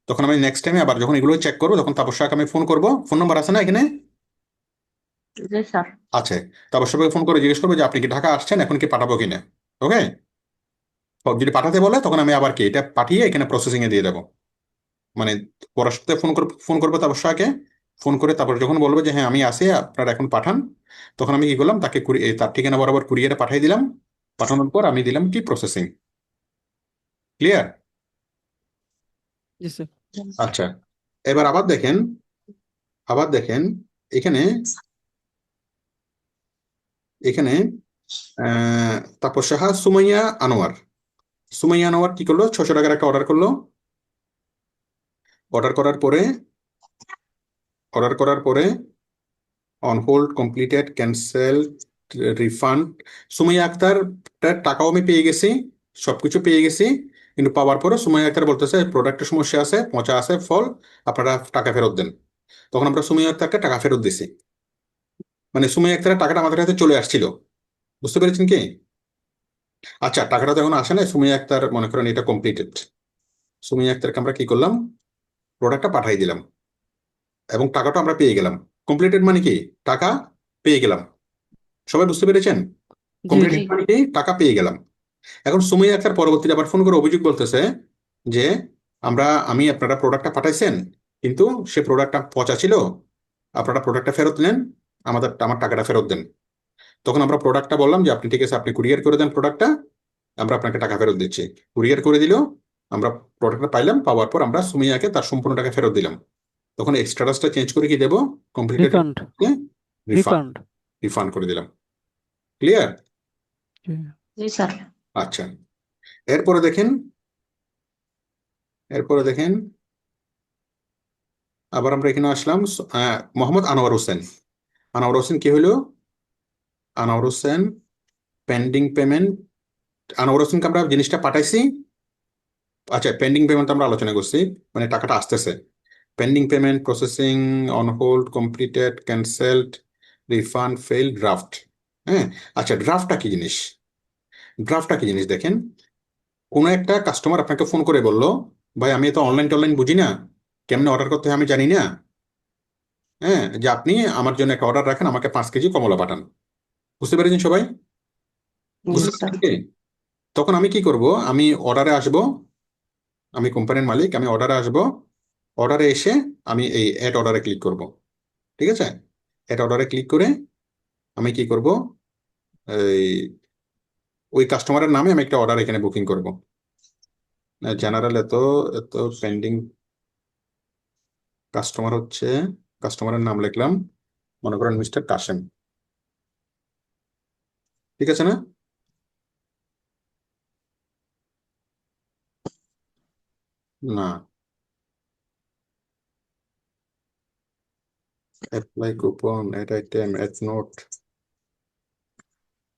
[SPEAKER 1] তখন আমি নেক্সট টাইমে আবার যখন এগুলো চেক করবো, তখন তাপস সাহাকে আমি ফোন করবো। ফোন নাম্বার আছে না এখানে?
[SPEAKER 3] জি স্যার।
[SPEAKER 1] আছে। তাপস সাহাকে ফোন করে জিজ্ঞেস করবো যে আপনি কি ঢাকা আসছেন, এখন কি পাঠাবো কিনা। ওকে, যদি পাঠাতে বলে তখন আমি আবার কি এটা পাঠিয়ে এখানে প্রসেসিং এ দিয়ে দেবো। মানে পরের সপ্তাহে ফোন করবো তাপস সাহাকে। ফোন করে তারপর যখন বলবো যে হ্যাঁ আমি আসি, আপনারা এখন পাঠান, তখন আমি কি করলাম, তাকে তার ঠিকানা বরাবর কুরিয়ারে পাঠিয়ে দিলাম। পাঠানোর পর আমি দিলাম কি প্রসেসিং। ক্লিয়ার?
[SPEAKER 5] জি স্যার।
[SPEAKER 1] আচ্ছা, এবার আবার দেখেন এখানে এখানে তাপস সাহা সুমাইয়া আনোয়ার কি করলো, 600 টাকার একটা অর্ডার করলো। অর্ডার করার পরে অর্ডার করার পরে on hold, completed, cancel, refund. Sumaiya Akter টাকাও আমি পেয়ে গেছি, সবকিছু পেয়ে গেছি। কিন্তু পাওয়ার পরে সুমাইয়া আক্তার বলতেছে প্রোডাক্টের সমস্যা আছে, পচা আছে ফল, আপনারা টাকা ফেরত দেন। তখন আমরা সুমাইয়া আক্তারকে টাকা ফেরত দিছি। মানে সুমাইয়া আক্তারের টাকাটা আমাদের কাছে চলে আসছিল, বুঝতে পেরেছেন কি? আচ্ছা, টাকাটা তো এখন আসে না, সুমাইয়া আক্তার মনে করেন এটা কমপ্লিটেড। সুমাইয়া আক্তারকে আমরা কি করলাম, প্রোডাক্টটা পাঠাই দিলাম এবং টাকাটা আমরা পেয়ে গেলাম। কমপ্লিটেড মানে কি, টাকা পেয়ে গেলাম। সবাই বুঝতে পেরেছেন?
[SPEAKER 7] জি
[SPEAKER 1] কমপ্লিটেড
[SPEAKER 7] জি
[SPEAKER 1] মানে কি, টাকা পেয়ে গেলাম। এখন সুমাইয়া আক্তার পরবর্তীতে আবার ফোন করে অভিযোগ বলতেছে যে আমি আপনারা প্রোডাক্টটা পাঠাইছেন, কিন্তু সে প্রোডাক্টটা পচা ছিল, আপনারা প্রোডাক্টটা ফেরত নেন, আমার টাকাটা ফেরত দেন। তখন আমরা প্রোডাক্টটা বললাম যে আপনি ঠিক আছে, আপনি কুরিয়ার করে দেন প্রোডাক্টটা, আমরা আপনাকে টাকা ফেরত দিচ্ছি। কুরিয়ার করে দিল, আমরা প্রোডাক্টটা পাইলাম, পাওয়ার পর আমরা সুমিয়াকে তার সম্পূর্ণ টাকা ফেরত দিলাম। তখন স্ট্যাটাসটা চেঞ্জ করে কি দেবো, completed
[SPEAKER 7] refund
[SPEAKER 1] refund
[SPEAKER 7] refund
[SPEAKER 1] refund করে দিলাম। ক্লিয়ার?
[SPEAKER 3] জি স্যার।
[SPEAKER 1] আচ্ছা, এরপরে দেখেন, এরপরে দেখেন আবার আমরা এখানে আসলাম। মোহাম্মদ আনোয়ার হোসেন। আনোয়ার হোসেন কি হলো, আনোয়ার হোসেন পেন্ডিং পেমেন্ট। আনোয়ার হোসেনকে আমরা জিনিসটা পাঠাইছি। আচ্ছা, পেন্ডিং পেমেন্ট আমরা আলোচনা করছি, মানে টাকাটা আসতেছে। Pending payment, processing, on hold, completed, cancelled, refund, fail, draft. হ্যাঁ, আচ্ছা, ড্রাফটটা কি জিনিস? ড্রাফটটা কি জিনিস দেখেন, কোনো একটা কাস্টমার আপনাকে ফোন করে বললো, ভাই আমি তো অনলাইন টনলাইন বুঝি না, কেমনে অর্ডার করতে হয় আমি জানি না, হ্যাঁ, যে আপনি আমার জন্য একটা অর্ডার রাখেন, আমাকে 5 কেজি কমলা পাঠান। বুঝতে পেরেছেন সবাই?
[SPEAKER 3] জি
[SPEAKER 1] বুঝতে
[SPEAKER 3] স্যার।
[SPEAKER 1] পেরেছেন কি? তখন আমি কি করব, আমি অর্ডারে আসব, আমি কোম্পানির মালিক, আমি অর্ডারে আসব। অর্ডারে এসে আমি এই অ্যাড অর্ডারে ক্লিক করব। ঠিক আছে? অ্যাড অর্ডারে ক্লিক করে আমি কি করব, এই ওই কাস্টমারের নামে আমি একটা অর্ডার এখানে বুকিং করব। জেনারেল এত এত পেন্ডিং, কাস্টমার হচ্ছে, কাস্টমারের নাম লিখলাম, মনে করেন মিস্টার কাশেম। ঠিক আছে না? না, apply coupon, add item, add note.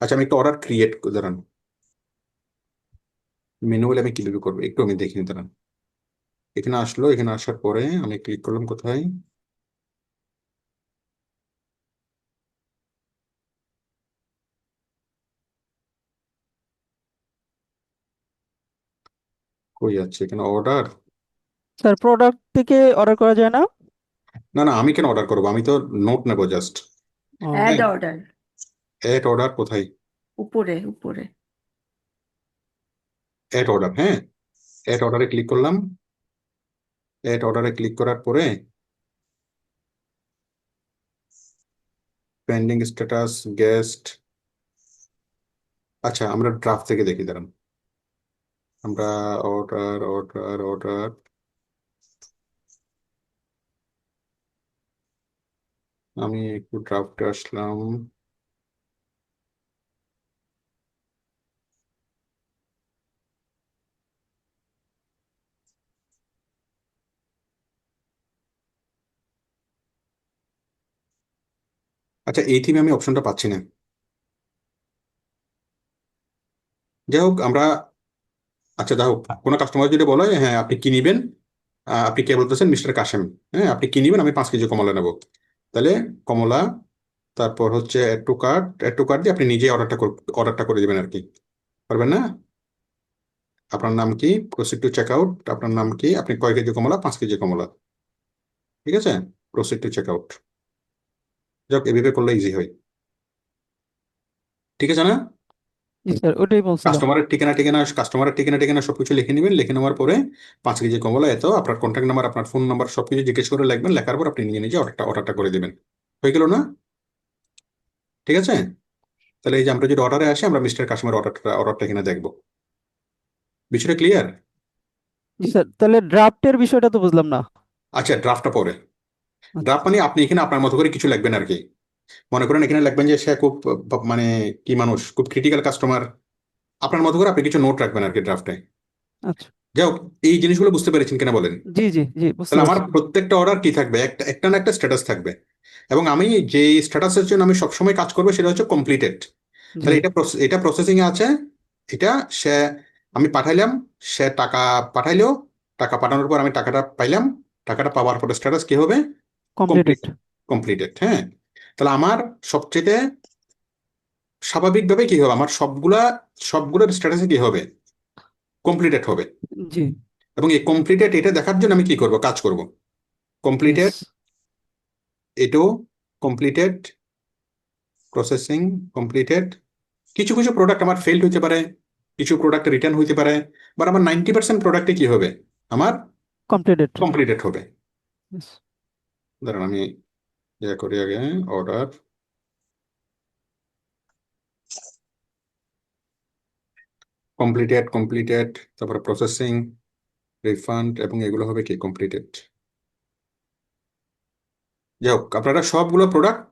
[SPEAKER 1] আচ্ছা, আমি একটা অর্ডার ক্রিয়েট, দাঁড়ান, ম্যানুয়ালি আমি কিভাবে করবো একটু আমি দেখিনি, দাঁড়ান। এখানে আসলো, এখানে আসার পরে আমি ক্লিক করলাম কোথায়, কই যাচ্ছে এখানে অর্ডার।
[SPEAKER 7] স্যার প্রোডাক্ট থেকে অর্ডার করা যায় না?
[SPEAKER 1] না না, আমি কেন অর্ডার করবো, আমি তো নোট নেবো জাস্ট।
[SPEAKER 7] ও
[SPEAKER 3] অ্যাড অর্ডার
[SPEAKER 1] অ্যাড অর্ডার কোথায়,
[SPEAKER 3] উপরে উপরে।
[SPEAKER 1] অ্যাড অর্ডার, হ্যাঁ, অ্যাড অর্ডারে ক্লিক করলাম। অ্যাড অর্ডারে ক্লিক করার পরে পেন্ডিং স্ট্যাটাস, গেস্ট। আচ্ছা, আমরা ড্রাফট থেকে দেখি, দাঁড়ান। আমরা অর্ডার অর্ডার অর্ডার, আমি একটু ড্রাফটে আসলাম। আচ্ছা, এই থিমে আমি অপশনটা পাচ্ছি না। যাই হোক আমরা, আচ্ছা যাই হোক, কোনো কাস্টমার যদি বলে হ্যাঁ আপনি কি নিবেন, আপনি কে বলতেছেন, মিস্টার কাশেম, হ্যাঁ আপনি কি নিবেন, আমি 5 কেজি কমলা নেবো। তাহলে কমলা, তারপর হচ্ছে অ্যাড টু কার্ট দিয়ে আপনি নিজে অর্ডারটা করে দিবেন আর কি, পারবেন না? আপনার নাম কি, প্রসিড টু চেক আউট, আপনার নাম কি, আপনি কয় কেজি কমলা, 5 কেজি কমলা। ঠিক আছে, প্রসিড টু চেক আউট। যাক, এভাবে করলে ইজি হয়। ঠিক আছে না?
[SPEAKER 7] জি স্যার, ওটাই বলছিলাম।
[SPEAKER 1] কাস্টমারের ঠিকানা টিকানা সবকিছু লিখে নেবেন, লিখে নেওয়ার পরে 5 কেজি কমলা এত, আপনার কন্ট্যাক্ট নাম্বার, আপনার ফোন নাম্বার সবকিছু জিজ্ঞেস করে লিখবেন, লেখার পর আপনি নিজে নিজে অর্ডারটা করে দিবেন। হয়ে গেল না? ঠিক আছে, তাহলে এই যে আমরা যদি অর্ডারে আসি, আমরা মিস্টার কাস্টমার অর্ডারটা এখানে দেখবো। বিষয়টা ক্লিয়ার?
[SPEAKER 7] জি স্যার, তাহলে ড্রাফটের বিষয়টা তো বুঝলাম না।
[SPEAKER 1] আচ্ছা, ড্রাফটটা পরে।
[SPEAKER 7] আচ্ছা
[SPEAKER 1] ড্রাফট মানে আপনি এখানে আপনার মতো করে কিছু লিখবেন আর কি। মনে করেন এখানে লিখবেন যে সে খুব মানে কি মানুষ, খুব ক্রিটিক্যাল কাস্টমার, আপনার মতো করে আপনি কিছু নোট রাখবেন আর কি ড্রাফটে।
[SPEAKER 7] আচ্ছা।
[SPEAKER 1] যাই হোক, এই জিনিসগুলো বুঝতে পেরেছেন কিনা বলেন?
[SPEAKER 7] জি জি জি, বুঝতে
[SPEAKER 1] তাহলে আমার
[SPEAKER 7] পারছি।
[SPEAKER 1] প্রত্যেকটা অর্ডার কি থাকবে, একটা একটা না একটা স্ট্যাটাস থাকবে, এবং আমি যে স্ট্যাটাসের জন্য আমি সবসময় কাজ করবো সেটা হচ্ছে কমপ্লিটেড।
[SPEAKER 7] জি
[SPEAKER 1] তাহলে এটা প্রসেসিং এ আছে, এটা সে, আমি পাঠাইলাম, সে টাকা পাঠাইলো, টাকা পাঠানোর পর আমি টাকাটা পাইলাম, টাকাটা পাওয়ার পরে স্ট্যাটাস কি হবে,
[SPEAKER 7] কমপ্লিটেড।
[SPEAKER 1] কমপ্লিট, কমপ্লিটেড, হ্যাঁ। তাহলে আমার সবচেয়ে স্বাভাবিকভাবে কি হবে, আমার সবগুলোর স্ট্যাটাসে কি হবে, কমপ্লিটেড হবে।
[SPEAKER 7] জি।
[SPEAKER 1] এবং এই কমপ্লিটেড এটা দেখার জন্য আমি কি করব, কাজ করব। Completed,
[SPEAKER 7] yes.
[SPEAKER 1] এটাও কমপ্লিটেড, প্রসেসিং কমপ্লিটেড। কিছু কিছু প্রোডাক্ট আমার ফেলড হতে পারে, কিছু প্রোডাক্ট রিটার্ন হইতে পারে, বাট আমার 90% প্রোডাক্টে কি হবে, আমার
[SPEAKER 7] কমপ্লিটেড।
[SPEAKER 1] কমপ্লিটেড হবে।
[SPEAKER 7] ইয়েস।
[SPEAKER 1] ধরুন আমি ইয়ে করি আগে, অর্ডার, কমপ্লিটেড, তারপরে প্রসেসিং, রিফান্ড, এবং এগুলো হবে কি কমপ্লিটেড। যাই হোক, আপনারা সবগুলো প্রোডাক্ট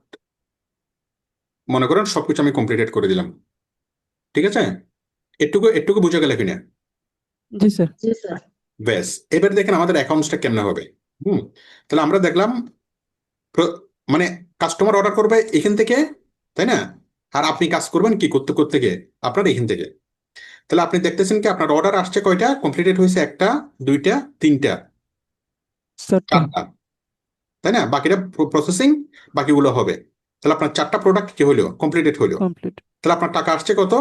[SPEAKER 1] মনে করেন সবকিছু আমি কমপ্লিটেড করে দিলাম, ঠিক আছে? একটুকু একটুকু বুঝে গেলে কিনা?
[SPEAKER 7] জি স্যার।
[SPEAKER 1] ব্যাস, এবার দেখেন আমাদের অ্যাকাউন্টসটা কেমনে হবে। তাহলে আমরা দেখলাম মানে কাস্টমার অর্ডার করবে এখান থেকে, তাই না? আর আপনি কাজ করবেন কি করতে করতে গিয়ে আপনার এখান থেকে। তাহলে আপনি দেখতেছেন কি আপনার অর্ডার আসছে কয়টা, কমপ্লিটেড হয়েছে 1টা 2টা 3টা
[SPEAKER 7] চারটা।
[SPEAKER 1] 4টা, তাই না? বাকিটা প্রসেসিং, বাকিগুলো হবে। তাহলে আপনার 4টা প্রোডাক্ট কি হলো, কমপ্লিটেড হলো।
[SPEAKER 7] কমপ্লিট।
[SPEAKER 1] তাহলে আপনার টাকা আসছে কত,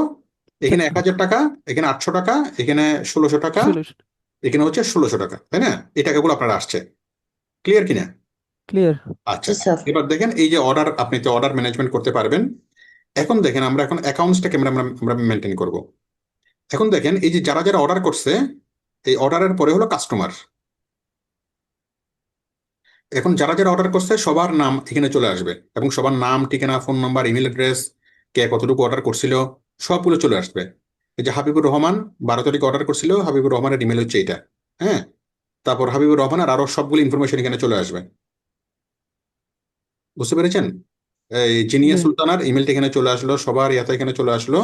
[SPEAKER 1] এখানে 1000 টাকা, এখানে 800 টাকা, এখানে 1600 টাকা,
[SPEAKER 7] 16।
[SPEAKER 1] এখানে হচ্ছে 1600 টাকা, তাই না? এই টাকাগুলো আপনার আসছে। ক্লিয়ার কিনা?
[SPEAKER 7] ক্লিয়ার।
[SPEAKER 1] আচ্ছা, এবার দেখেন এই যে অর্ডার, আপনি তো অর্ডার ম্যানেজমেন্ট করতে পারবেন। এখন দেখেন আমরা এখন অ্যাকাউন্টসটাকে আমরা মেনটেন করব। এখন দেখেন এই যে যারা যারা অর্ডার করছে, এই অর্ডারের পরে হলো কাস্টমার। এখন যারা যারা অর্ডার করছে সবার নাম এখানে চলে আসবে, এবং সবার নাম, ঠিকানা, ফোন নাম্বার, ইমেল অ্যাড্রেস, কে কতটুকু অর্ডার করছিল, সবগুলো চলে আসবে। এই যে হাবিবুর রহমান 12 তারিখে অর্ডার করছিল, হাবিবুর রহমানের ইমেল হচ্ছে এটা, হ্যাঁ। তারপর হাবিবুর রহমানের আরো সবগুলো ইনফরমেশন এখানে চলে আসবে। বুঝতে পেরেছেন? এই জিনিয়া
[SPEAKER 7] জি।
[SPEAKER 1] সুলতানার ইমেলটা এখানে চলে আসলো, সবার ইয়াতা এখানে চলে আসলো।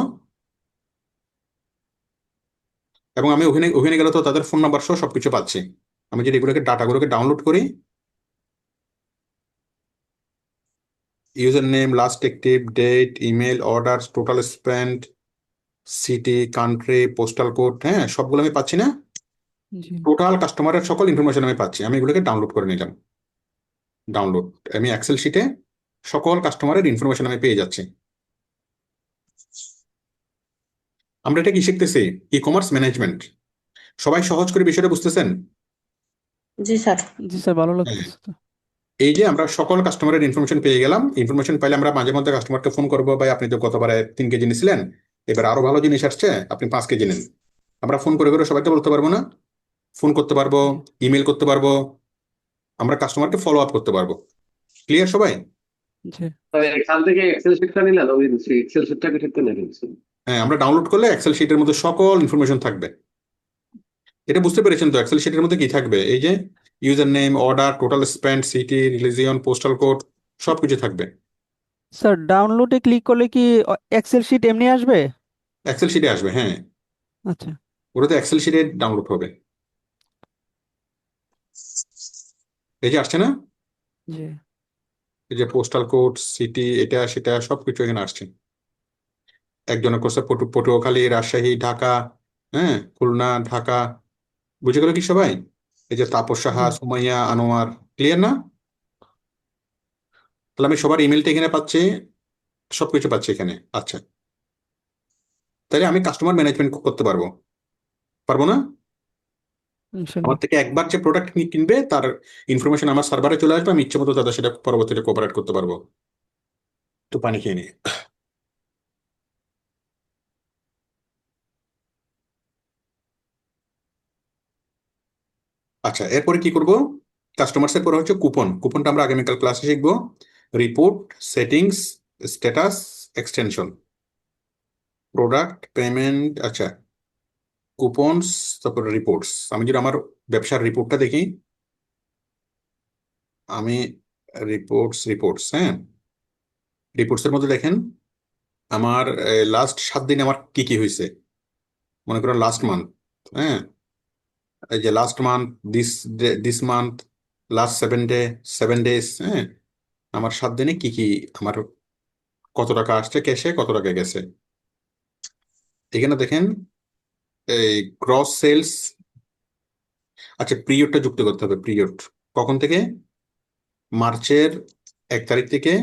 [SPEAKER 1] এবং আমি ওখানে ওখানে গেলে তো তাদের ফোন নাম্বার সহ সবকিছু পাচ্ছি। আমি যদি এগুলোকে ডাটাগুলোকে ডাউনলোড করি, user name, last active date, email, order, total spend, city, country, postal code, হ্যাঁ, সবগুলো আমি পাচ্ছি না?
[SPEAKER 7] জি।
[SPEAKER 1] টোটাল কাস্টমারের সকল ইনফরমেশন আমি পাচ্ছি। আমি এগুলোকে ডাউনলোড করে নিলাম, ডাউনলোড। আমি এক্সেল শিটে সকল কাস্টমারের ইনফরমেশন আমি পেয়ে যাচ্ছি। আমরা এটা কি শিখতেছি, ই কমার্স ম্যানেজমেন্ট। সবাই সহজ করে বিষয়টা বুঝতেছেন?
[SPEAKER 3] জি স্যার।
[SPEAKER 7] জি স্যার, ভালো
[SPEAKER 1] হ্যাঁ,
[SPEAKER 7] লাগতেছে তো।
[SPEAKER 1] এই যে আমরা সকল কাস্টমারের ইনফরমেশন পেয়ে গেলাম। ইনফরমেশন পাইলে আমরা মাঝে মধ্যে কাস্টমারকে ফোন করবো, ভাই আপনি তো গতবারে 3 কেজি নিছিলেন, এবার আরো ভালো জিনিস আসছে, আপনি 5 কেজি নেন। আমরা ফোন করে করে সবাইকে বলতে পারবো না? ফোন করতে পারবো, ইমেল করতে পারবো, আমরা কাস্টমারকে ফলো আপ করতে পারবো। ক্লিয়ার সবাই?
[SPEAKER 7] জি।
[SPEAKER 2] তবে এখান থেকে এক্সেল শিটটা নিলেন, ওই এক্সেল শিটটাকে ঠিক করে নিয়েছেন।
[SPEAKER 1] হ্যাঁ, আমরা ডাউনলোড করলে এক্সেল শিটের মধ্যে সকল ইনফরমেশন থাকবে। এটা বুঝতে পেরেছেন তো? এক্সেল শিটের মধ্যে কি থাকবে, এই যে user name, order, total spend, city, religion, postal code, সবকিছু থাকবে।
[SPEAKER 7] স্যার, ডাউনলোডে ক্লিক করলে কি এক্সেল শিট এমনি আসবে?
[SPEAKER 1] এক্সেল শিটে আসবে, হ্যাঁ।
[SPEAKER 7] আচ্ছা।
[SPEAKER 1] ওটাতে এক্সেল শিটে ডাউনলোড হবে। এই যে আসছে না,
[SPEAKER 7] জি।
[SPEAKER 1] এই যে পোস্টাল কোড, সিটি, এটা সেটা সবকিছু এখানে আসছে। একজনের করছে পটুয়াখালী, রাজশাহী, ঢাকা, হ্যাঁ, খুলনা, ঢাকা। বুঝে গেল কি সবাই? এই যে তাপস সাহা,
[SPEAKER 7] জি।
[SPEAKER 1] সুমাইয়া, আনোয়ার। ক্লিয়ার না? তাহলে আমি সবার ইমেলটা এখানে পাচ্ছি, সবকিছু পাচ্ছি এখানে। আচ্ছা, তাহলে আমি কাস্টমার ম্যানেজমেন্ট করতে পারবো, পারবো না?
[SPEAKER 7] ইনশাল্লাহ।
[SPEAKER 1] আমার থেকে একবার যে প্রোডাক্ট কিনবে তার ইনফরমেশন আমার সার্ভারে চলে আসবে, আমি ইচ্ছে মতো তাদের সেটা পরবর্তীতে কোঅপারেট করতে পারবো। তো পানি খেয়ে নিই। আচ্ছা, এরপরে কি করব, কাস্টমার্স এর পরে হচ্ছে কুপন। কুপনটা আমরা আগামীকাল ক্লাসে শিখবো। Report, settings, status, extension, product, payment. আচ্ছা, কুপনস, তারপরে রিপোর্টস। আমি যদি আমার ব্যবসার রিপোর্টটা দেখি, আমি রিপোর্টস, হ্যাঁ, রিপোর্টস এর মধ্যে দেখেন আমার লাস্ট 7 দিন আমার কি কি হয়েছে। মনে করেন লাস্ট মান্থ, হ্যাঁ, এই যে last month, this month, last 7 days, হ্যাঁ, আমার 7 দিনে কি কি, আমার কত টাকা আসছে ক্যাশে, কত টাকা গেছে। এখানে দেখেন এই গ্রস সেলস। আচ্ছা, পিরিয়ডটা যুক্ত করতে হবে। পিরিয়ড কখন থেকে, মার্চের 1 তারিখ থেকে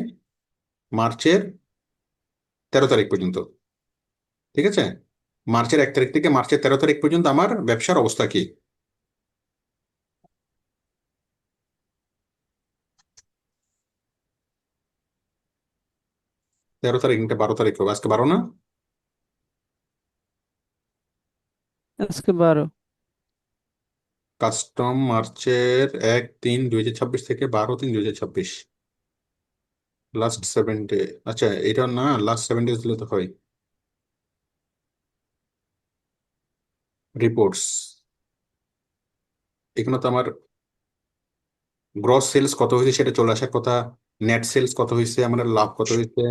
[SPEAKER 1] মার্চের 13 তারিখ পর্যন্ত, ঠিক আছে? মার্চের 1 তারিখ থেকে মার্চের 13 তারিখ পর্যন্ত আমার ব্যবসার অবস্থা কি? 13 তারিখ, এটা 12 তারিখ হবে, আজকে 12 না?
[SPEAKER 7] আজকে 12।
[SPEAKER 1] কাস্টম মার্চের 1/3/2026 থেকে 12/3/2026, লাস্ট 7 ডে। আচ্ছা, এটা না, লাস্ট 7 ডেজ দিলে তো হয়। রিপোর্টস, এখানে তো আমার গ্রস সেলস কত হয়েছে সেটা চলে আসার কথা, নেট সেলস কত হয়েছে, আমার লাভ কত হয়েছে,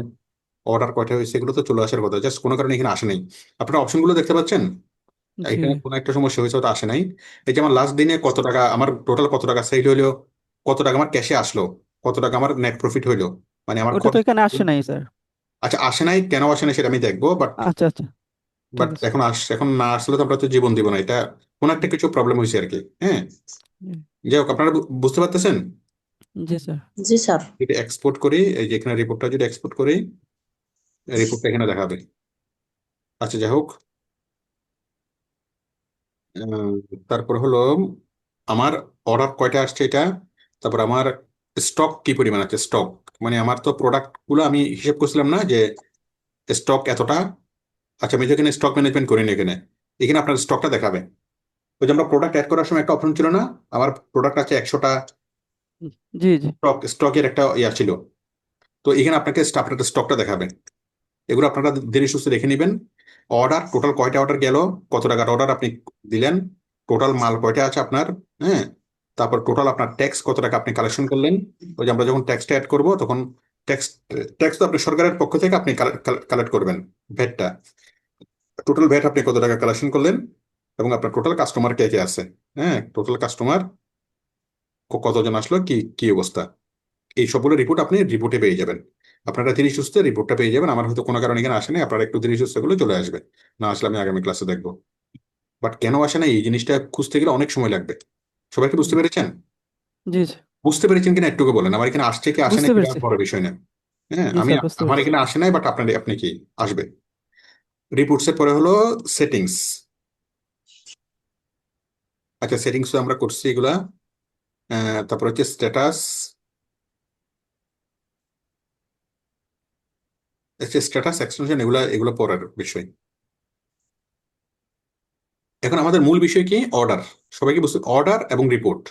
[SPEAKER 1] অর্ডার কয়টা হয়েছে, এগুলো তো চলে আসার কথা। জাস্ট কোনো কারণে এখানে আসে নাই। আপনারা অপশনগুলো দেখতে পাচ্ছেন?
[SPEAKER 7] জি
[SPEAKER 1] এখানে কোনো একটা সমস্যা হয়েছে, ওটা আসে নাই। এই যে আমার লাস্ট দিনে কত টাকা, আমার টোটাল কত টাকা সেল হইলো, কত টাকা আমার ক্যাশে আসলো, কত টাকা আমার নেট প্রফিট হইলো, মানে আমার
[SPEAKER 7] ওটা
[SPEAKER 1] কত।
[SPEAKER 7] তো এখানে আসে নাই স্যার।
[SPEAKER 1] আচ্ছা, আসে নাই, কেন আসে নাই সেটা আমি দেখবো, বাট
[SPEAKER 7] আচ্ছা আচ্ছা, ঠিক আছে।
[SPEAKER 1] এখন না আসলে তো আমরা তো জীবন দিব না, এটা কোনো একটা কিছু প্রবলেম হয়েছে আর কি। হ্যাঁ, যাই হোক, আপনারা বুঝতে পারতেছেন?
[SPEAKER 7] জি স্যার।
[SPEAKER 3] জি স্যার।
[SPEAKER 1] এটা এক্সপোর্ট করি, এই যে এখানে রিপোর্টটা যদি এক্সপোর্ট করি, রিপোর্টটা এখানে দেখাবে। আচ্ছা, যাই হোক, আহ, তারপর হলো আমার অর্ডার কয়টা আসছে এটা, তারপর আমার স্টক কি পরিমাণ আছে, স্টক মানে আমার তো প্রোডাক্ট গুলো আমি হিসেব করছিলাম না যে স্টক এতটা। আচ্ছা, আমি যেখানে স্টক ম্যানেজমেন্ট করি না, এখানে এখানে আপনার স্টকটা দেখাবে। ওই যে আমরা প্রোডাক্ট অ্যাড করার সময় একটা অপশন ছিল না, আমার প্রোডাক্ট আছে 100টা,
[SPEAKER 7] জি জি।
[SPEAKER 1] স্টকের একটা ইয়া ছিল। তো এখানে আপনাকে আপনার স্টকটা দেখাবে। এগুলো আপনারা ধীরে সুস্থে দেখে নেবেন। অর্ডার টোটাল কয়টা অর্ডার গেল, কত টাকার অর্ডার আপনি দিলেন, টোটাল মাল কয়টা আছে আপনার, হ্যাঁ, তারপর টোটাল আপনার ট্যাক্স কত টাকা আপনি কালেকশন করলেন। ওই যে আমরা যখন ট্যাক্সটা অ্যাড করবো তখন ট্যাক্স ট্যাক্স তো আপনি সরকারের পক্ষ থেকে আপনি কালেক্ট করবেন ভ্যাটটা, টোটাল ভ্যাট আপনি কত টাকা কালেকশন করলেন, এবং আপনার টোটাল কাস্টমার কে কে আছে, হ্যাঁ, টোটাল কাস্টমার কতজন আসলো, কি কি অবস্থা, এই সবগুলো রিপোর্ট আপনি রিপোর্টে পেয়ে যাবেন। আপনারা ধীরে সুস্থে রিপোর্টটা পেয়ে যাবেন। আমার হয়তো কোনো কারণে এখানে আসেনি, আপনারা একটু ধীরে সুস্থে গুলো চলে আসবে। না আসলে আমি আগামী ক্লাসে দেখবো। বাট কেন আসে না এই জিনিসটা খুঁজতে গেলে অনেক সময় লাগবে। সবাই কি বুঝতে পেরেছেন?
[SPEAKER 7] জি জি।
[SPEAKER 1] বুঝতে পেরেছেন কিনা একটু বলেন, আমার এখানে আসছে কি আসে না
[SPEAKER 7] বুঝতে
[SPEAKER 1] সেটা
[SPEAKER 7] পেরেছি।
[SPEAKER 1] বড় বিষয় না। হ্যাঁ,
[SPEAKER 7] জি
[SPEAKER 1] আমি
[SPEAKER 7] স্যার, বুঝতে
[SPEAKER 1] আমার
[SPEAKER 7] পেরেছি।
[SPEAKER 1] এখানে আসে নাই, বাট আপনি কি আসবে। রিপোর্টস এর পরে হলো সেটিংস। আচ্ছা, সেটিংস আমরা করছি এগুলা। তারপর হচ্ছে স্ট্যাটাস, স্ট্যাটাস এক্সটেনশন, এগুলা এগুলো পড়ার বিষয়। এখন আমাদের মূল বিষয় কি, অর্ডার। সবাইকে বুঝতে, অর্ডার এবং রিপোর্ট।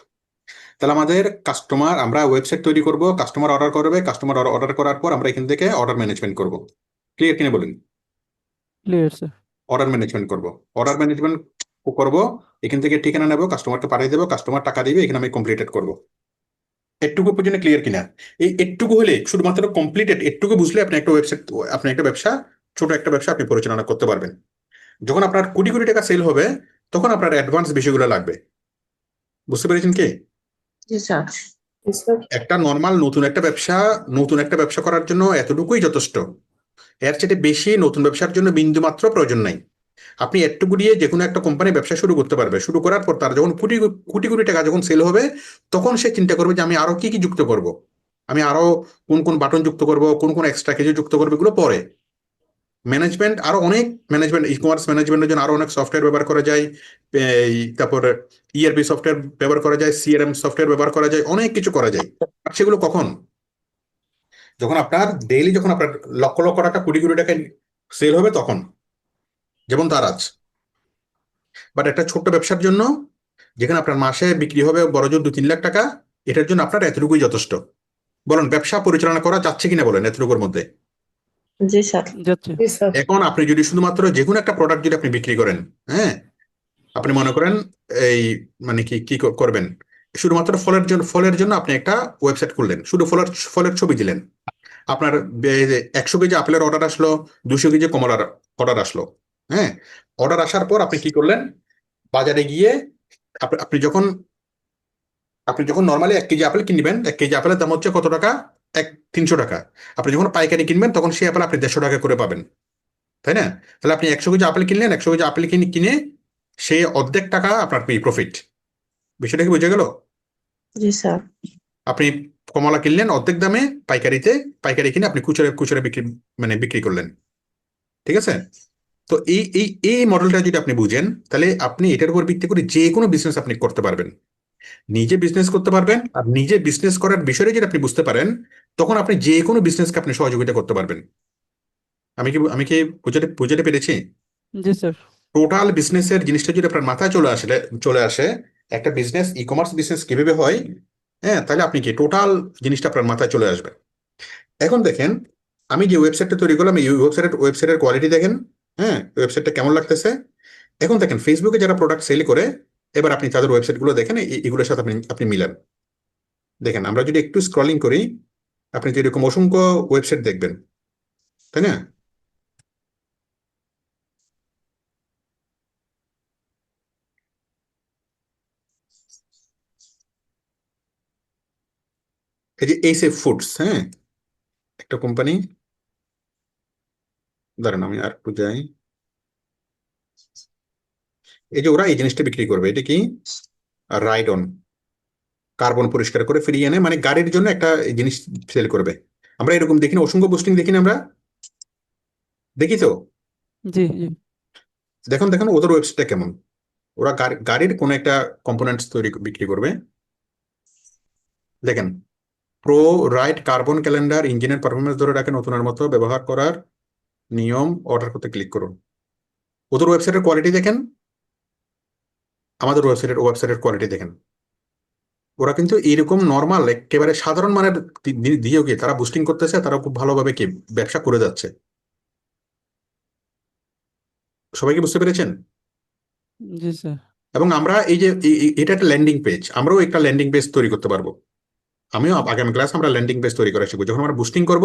[SPEAKER 1] তাহলে আমাদের কাস্টমার, আমরা ওয়েবসাইট তৈরি করব, কাস্টমার অর্ডার করবে, কাস্টমার অর্ডার করার পর আমরা এখান থেকে অর্ডার ম্যানেজমেন্ট করব। ক্লিয়ার কিনা বলেন?
[SPEAKER 7] Clear sir.
[SPEAKER 1] অর্ডার ম্যানেজমেন্ট করব, অর্ডার ম্যানেজমেন্ট করব, এখান থেকে ঠিকানা নেবো, কাস্টমারকে পাঠিয়ে দেবো, কাস্টমার টাকা দিবে, এখানে আমি কমপ্লিটেড করব। এটুকু পর্যন্ত ক্লিয়ার কিনা? এই এটুকু হলে, শুধুমাত্র কমপ্লিটেড এটুকু বুঝলে আপনি একটা ওয়েবসাইট, আপনি একটা ব্যবসা, ছোট একটা ব্যবসা আপনি পরিচালনা করতে পারবেন। যখন আপনার কোটি কোটি টাকা সেল হবে, তখন আপনার অ্যাডভান্স বিষয়গুলো লাগবে। বুঝতে পেরেছেন কি?
[SPEAKER 3] জি স্যার।
[SPEAKER 1] একটা নর্মাল নতুন একটা ব্যবসা করার জন্য এতটুকুই যথেষ্ট। এর চেয়ে বেশি নতুন ব্যবসার জন্য বিন্দু মাত্র প্রয়োজন নাই। আপনি একটুকু দিয়ে যে কোনো একটা কোম্পানি ব্যবসা শুরু করতে পারবে। শুরু করার পর তার যখন কোটি কোটি কোটি টাকা যখন সেল হবে, তখন সে চিন্তা করবে যে আমি আরো কি কি যুক্ত করব, আমি আরো কোন কোন বাটন যুক্ত করব, কোন কোন এক্সট্রা কিছু যুক্ত করবো, এগুলো পরে। ম্যানেজমেন্ট আরো অনেক, ম্যানেজমেন্ট ই কমার্স ম্যানেজমেন্টের জন্য আরো অনেক সফটওয়্যার ব্যবহার করা যায়। তারপর ইআরপি সফটওয়্যার ব্যবহার করা যায়, সিআরএম সফটওয়্যার ব্যবহার করা যায়, অনেক কিছু করা যায়। আর সেগুলো কখন, যখন আপনার ডেইলি, যখন আপনার লক্ষ লক্ষ টাকা, কোটি কোটি টাকা সেল হবে তখন, যেমন দারাজ। বাট একটা ছোট্ট ব্যবসার জন্য, যেখানে আপনার মাসে বিক্রি হবে বড় জোর 2-3 লাখ টাকা, এটার জন্য আপনার এতটুকুই যথেষ্ট। বলুন, ব্যবসা পরিচালনা করা যাচ্ছে কিনা বলেন এতটুকুর মধ্যে?
[SPEAKER 3] জি স্যার।
[SPEAKER 7] যাচ্ছে।
[SPEAKER 1] এখন আপনি যদি শুধুমাত্র যে কোনো একটা প্রোডাক্ট যদি আপনি বিক্রি করেন, হ্যাঁ, আপনি মনে করেন এই, মানে কি কি করবেন, শুধুমাত্র ফলের জন্য আপনি একটা ওয়েবসাইট খুললেন, শুধু ফলের ছবি দিলেন। আপনার 100 কেজি আপেলের অর্ডার আসলো, 200 কেজি কমলার অর্ডার আসলো, হ্যাঁ। অর্ডার আসার পর আপনি কি করলেন, বাজারে গিয়ে আপনি যখন নর্মালি 1 কেজি আপেল কিনবেন, 1 কেজি আপেলের দাম হচ্ছে কত টাকা, 300 টাকা। আপনি যখন পাইকারি কিনবেন, তখন সেই আপেল আপনি 150 টাকা করে পাবেন, তাই না? তাহলে আপনি 100 কেজি আপেল কিনলেন, 100 কেজি আপেল কিনে সেই অর্ধেক টাকা আপনার প্রফিট। বিষয়টা কি বুঝে গেল?
[SPEAKER 3] জি স্যার।
[SPEAKER 1] আপনি কমলা কিনলেন অর্ধেক দামে পাইকারিতে, পাইকারি কিনে আপনি খুচরা খুচরা বিক্রি করলেন। ঠিক আছে? তো এই মডেলটা যদি আপনি বুঝেন, তাহলে আপনি এটার উপর ভিত্তি করে যে কোনো বিজনেস আপনি করতে পারবেন, নিজে বিজনেস করতে পারবেন। আর নিজে বিজনেস করার বিষয়টা যদি আপনি বুঝতে পারেন, তখন আপনি যে কোনো বিজনেসকে আপনি সহযোগিতা করতে পারবেন। আমি কি বুঝাতে বুঝাতে পেরেছি?
[SPEAKER 7] জি স্যার।
[SPEAKER 1] টোটাল বিজনেসের জিনিসটা যদি আপনার মাথায় চলে আসে, একটা বিজনেস ই কমার্স বিজনেস কিভাবে হয়, হ্যাঁ, তাহলে আপনি কি টোটাল জিনিসটা আপনার মাথায় চলে আসবে। এখন দেখেন, আমি যে ওয়েবসাইটটা তৈরি করলাম, এই ওয়েবসাইটের কোয়ালিটি দেখেন। হ্যাঁ, ওয়েবসাইটটা কেমন লাগতেছে। এখন দেখেন, ফেসবুকে যারা প্রোডাক্ট সেল করে, এবার আপনি তাদের ওয়েবসাইট গুলো দেখেন, এগুলোর সাথে আপনি মিলান। দেখেন, আমরা যদি একটু স্ক্রলিং করি, আপনি তো এরকম অসংখ্য ওয়েবসাইট দেখবেন, তাই না? এই যে এইসএফ ফুডস, হ্যাঁ, একটা কোম্পানি। দাঁড়ান, আমি আর একটু যাই। এই যে ওরা এই জিনিসটা বিক্রি করবে, এটা কি? রাইড অন, কার্বন পরিষ্কার করে ফিরিয়ে এনে, মানে গাড়ির জন্য একটা জিনিস সেল করবে। আমরা এরকম দেখি না, অসংখ্য পোস্টিং দেখি না, আমরা দেখি তো।
[SPEAKER 7] জি জি।
[SPEAKER 1] দেখুন দেখুন ওদের ওয়েবসাইটটা কেমন। ওরা গাড়ির কোনো একটা কম্পোনেন্টস বিক্রি করবে। দেখেন, প্রো রাইড কার্বন ক্যালেন্ডার, ইঞ্জিনের পারফরমেন্স ধরে রাখে নতুনের মতো, ব্যবহার করার নিয়ম, অর্ডার করতে ক্লিক করুন। ওদের ওয়েবসাইটের কোয়ালিটি দেখেন, আমাদের ওয়েবসাইটের কোয়ালিটি দেখেন। ওরা কিন্তু এইরকম নর্মাল একেবারে সাধারণ মানের দিয়েও কি তারা বুস্টিং করতেছে, তারা খুব ভালোভাবে কি ব্যবসা করে যাচ্ছে। সবাই কি বুঝতে পেরেছেন?
[SPEAKER 7] জি স্যার।
[SPEAKER 1] এবং আমরা এই যে এটা একটা ল্যান্ডিং পেজ, আমরাও একটা ল্যান্ডিং পেজ তৈরি করতে পারবো। আমিও আগামী ক্লাস আমরা ল্যান্ডিং পেজ তৈরি করা শিখবো, যখন আমরা বুস্টিং করব।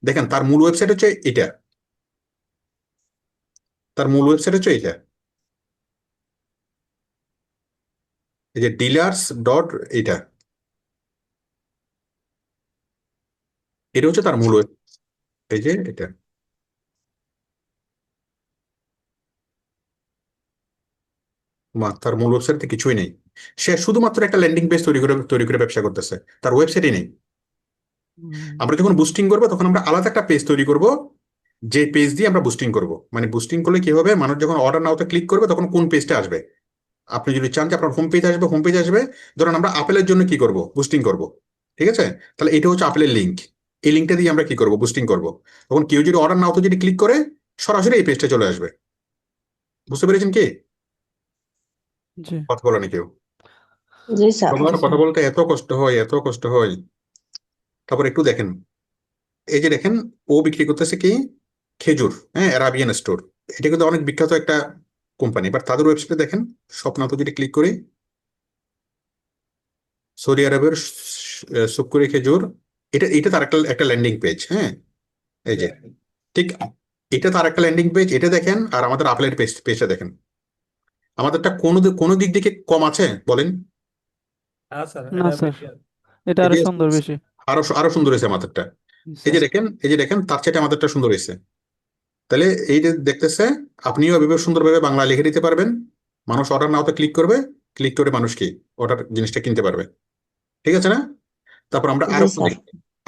[SPEAKER 1] দেখেন, তার মূল ওয়েবসাইট হচ্ছে এটা, তার মূল ওয়েবসাইট হচ্ছে এটা, এই যে ডিলার্স ডট, এটা এটা হচ্ছে তার মূল এই যে এটা। তার মূল ওয়েবসাইটে কিছুই নেই। সে শুধুমাত্র একটা ল্যান্ডিং পেজ তৈরি করে ব্যবসা করতেছে, তার ওয়েবসাইটই নেই। আমরা যখন বুস্টিং করবো, তখন আমরা আলাদা একটা পেজ তৈরি করব, যে পেজ দিয়ে আমরা বুস্টিং করব। মানে বুস্টিং করলে কি হবে, মানুষ যখন অর্ডার নাওতে ক্লিক করবে, তখন কোন পেজটা আসবে। আপনি যদি চান যে আপনার হোম পেজ আসবে, হোম পেজ আসবে। ধরুন আমরা আপেলের জন্য কি করব, বুস্টিং করব। ঠিক আছে? তাহলে এটা হচ্ছে আপেলের লিঙ্ক, এই লিঙ্কটা দিয়ে আমরা কি করব, বুস্টিং করব। তখন কেউ যদি অর্ডার নাওতে যদি ক্লিক করে, সরাসরি এই পেজটা চলে আসবে। বুঝতে পেরেছেন কি?
[SPEAKER 7] জি
[SPEAKER 1] কথা বলেনি কেউ?
[SPEAKER 3] জি স্যার।
[SPEAKER 1] সবার কথা বলতে এত কষ্ট হয়, এত কষ্ট হয়। তারপর একটু দেখেন, এই যে দেখেন, ও বিক্রি করতেছে কি? খেজুর, হ্যাঁ, অ্যারাবিয়ান স্টোর। এটা কিন্তু অনেক বিখ্যাত একটা কোম্পানি। বাট তাদের ওয়েবসাইটে দেখেন, স্বপ্নাতে যদি ক্লিক করি, সৌদি আরবের সুকুরি খেজুর, এটা তার একটা ল্যান্ডিং পেজ। হ্যাঁ, এই যে ঠিক, এটা তার একটা ল্যান্ডিং পেজ, এটা দেখেন। আর আমাদের আপলের পেজটা দেখেন, আমাদেরটা কোনো দিক থেকে কম আছে বলেন?
[SPEAKER 5] হ্যাঁ স্যার,
[SPEAKER 7] না
[SPEAKER 5] এটা
[SPEAKER 7] স্যার,
[SPEAKER 5] বেশি আছে।
[SPEAKER 7] এটা
[SPEAKER 1] এই
[SPEAKER 7] আরো
[SPEAKER 1] যে
[SPEAKER 7] সুন্দর বেশি।
[SPEAKER 1] আরো সুন্দর হয়েছে আমাদেরটা। এই যে
[SPEAKER 7] স্যার।
[SPEAKER 1] দেখেন, এই যে দেখেন, তার চাইতে আমাদেরটা সুন্দর হয়েছে। তাহলে এই যে দেখতেছে, আপনিও এভাবে সুন্দরভাবে বাংলা লিখে দিতে পারবেন। মানুষ অর্ডার নাও তো ক্লিক করবে, ক্লিক করে মানুষ কি অর্ডার জিনিসটা কিনতে পারবে। ঠিক আছে না? তারপর আমরা
[SPEAKER 3] জি স্যার।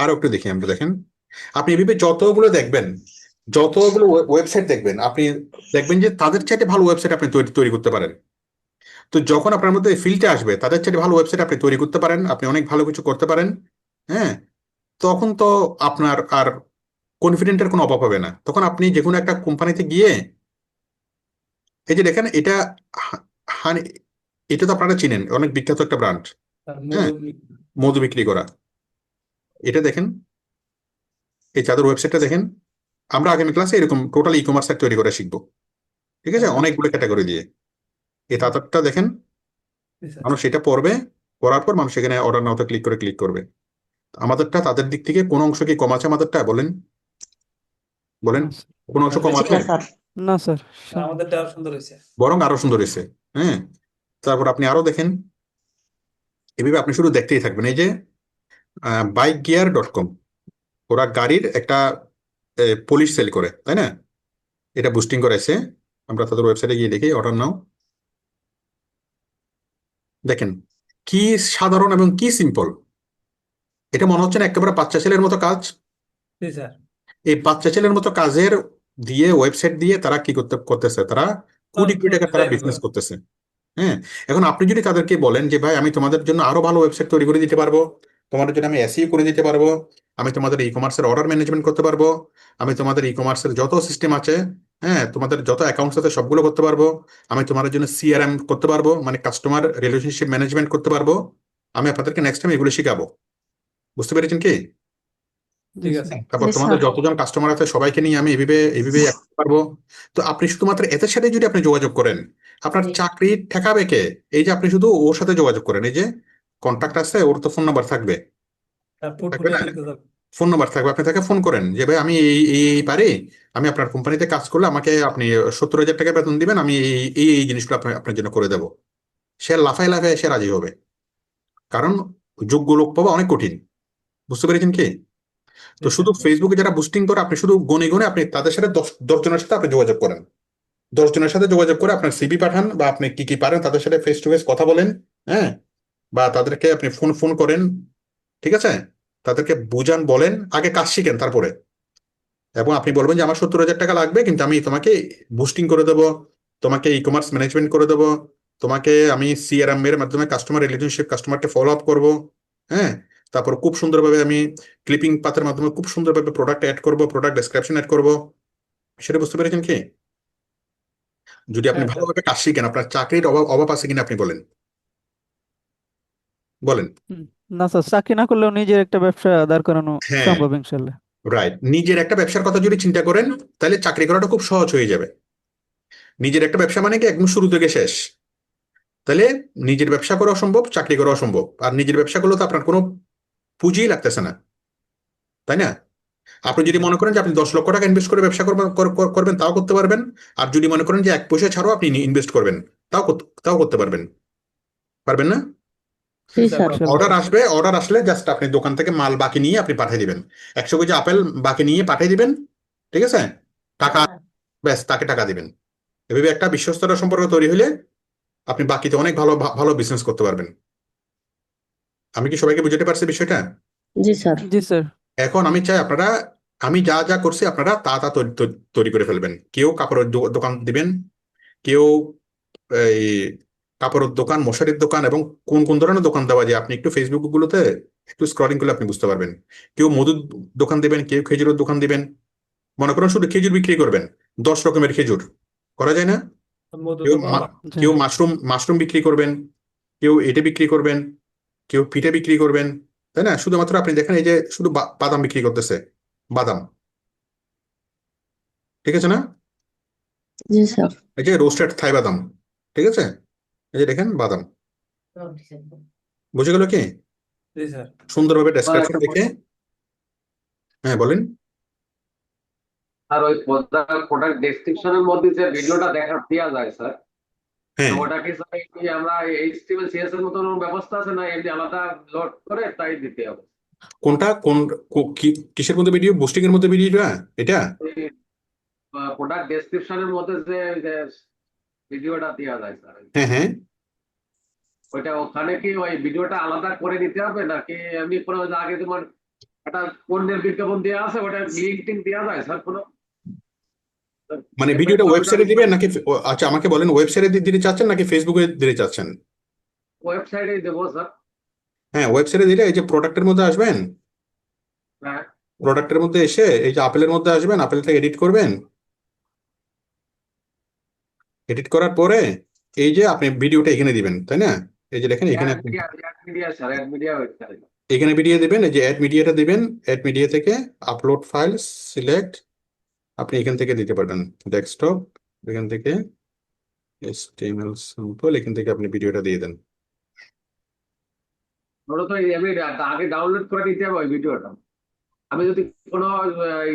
[SPEAKER 1] আরো একটু দেখি, আমরা দেখেন, আপনি এভাবে যতগুলো দেখবেন, যতগুলো ওয়েবসাইট দেখবেন, আপনি দেখবেন যে তাদের চাইতে ভালো ওয়েবসাইট আপনি তৈরি করতে পারেন। তো যখন আপনার মধ্যে ফিল্ডটা আসবে, তাদের চাইতে ভালো ওয়েবসাইট আপনি তৈরি করতে পারেন, আপনি অনেক ভালো কিছু করতে পারেন, হ্যাঁ, তখন তো আপনার আর কনফিডেন্টের কোনো অভাব হবে না। তখন আপনি যে কোনো একটা কোম্পানিতে গিয়ে, এই যে দেখেন, এটা হানি, এটা তো আপনারা চিনেন, অনেক বিখ্যাত একটা ব্র্যান্ড।
[SPEAKER 5] আর
[SPEAKER 1] হ্যাঁ, মধু বিক্রি করা। এটা দেখেন, এই চাদর ওয়েবসাইটটা দেখেন। আমরা আগামী ক্লাসে এরকম টোটাল ই কমার্স সাইট তৈরি করা শিখবো। ঠিক আছে, অনেকগুলো ক্যাটাগরি দিয়ে। এই চাদরটা দেখেন, মানুষ এটা পড়বে, পড়ার পর মানুষ এখানে অর্ডার নাওতে ক্লিক করবে। আমাদেরটা তাদের দিক থেকে কোন অংশ কি কম আছে আমাদেরটা, বলেন বলেন,
[SPEAKER 7] না স্যার।
[SPEAKER 1] কোন অংশ কম আছে?
[SPEAKER 3] না স্যার।
[SPEAKER 7] না স্যার।
[SPEAKER 5] আমাদেরটা আরো সুন্দর হয়েছে।
[SPEAKER 1] বরং আরো সুন্দর হয়েছে। হ্যাঁ, তারপর আপনি আরো দেখেন, এভাবে আপনি শুধু দেখতেই থাকবেন। এই যে bikegear.com, ওরা গাড়ির একটা পলিশ সেল করে, তাই না? এটা বুস্টিং করেছে। আমরা তাদের ওয়েবসাইটে গিয়ে দেখি, অর্ডার নাও। দেখেন কি সাধারণ এবং কি সিম্পল। এটা মনে হচ্ছে না একেবারে বাচ্চা ছেলের মতো কাজ?
[SPEAKER 5] জি স্যার।
[SPEAKER 1] এই বাচ্চা ছেলের মতো কাজের দিয়ে ওয়েবসাইট দিয়ে তারা কি করতেছে, তারা কোটি কোটি টাকা তারা
[SPEAKER 5] ডিজাইন
[SPEAKER 1] বিজনেস
[SPEAKER 5] করে।
[SPEAKER 1] করতেছে। হ্যাঁ, এখন আপনি যদি তাদেরকে বলেন যে ভাই আমি তোমাদের জন্য আরো ভালো ওয়েবসাইট তৈরি করে দিতে পারবো, তোমাদের জন্য আমি এসইও করে দিতে পারবো, আমি তোমাদের ই কমার্সের অর্ডার ম্যানেজমেন্ট করতে পারবো, আমি তোমাদের ই কমার্সের যত সিস্টেম আছে, হ্যাঁ তোমাদের যত অ্যাকাউন্টস আছে সবগুলো করতে পারবো, আমি তোমাদের জন্য সিআরএম করতে পারবো, মানে কাস্টমার রিলেশনশিপ ম্যানেজমেন্ট করতে পারবো, আমি আপনাদেরকে নেক্সট টাইম এগুলো শিখাবো। বুঝতে পেরেছেন কি?
[SPEAKER 7] জি
[SPEAKER 5] ঠিক
[SPEAKER 7] স্যার।
[SPEAKER 5] আছে।
[SPEAKER 1] তারপর
[SPEAKER 3] জি
[SPEAKER 1] তোমাদের
[SPEAKER 3] স্যার।
[SPEAKER 1] যতজন কাস্টমার আছে সবাইকে নিয়ে আমি এইভাবে এইভাবে করতে পারবো। তো আপনি শুধুমাত্র এদের সাথে যদি আপনি যোগাযোগ করেন, আপনার চাকরি ঠেকাবে কে? এই যে আপনি শুধু ওর সাথে যোগাযোগ করেন, এই যে কন্ট্যাক্ট আছে, ওর তো ফোন নাম্বার থাকবে,
[SPEAKER 5] স্যার
[SPEAKER 1] থাকবে
[SPEAKER 5] ফুটফুটে
[SPEAKER 1] না?
[SPEAKER 5] লিখতে যাবে।
[SPEAKER 1] ফোন নাম্বার থাকবে, আপনি তাকে ফোন করেন যে ভাই আমি এই পারি, আমি আপনার কোম্পানিতে কাজ করলে আমাকে আপনি 70,000 টাকা বেতন দিবেন, আমি এই জিনিসগুলো আপনার জন্য করে দেবো। সে লাফায় লাফায় সে রাজি হবে, কারণ যোগ্য লোক পাওয়া অনেক কঠিন। বুঝতে পেরেছেন কি? তো
[SPEAKER 5] জি
[SPEAKER 1] শুধু
[SPEAKER 5] স্যার।
[SPEAKER 1] ফেসবুকে যারা বুস্টিং করে, আপনি শুধু গনে গনে আপনি তাদের সাথে 10 জনের সাথে আপনি যোগাযোগ করেন, 10 জনের সাথে যোগাযোগ করে আপনার সিভি পাঠান, বা আপনি কি কি পারেন তাদের সাথে ফেস টু ফেস কথা বলেন। হ্যাঁ, বা তাদেরকে আপনি ফোন ফোন করেন, ঠিক আছে? তাদেরকে বুঝান, বলেন, আগে কাজ শিখেন তারপরে। এবং আপনি বলবেন যে আমার 70,000 টাকা লাগবে, কিন্তু আমি তোমাকে বুস্টিং করে দেবো, তোমাকে ই কমার্স ম্যানেজমেন্ট করে দেবো, তোমাকে আমি সিআরএম এর মাধ্যমে কাস্টমার রিলেশনশিপ, কাস্টমারকে ফলো আপ করবো। হ্যাঁ, তারপর খুব সুন্দরভাবে আমি ক্লিপিং পাথের মাধ্যমে খুব সুন্দরভাবে প্রোডাক্ট অ্যাড করবো, প্রোডাক্ট ডেসক্রিপশন অ্যাড করবো। সেটা বুঝতে পেরেছেন কি? যদি আপনি
[SPEAKER 5] হ্যাঁ স্যার।
[SPEAKER 1] ভালোভাবে কাজ শিখেন, আপনার চাকরির অভাব অভাব আছে কিনা আপনি বলেন, বলেন।
[SPEAKER 7] হুম, না স্যার, চাকরি না করলেও নিজের একটা ব্যবসা দাঁড় করানো
[SPEAKER 1] হ্যাঁ,
[SPEAKER 7] সম্ভব ইনশাল্লাহ।
[SPEAKER 1] রাইট। নিজের একটা ব্যবসার কথা যদি চিন্তা করেন, তাহলে চাকরি করাটা খুব সহজ হয়ে যাবে। নিজের একটা ব্যবসা মানে কি একদম শুরু থেকে শেষ। তাহলে নিজের ব্যবসা করা সম্ভব, চাকরি করা সম্ভব। আর নিজের ব্যবসা করলে তো আপনার কোনো পুঁজিই লাগতেছে না, তাই না? আপনি
[SPEAKER 5] জি
[SPEAKER 1] যদি
[SPEAKER 5] স্যার।
[SPEAKER 1] মনে করেন যে আপনি 10 লক্ষ টাকা ইনভেস্ট করে ব্যবসা করবেন, তাও করতে পারবেন। আর যদি মনে করেন যে 1 পয়সা ছাড়াও আপনি ইনভেস্ট করবেন, তাও করতে পারবেন। পারবেন না?
[SPEAKER 5] জি
[SPEAKER 3] জি
[SPEAKER 5] স্যার
[SPEAKER 3] স্যার।
[SPEAKER 5] পারবো।
[SPEAKER 1] অর্ডার আসবে, অর্ডার আসলে জাস্ট আপনি দোকান থেকে মাল বাকি নিয়ে আপনি পাঠিয়ে দিবেন, 100 কেজি আপেল বাকি নিয়ে পাঠিয়ে দিবেন, ঠিক আছে? টাকা, ব্যাস তাকে টাকা দিবেন। এভাবে একটা বিশ্বস্ততার সম্পর্ক তৈরি হলে আপনি বাকিতে অনেক ভালো ভালো বিজনেস করতে পারবেন। আমি কি সবাইকে বুঝাতে পারছি বিষয়টা?
[SPEAKER 3] জি স্যার।
[SPEAKER 7] জি স্যার।
[SPEAKER 1] এখন আমি চাই আপনারা, আমি যা যা করছি আপনারা তা তা তৈরি করে ফেলবেন। কেউ কাপড়ের দোকান দিবেন, কেউ এই কাপড়ের দোকান, মশারির দোকান, এবং কোন কোন ধরনের দোকান দেওয়া যায় আপনি একটু ফেসবুক গুলোতে একটু স্ক্রলিং করলে আপনি বুঝতে পারবেন। কেউ মধুর দোকান দিবেন, কেউ খেজুরের দোকান দিবেন। মনে করেন শুধু খেজুর বিক্রি করবেন, 10 রকমের খেজুর, করা যায় না?
[SPEAKER 5] মধু
[SPEAKER 1] কেউ
[SPEAKER 5] দোকান।
[SPEAKER 7] জি।
[SPEAKER 1] কেউ মাশরুম মাশরুম বিক্রি করবেন, কেউ এটা বিক্রি করবেন, কেউ পিঠে বিক্রি করবেন, তাই না? শুধুমাত্র আপনি দেখেন এই যে শুধু বাদাম বিক্রি করতেছে, বাদাম, ঠিক আছে না?
[SPEAKER 3] জি স্যার।
[SPEAKER 1] এই যে রোস্টেড থাই বাদাম, ঠিক আছে? এই যে দেখেন বাদাম, বুঝে গেল কি?
[SPEAKER 5] জি স্যার।
[SPEAKER 1] সুন্দরভাবে
[SPEAKER 2] আর
[SPEAKER 1] ডেসক্রিপশন
[SPEAKER 2] একটা
[SPEAKER 1] দেখে। হ্যাঁ বলেন।
[SPEAKER 2] আর ওই প্রোডাক্ট ডেসক্রিপশনের মধ্যে যে ভিডিওটা দেওয়া যায় স্যার,
[SPEAKER 1] হ্যাঁ,
[SPEAKER 2] ওটা কি স্যার কি আমরা এইচটিএমএল সিএসএস এর মতন ব্যবস্থা আছে, না এমনি আলাদা লোড করে তাই দিতে হবে?
[SPEAKER 1] কোনটা কোন কিসের মধ্যে ভিডিও, বুস্টিং এর মধ্যে ভিডিওটা এটা?
[SPEAKER 2] প্রোডাক্ট ডেসক্রিপশনের মধ্যে যে ভিডিওটা দেওয়া যায় স্যার,
[SPEAKER 1] হ্যাঁ হ্যাঁ,
[SPEAKER 2] ওইটা ওখানে কি ওই ভিডিওটা আলাদা করে দিতে হবে, নাকি এমনি কোনো আগে তোমার একটা পণ্যের বিজ্ঞাপন দেওয়া আছে ওটা লিঙ্ক টিঙ্ক দেওয়া যায় স্যার কোনো?
[SPEAKER 1] মানে
[SPEAKER 2] এমএস
[SPEAKER 1] ভিডিওটা ওয়েবসাইটে
[SPEAKER 2] কম্পিউটার
[SPEAKER 1] দিবেন নাকি আচ্ছা আমাকে বলেন, ওয়েবসাইটে দিতে চাচ্ছেন নাকি ফেসবুকে দিতে চাচ্ছেন?
[SPEAKER 2] ওয়েবসাইটে দেবো স্যার।
[SPEAKER 1] হ্যাঁ, ওয়েবসাইটে দিলে এই যে প্রোডাক্টের মধ্যে আসবেন,
[SPEAKER 2] হ্যাঁ।
[SPEAKER 1] প্রোডাক্টের মধ্যে এসে এই যে আপেলের মধ্যে আসবেন, আপেল থেকে এডিট করবেন, এডিট করার পরে এই যে আপনি ভিডিওটা এখানে দিবেন, তাই না? এই যে দেখেন এখানে
[SPEAKER 2] add media sir, add media website.
[SPEAKER 1] এখানে ভিডিও দিবেন, এই যে অ্যাড মিডিয়াটা দিবেন, অ্যাড মিডিয়া থেকে আপলোড ফাইল সিলেক্ট, আপনি এখান থেকে দিতে পারবেন ডেস্কটপ, এখান থেকে HTML সিম্পল, এখান থেকে আপনি ভিডিওটা দিয়ে দেন।
[SPEAKER 2] ওটা তো আমি আগে ডাউনলোড করে নিতে হবে ওই ভিডিওটা। আমি যদি কোনো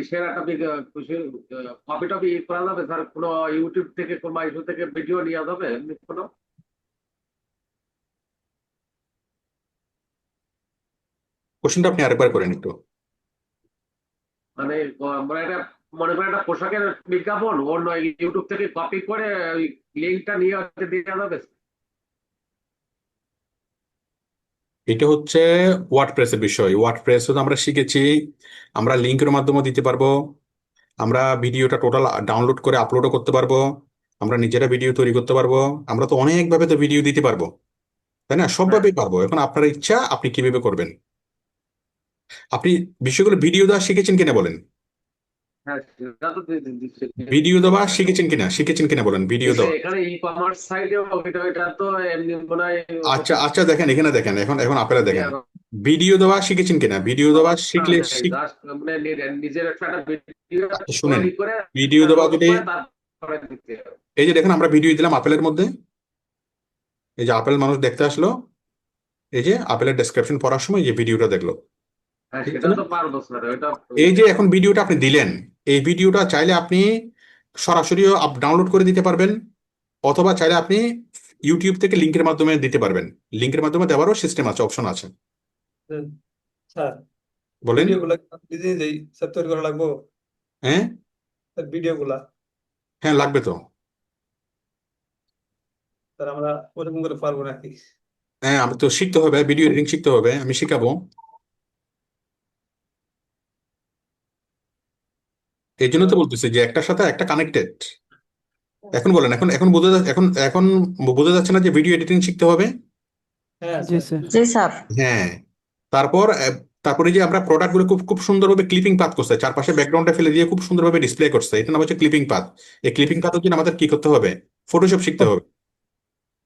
[SPEAKER 2] ইসের একটা কপি টপি করা যাবে স্যার, কোনো ইউটিউব থেকে কোনো ইস্যু থেকে ভিডিও নেওয়া যাবে এমনি কোনো?
[SPEAKER 1] কোশ্চেনটা আপনি আরেকবার করেন একটু।
[SPEAKER 2] মানে মানে এটা মনে করেন একটা পোশাকের বিজ্ঞাপন অন্য ইউটিউব থেকে কপি করে ওই লিঙ্কটা নিয়ে দেওয়া যাবে?
[SPEAKER 1] এটা হচ্ছে ওয়ার্ডপ্রেসের বিষয়। ওয়ার্ডপ্রেস তো আমরা শিখেছি, আমরা লিঙ্কের মাধ্যমে দিতে পারবো, আমরা ভিডিওটা টোটাল ডাউনলোড করে আপলোডও করতে পারবো, আমরা নিজেরা ভিডিও তৈরি করতে পারবো, আমরা তো অনেকভাবে তো ভিডিও দিতে পারবো, তাই না?
[SPEAKER 2] হ্যাঁ
[SPEAKER 1] সবভাবেই পারবো। এখন আপনার ইচ্ছা আপনি কিভাবে করবেন। আপনি বিষয়গুলো ভিডিও দেওয়া শিখেছেন কিনা বলেন,
[SPEAKER 2] হ্যাঁ, সেটা তো
[SPEAKER 1] ভিডিও দেওয়া শিখেছেন কিনা বলেন, ভিডিও দেওয়া।
[SPEAKER 2] এখানে ই কমার্স সাইডে ওইটা তো এমনি মনে হয়
[SPEAKER 1] আচ্ছা আচ্ছা, দেখেন এখানে দেখেন, এখন এখন আপনারা দেখেন
[SPEAKER 2] ইয়া
[SPEAKER 1] ভিডিও দেওয়া শিখেছেন কিনা। ভিডিও দেওয়া শিখলে
[SPEAKER 2] জাস্ট মানে নিজের একটা ভিডিও
[SPEAKER 1] আচ্ছা, শুনেন,
[SPEAKER 2] তৈরি করে
[SPEAKER 1] ভিডিও দেওয়া
[SPEAKER 2] লোড
[SPEAKER 1] যদি
[SPEAKER 2] করে তারপরে দিতে হবে।
[SPEAKER 1] এই যে দেখেন আমরা ভিডিও দিলাম আপেলের মধ্যে, এই যে আপেল মানুষ দেখতে আসলো, এই যে আপেলের ডেসক্রিপশন পড়ার সময় এই যে ভিডিওটা দেখলো,
[SPEAKER 2] হ্যাঁ,
[SPEAKER 1] ঠিক আছে
[SPEAKER 2] সেটা
[SPEAKER 1] না?
[SPEAKER 2] তো পারবো স্যার, ওইটা
[SPEAKER 1] এই যে এখন ভিডিওটা আপনি দিলেন, এই ভিডিওটা চাইলে আপনি সরাসরিও ডাউনলোড করে দিতে পারবেন, অথবা চাইলে আপনি ইউটিউব থেকে লিঙ্কের মাধ্যমে দিতে পারবেন। লিঙ্কের মাধ্যমে দেওয়ারও সিস্টেম আছে, অপশন আছে।
[SPEAKER 5] স্যার
[SPEAKER 1] বলেন।
[SPEAKER 5] ভিডিওগুলো নিজে নিজেই স্যার তৈরি করা লাগবো,
[SPEAKER 1] হ্যাঁ
[SPEAKER 5] স্যার ভিডিওগুলা
[SPEAKER 1] হ্যাঁ, লাগবে তো।
[SPEAKER 5] স্যার আমরা ওরকম করে পারবো নাকি?
[SPEAKER 1] হ্যাঁ, আমি তো শিখতে হবে, ভিডিও এডিটিং শিখতে হবে, আমি শিখাবো। এই জন্য তো বলতেছি যে একটার সাথে একটা কানেক্টেড। এখন বলেন, এখন এখন বোঝা এখন এখন বোঝা যাচ্ছে না যে ভিডিও এডিটিং শিখতে হবে।
[SPEAKER 5] হ্যাঁ
[SPEAKER 7] জি
[SPEAKER 5] স্যার।
[SPEAKER 7] স্যার।
[SPEAKER 3] জি স্যার।
[SPEAKER 1] হ্যাঁ, তারপর তারপরে যে আমরা প্রোডাক্ট গুলো খুব খুব সুন্দরভাবে ক্লিপিং পাথ করছে, চারপাশে ব্যাকগ্রাউন্ডে ফেলে দিয়ে খুব সুন্দরভাবে ডিসপ্লে করছে, এটা নাম হচ্ছে ক্লিপিং পাথ। এই ক্লিপিং পাথের জন্য আমাদের কি করতে হবে, ফটোশপ শিখতে হবে।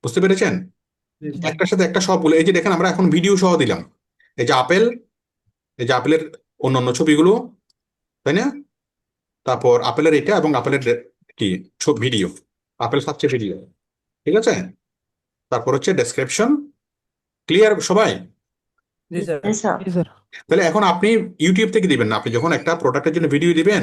[SPEAKER 1] বুঝতে পেরেছেন?
[SPEAKER 5] জি স্যার।
[SPEAKER 1] একটার সাথে একটা সবগুলো, এই যে দেখেন আমরা এখন ভিডিও সহ দিলাম, এই যে আপেল, এই যে আপেলের অন্যান্য ছবিগুলো, তাই না? তারপর আপেলের এটা এবং আপেলের কি ভিডিও, আপেল খাচ্ছে ভিডিও, ঠিক আছে? তারপর হচ্ছে ডেসক্রিপশন। ক্লিয়ার সবাই?
[SPEAKER 5] জি স্যার।
[SPEAKER 3] জি স্যার।
[SPEAKER 7] জি স্যার।
[SPEAKER 1] তাহলে এখন আপনি ইউটিউব থেকে দিবেন না, আপনি যখন একটা প্রোডাক্টের জন্য ভিডিও দিবেন,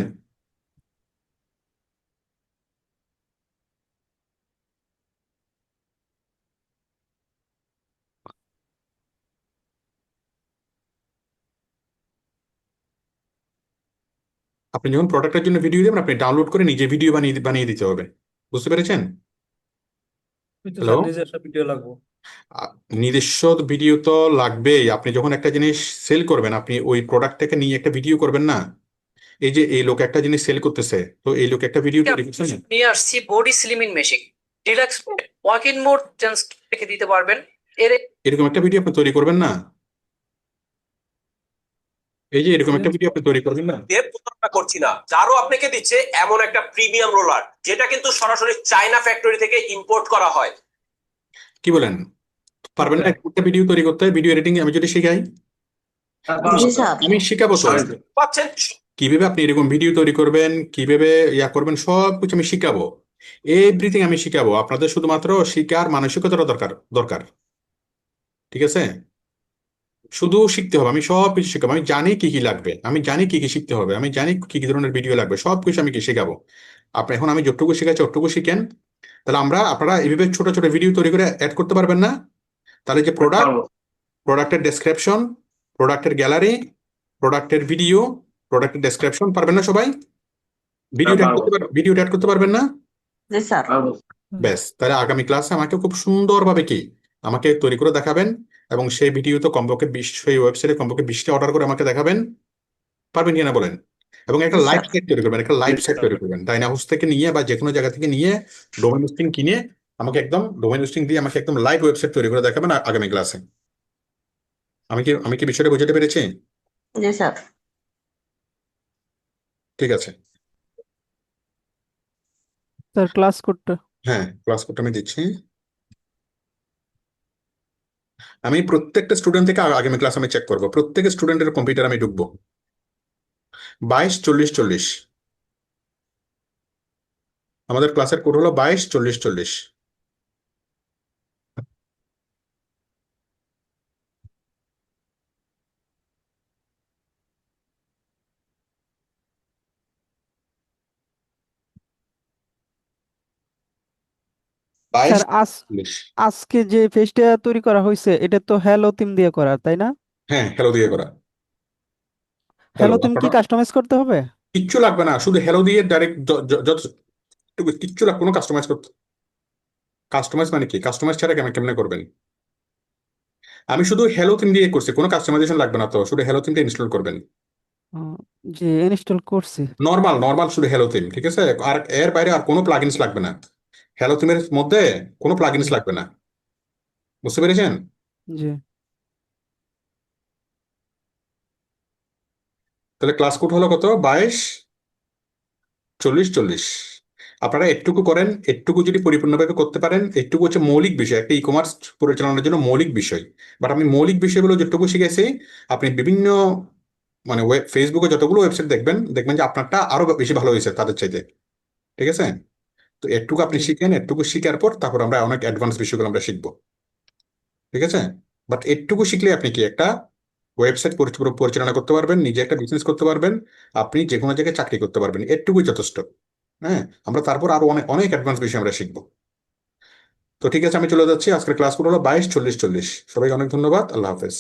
[SPEAKER 1] আপনি যখন প্রোডাক্টের জন্য ভিডিও দিবেন, আপনি ডাউনলোড করে নিজে ভিডিও বানিয়ে বানিয়ে দিতে হবে। বুঝতে পেরেছেন?
[SPEAKER 5] ওই তো
[SPEAKER 1] হ্যালো।
[SPEAKER 5] স্যার নিজের একটা ভিডিও লাগবো।
[SPEAKER 1] নিজস্ব ভিডিও তো লাগবেই। আপনি যখন একটা জিনিস সেল করবেন, আপনি ওই প্রোডাক্টটাকে নিয়ে একটা ভিডিও করবেন না। এই যে এই লোক একটা জিনিস সেল করতেছে, তো এই লোক একটা ভিডিও তৈরি করছে না?
[SPEAKER 9] নিয়ে আসছি body slimming machine, deluxe walk in mode change রেখে দিতে পারবেন।
[SPEAKER 1] এরকম একটা ভিডিও আপনি তৈরি করবেন না? এই যে এরকম একটা ভিডিও আপনি তৈরি করবেন না?
[SPEAKER 11] প্রতারণা করছি না, যারও আপনাকে দিচ্ছে এমন একটা প্রিমিয়াম রোলার যেটা কিন্তু সরাসরি চায়না ফ্যাক্টরি থেকে ইম্পোর্ট করা হয়।
[SPEAKER 1] কি বলেন, পারবেন না একটা ভিডিও তৈরি করতে? ভিডিও এডিটিং আমি যদি শিখাই,
[SPEAKER 3] জি স্যার।
[SPEAKER 1] আমি শিখাবো তো।
[SPEAKER 11] পাচ্ছেন
[SPEAKER 1] কিভাবে আপনি এরকম ভিডিও তৈরি করবেন, কিভাবে ইয়া করবেন, সব কিছু আমি শিখাবো। এভরিথিং আমি শিখাবো। আপনাদের শুধুমাত্র শিখার মানসিকতাটা দরকার দরকার, ঠিক আছে? শুধু শিখতে হবে, আমি সব কিছু শিখাবো। আমি জানি কি কি লাগবে, আমি জানি কি কি শিখতে হবে, আমি জানি কি কি ধরনের ভিডিও লাগবে, সব কিছু আমি কি শেখাবো। আপনি এখন আমি যতটুকু শিখাচ্ছি অতটুকু শিখেন। তাহলে আপনারা এইভাবে ছোট ছোট ভিডিও তৈরি করে অ্যাড করতে পারবেন না? তাহলে যে প্রোডাক্টের ডেসক্রিপশন, প্রোডাক্টের গ্যালারি, প্রোডাক্টের ভিডিও, প্রোডাক্টের ডেসক্রিপশন, পারবেন না সবাই? ভিডিওটা অ্যাড করতে পারবেন না?
[SPEAKER 3] জি স্যার।
[SPEAKER 1] ব্যাস, তাহলে আগামী ক্লাসে আমাকে খুব সুন্দরভাবে কি আমাকে তৈরি করে দেখাবেন, এবং সেই ভিডিও তো কমপক্ষে 20, সেই ওয়েবসাইটে কমপক্ষে 20টা অর্ডার করে আমাকে দেখাবেন। পারবেন কিনা বলেন? এবং একটা
[SPEAKER 3] জি
[SPEAKER 1] লাইভ
[SPEAKER 3] স্যার।
[SPEAKER 1] সাইট তৈরি করবেন, একটা লাইভ সাইট তৈরি করবেন, ডাইনা হাউস থেকে নিয়ে বা যে কোনো জায়গা থেকে নিয়ে ডোমেন হোস্টিং কিনে আমাকে একদম ডোমেন হোস্টিং দিয়ে আমাকে একদম লাইভ ওয়েবসাইট তৈরি করে দেখাবেন আগামী ক্লাসে। আমি কি বিষয়টা বুঝতে পেরেছি?
[SPEAKER 3] জি স্যার।
[SPEAKER 1] ঠিক আছে।
[SPEAKER 7] স্যার ক্লাস কোডটা।
[SPEAKER 1] হ্যাঁ, ক্লাস কোডটা আমি দিচ্ছি। আমি প্রত্যেকটা স্টুডেন্ট থেকে আগামী ক্লাস আমি চেক করবো, প্রত্যেক স্টুডেন্টের কম্পিউটার আমি ঢুকবো। 22 40 40 আমাদের ক্লাসের কোড হলো 22 40 40।
[SPEAKER 7] স্যার
[SPEAKER 1] 22 40।
[SPEAKER 7] আজকে যে পেজটা তৈরি করা হয়েছে এটা তো হ্যালো থিম দিয়ে করা, তাই না?
[SPEAKER 1] হ্যাঁ, হ্যালো দিয়ে করা। হ্যালো,
[SPEAKER 7] হ্যালো থিম কি
[SPEAKER 1] আপনারা
[SPEAKER 7] কাস্টমাইজ করতে হবে?
[SPEAKER 1] কিচ্ছু লাগবে না, শুধু হ্যালো দিয়ে ডাইরেক্ট যত কিচ্ছু লাগবে, কোনো কাস্টমাইজ করতে। কাস্টমাইজ মানে কি? কাস্টমাইজ ছাড়া কেমনে করবেন? আমি শুধু হ্যালো থিম দিয়ে করছি, কোনো কাস্টমাইজেশন লাগবে না, তো শুধু হ্যালো থিমটা ইনস্টল করবেন,
[SPEAKER 7] যে ইনস্টল করছি।
[SPEAKER 1] নর্মাল নর্মাল শুধু হ্যালো থিম, ঠিক আছে? আর এর বাইরে আর কোনো প্লাগইনস লাগবে না, হ্যালো থিমের মধ্যে কোনো প্লাগইনস
[SPEAKER 7] জি
[SPEAKER 1] লাগবে না, বুঝতে পেরেছেন?
[SPEAKER 7] জি
[SPEAKER 1] তাহলে ক্লাস কোড হলো কত? 22 40 40। আপনারা এটুকু করেন, এটুকু যদি পরিপূর্ণভাবে করতে পারেন, এটুকু হচ্ছে মৌলিক বিষয়, একটা ই কমার্স পরিচালনার জন্য মৌলিক বিষয়। বাট আমি মৌলিক বিষয়গুলো যেটুকু শিখেছি, আপনি বিভিন্ন মানে ফেসবুকে যতগুলো ওয়েবসাইট দেখবেন, দেখবেন যে আপনারটা আরো বেশি ভালো হয়েছে তাদের চাইতে, ঠিক আছে? তো এটুকু আপনি
[SPEAKER 7] জি
[SPEAKER 1] শিখেন, এটুকু শিখার পর তারপর আমরা অনেক অ্যাডভান্স বিষয়গুলো আমরা শিখবো, ঠিক আছে? বাট এটুকু শিখলে আপনি কি একটা ওয়েবসাইট পরিচালনা করতে পারবেন, নিজে একটা বিজনেস করতে পারবেন, আপনি যে কোনো জায়গায় চাকরি করতে পারবেন, এটুকুই যথেষ্ট। হ্যাঁ, আমরা তারপর আরো অনেক অনেক অ্যাডভান্স বিষয় আমরা শিখবো। তো ঠিক আছে, আমি চলে যাচ্ছি। আজকের ক্লাস হলো 22 40 40। সবাইকে অনেক ধন্যবাদ, আল্লাহ হাফেজ।